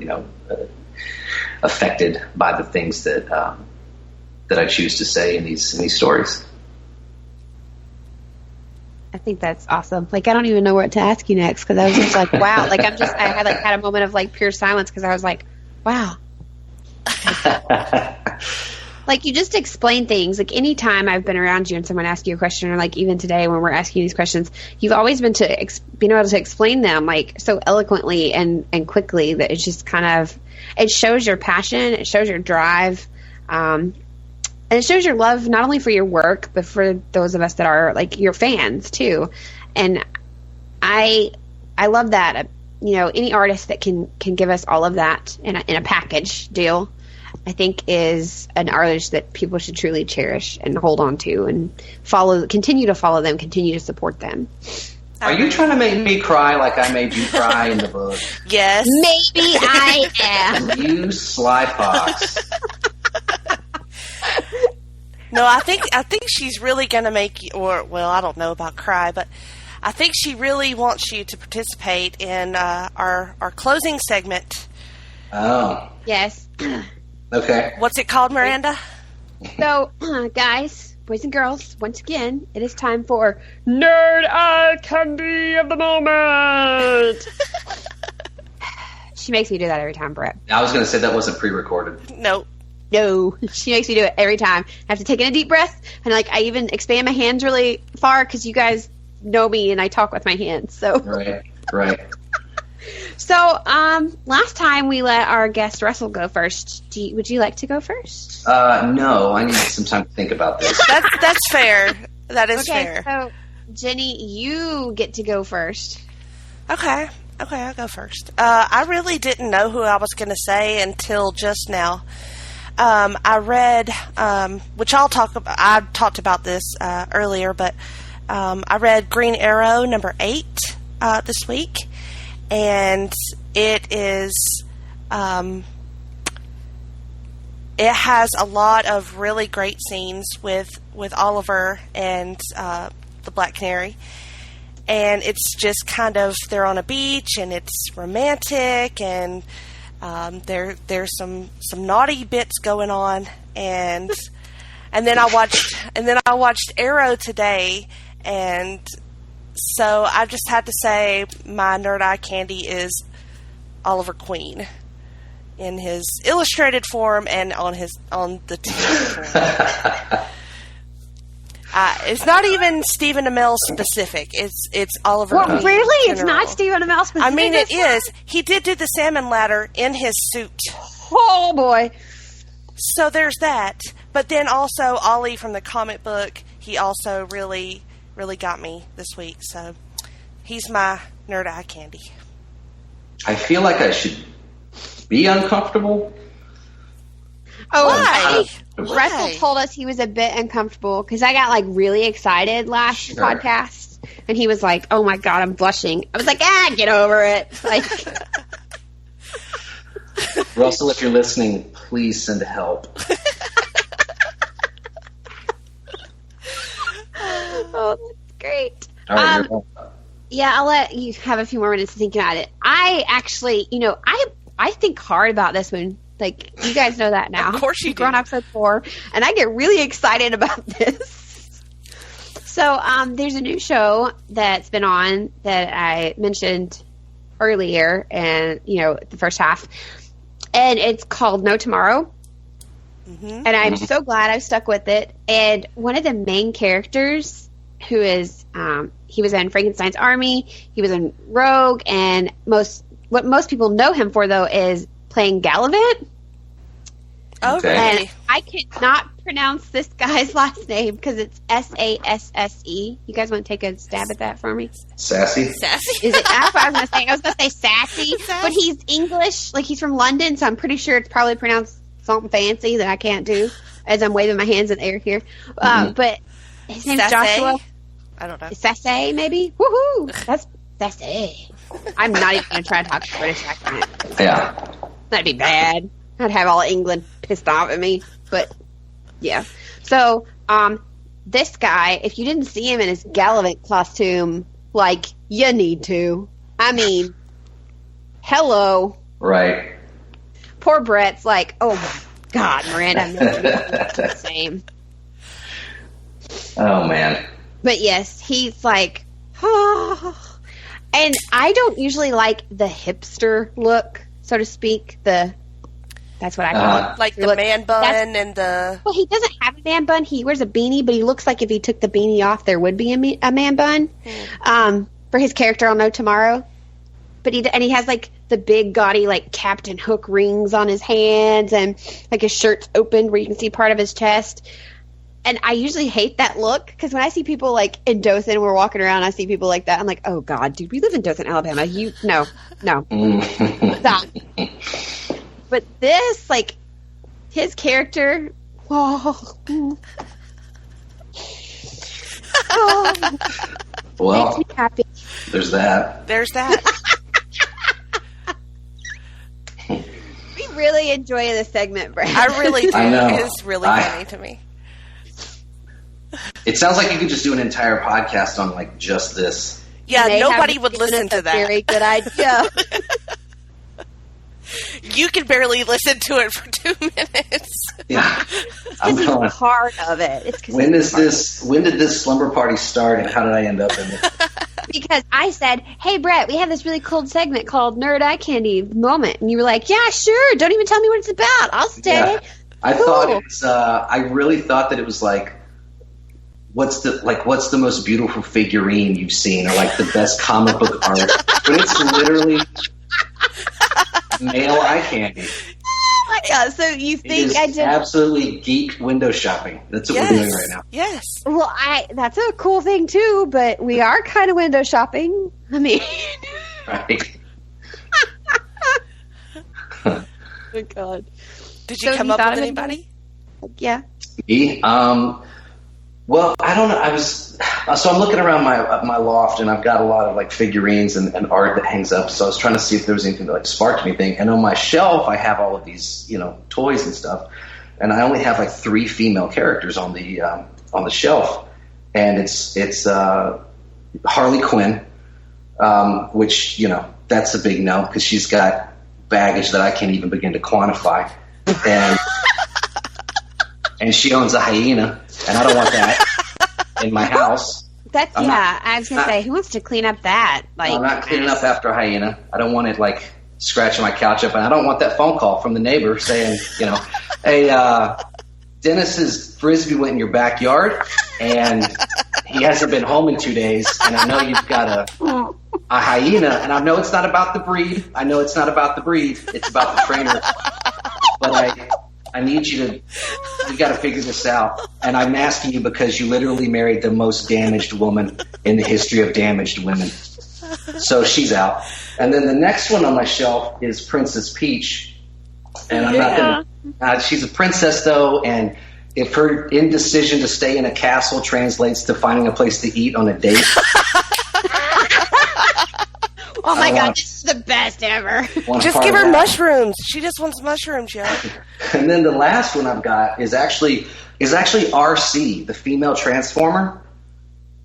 affected by the things that I choose to say in these stories. I think that's awesome. Like, I don't even know what to ask you next because I was just like, wow. Like, I had a moment of like pure silence because I was like, wow. Like, you just explain things. Like, anytime I've been around you and someone asks you a question, or like even today when we're asking you these questions, you've always been able to explain them like so eloquently and quickly that it's just kind of, it shows your passion, it shows your drive, and it shows your love not only for your work but for those of us that are like your fans too. And I love that. Any artist that can give us all of that in a package deal, I think is an artist that people should truly cherish and hold on to and continue to follow them, continue to support them. Are you trying to make me cry like I made you cry in the book? Yes. Maybe I am. You sly fox. No, I think she's really going to make you, I don't know about cry, but I think she really wants you to participate in our closing segment. Oh. Yes. Okay. What's it called, Miranda? So, guys, boys and girls, once again, it is time for Nerd Eye Candy of the Moment. She makes me do that every time, Brett. I was going to say that wasn't pre-recorded. Nope. No, she makes me do it every time. I have to take in a deep breath, and I even expand my hands really far because you guys know me and I talk with my hands. So right. So last time we let our guest Russell go first. Would you like to go first? No, I need some time to think about this. That's fair. That is fair. So Jenny, you get to go first. Okay, I'll go first. I really didn't know who I was going to say until just now. I read, which I'll talk about. I talked about this earlier, but I read Green Arrow number 8 this week, and it is it has a lot of really great scenes with Oliver and the Black Canary. And it's just kind of, they're on a beach and it's romantic, and there's some naughty bits going on, and then I watched Arrow today, and so I just had to say my Nerd Eye Candy is Oliver Queen in his illustrated form and on the TV form. It's not even Stephen Amell specific. It's Oliver Queen. Well, really? It's not Stephen Amell specific? I mean, it is. He did do the salmon ladder in his suit. Oh, boy. So there's that. But then also Ollie from the comic book, he also really, really got me this week. So he's my nerd eye candy. I feel like I should be uncomfortable. Oh, Why? Russell told us he was a bit uncomfortable because I got like really excited last podcast, and he was like, "Oh my god, I'm blushing." I was like, get over it. Like, Russell, if you're listening, please send help. oh, that's great. All right, yeah, I'll let you have a few more minutes to think about it. I actually, I think hard about this one. Like, you guys know that now. Of course you do. We're on episode 4, and I get really excited about this. So, there's a new show that's been on that I mentioned earlier, and, the first half. And it's called No Tomorrow. Mm-hmm. And I'm so glad I've stuck with it. And one of the main characters, who is, he was in Frankenstein's Army, he was in Rogue, and what most people know him for, though, is playing Gallivant. Okay. And I could not pronounce this guy's last name because it's Sasse. You guys want to take a stab at that for me? Sassy? Sassy? Is it? That's what I was going to say. I was going to say Sassy, but he's English. Like, he's from London, so I'm pretty sure it's probably pronounced something fancy that I can't do as I'm waving my hands in the air here. But his name's Joshua. I don't know. Sassy, maybe? Woohoo! That's Sassy. I'm not even going to try to talk a British accent. Yeah. That'd be bad. I'd have all England pissed off at me. But, yeah. So, this guy, if you didn't see him in his Gallivant costume, like, you need to. I mean, hello. Right. Poor Brett's like, oh my God, Miranda, I'm never the same. Oh, man. But yes, he's like, oh. And I don't usually like the hipster look, so to speak. That's what I call it. Like the man bun and the... Well, he doesn't have a man bun. He wears a beanie, but he looks like if he took the beanie off, there would be a man bun for his character on No Tomorrow. But he has like the big gaudy like Captain Hook rings on his hands, and like his shirt's open where you can see part of his chest. And I usually hate that look because when I see people like in Dothan, we're walking around, I see people like that. I'm like, oh God, dude, we live in Dothan, Alabama. No, stop. But this, like, his character, well, makes me happy. There's that. We really enjoy this segment, Brad. I really do. I know. It's really funny to me. It sounds like you could just do an entire podcast on, like, just this. Yeah, nobody would listen to that. Very good idea. You can barely listen to it for 2 minutes. Yeah. I'm going part of it. It's when did this slumber party start, and how did I end up in it? Because I said, hey, Brett, we have this really cool segment called Nerd Eye Candy Moment. And you were like, yeah, sure. Don't even tell me what it's about. I'll stay. Yeah. I thought it was, I really thought that it was like, what's the most beautiful figurine you've seen, or like the best comic book art. But it's literally male eye candy. Yeah, so you think I just absolutely geek window shopping. That's what we're doing right now. Yes. Well, that's a cool thing too, but we are kind of window shopping. I mean, right. Oh God. Did you come up with anybody? Yeah. Me? Well, I don't know. I'm looking around my loft, and I've got a lot of like figurines and art that hangs up. So I was trying to see if there was anything that like sparked anything. And on my shelf, I have all of these, toys and stuff. And I only have like 3 female characters on the shelf, and it's Harley Quinn, which that's a big no because she's got baggage that I can't even begin to quantify, and she owns a hyena. And I don't want that in my house. I was going to say, who wants to clean up that? Like, I'm not cleaning up after a hyena. I don't want it, like, scratching my couch up. And I don't want that phone call from the neighbor saying, hey, Dennis's Frisbee went in your backyard, and he hasn't been home in 2 days, and I know you've got a hyena, and I know it's not about the breed. It's about the trainer. But I need you to, we got to figure this out. And I'm asking you because you literally married the most damaged woman in the history of damaged women. So she's out. And then the next one on my shelf is Princess Peach. And I'm not going to, she's a princess though. And if her indecision to stay in a castle translates to finding a place to eat on a date. Oh my God, this is the best ever. Just give her mushrooms. She just wants mushrooms, Joe. And then the last one I've got is actually RC, the female transformer.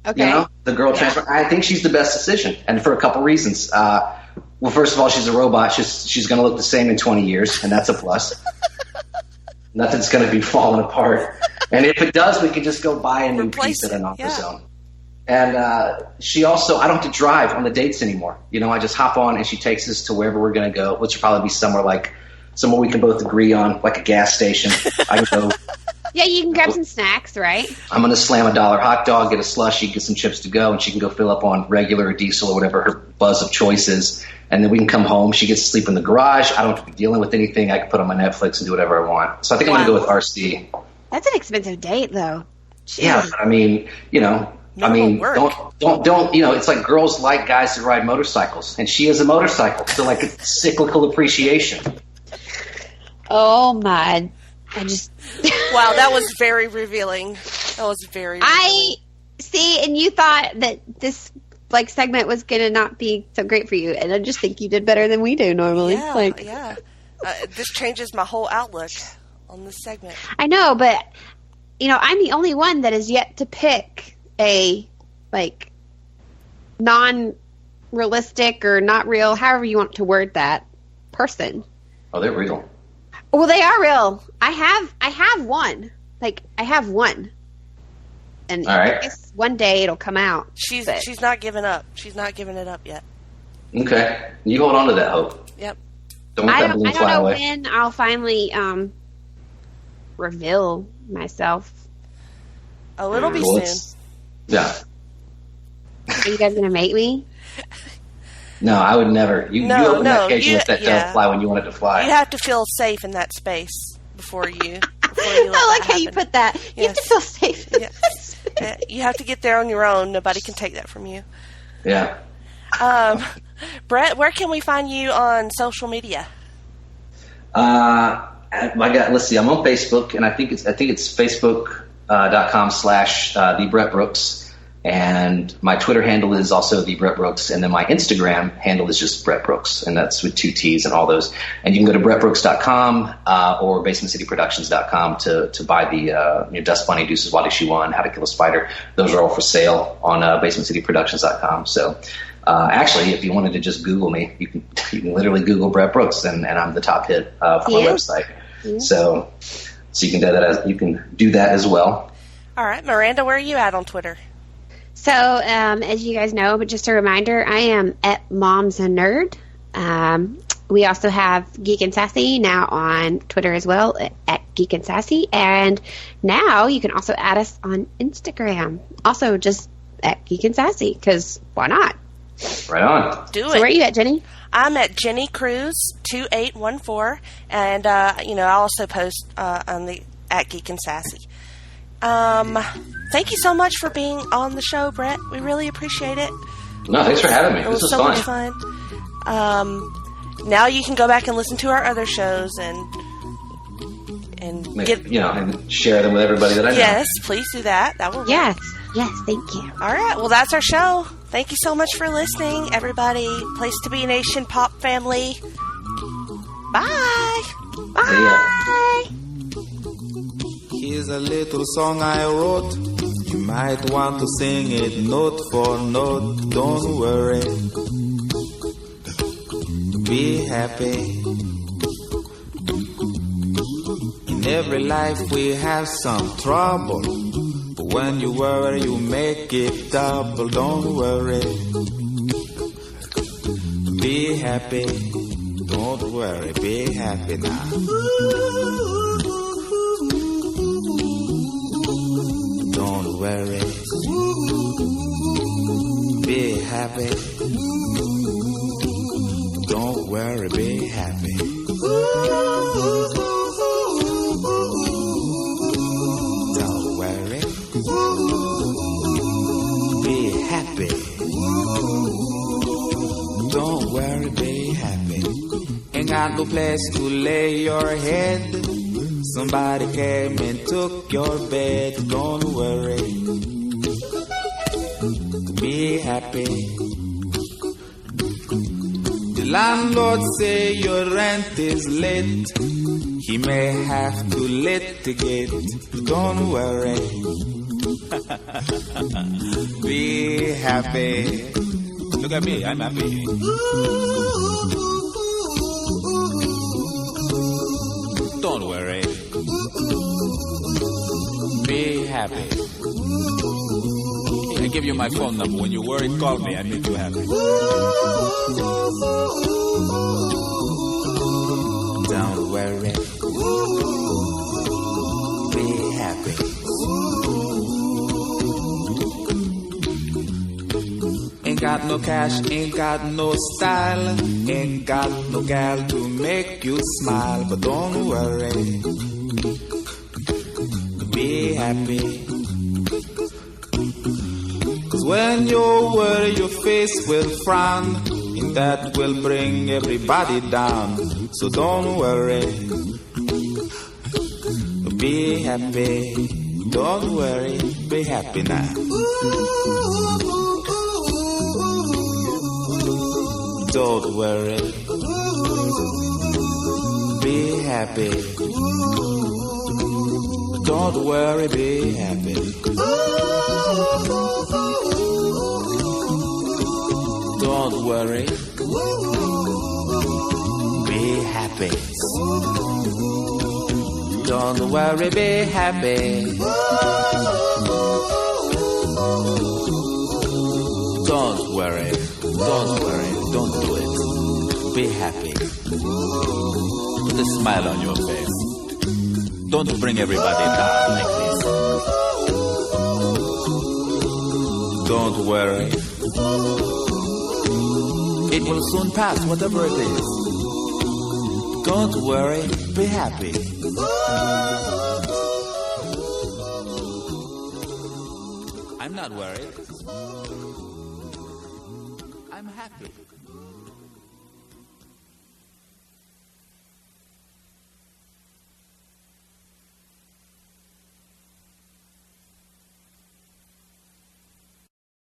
Okay. You know, the girl transformer. I think she's the best decision, and for a couple reasons. Well, first of all, she's a robot. She's going to look the same in 20 years, and that's a plus. Nothing's going to be falling apart. And if it does, we can just go buy a new piece at an AutoZone. And she also, I don't have to drive on the dates anymore. You know, I just hop on and she takes us to wherever we're going to go, which will probably be somewhere we can both agree on, like a gas station. I can go. Yeah, you can grab some snacks, right? I'm going to slam a $1 hot dog, get a slushie, get some chips to go, and she can go fill up on regular or diesel or whatever her buzz of choice is. And then we can come home. She gets to sleep in the garage. I don't have to be dealing with anything. I can put on my Netflix and do whatever I want. So I think I'm going to go with RC. That's an expensive date, though. Jeez. Yeah, I mean, you know. don't, you know, it's like girls like guys that ride motorcycles, and she has a motorcycle, so like it's cyclical appreciation. Oh my, wow, that was very revealing. That was very revealing. See, and you thought that this segment was going to not be so great for you, and I just think you did better than we do normally. Yeah. This changes my whole outlook on this segment. I know, but you know, I'm the only one that is yet to pick a non-realistic or not real, however you want to word that, person. Oh, they're real. Well, they are real. I have one. I have one. And all right. I guess one day it'll come out. She's not giving up. She's not giving it up yet. Okay. You hold on to that hope. Yep. I don't know when I'll finally reveal myself. Oh, it'll be soon. Yeah. Are you guys going to make me? No, I would never. You open that cage and let that dove fly when you want it to fly. You have to feel safe in that space before you I like how you put that. You have to feel safe in that space. You have to get there on your own. Nobody can take that from you. Yeah. Brett, where can we find you on social media? Let's see. I'm on Facebook, and I think it's facebook.com/the Brett Brooks. And my Twitter handle is also the Brett Brooks, and then my Instagram handle is just Brett Brooks, and that's with 2 T's and all those. And you can go to brettbrooks.com or basementcityproductions.com to buy the Dust Bunny, Deuces Wild issue 1, How to Kill a Spider. Those are all for sale on basementcityproductions.com. So actually, if you wanted to just Google me, you can literally Google Brett Brooks, and I'm the top hit for my website. Yeah. So you can do that as well. All right, Miranda, where are you at on Twitter? So, as you guys know, but just a reminder, I am at Mom's a Nerd. We also have Geek and Sassy now on Twitter as well, at Geek and Sassy. And now you can also add us on Instagram, also just at Geek and Sassy, because why not? Right on. Do it. So where are you at, Jenny? I'm at Jenny Cruz 2814, and I also post on at Geek and Sassy. Thank you so much for being on the show, Brett. We really appreciate it. No, thanks for having me. This was so much fun. Now you can go back and listen to our other shows and share them with everybody that I know. Yes, please do that. That will. Yes, thank you. All right, well, that's our show. Thank you so much for listening, everybody. Place to Be Nation Pop family. Bye. Bye. Here's a little song I wrote. You might want to sing it note for note. Don't worry. Be happy. In every life we have some trouble. But when you worry, you make it double. Don't worry. Be happy. Don't worry. Be happy now. Don't worry. Be happy. Don't worry, be happy. Don't worry, be happy. Ain't got no place to lay your head. Somebody came and took your bed. Don't worry, be happy. The landlord say your rent is late. He may have to litigate. Don't worry, be happy. Look at me, I'm happy. Don't worry, be happy. I give you my phone number. When you're worried, call me. I make you happy. Don't worry, be happy. Ain't got no cash, ain't got no style, ain't got no gal to make you smile. But don't worry, be happy. Cause when you worry, your face will frown, and that will bring everybody down. So don't worry, be happy. Don't worry, be happy now. Don't worry, be happy. Don't worry, be happy. Don't worry, be happy. Don't worry, be happy. Don't worry, don't do it. Be happy. Put a smile on your face. Don't bring everybody down like this. Don't worry. It will soon pass, whatever it is. Don't worry, be happy. I'm not worried. I'm happy.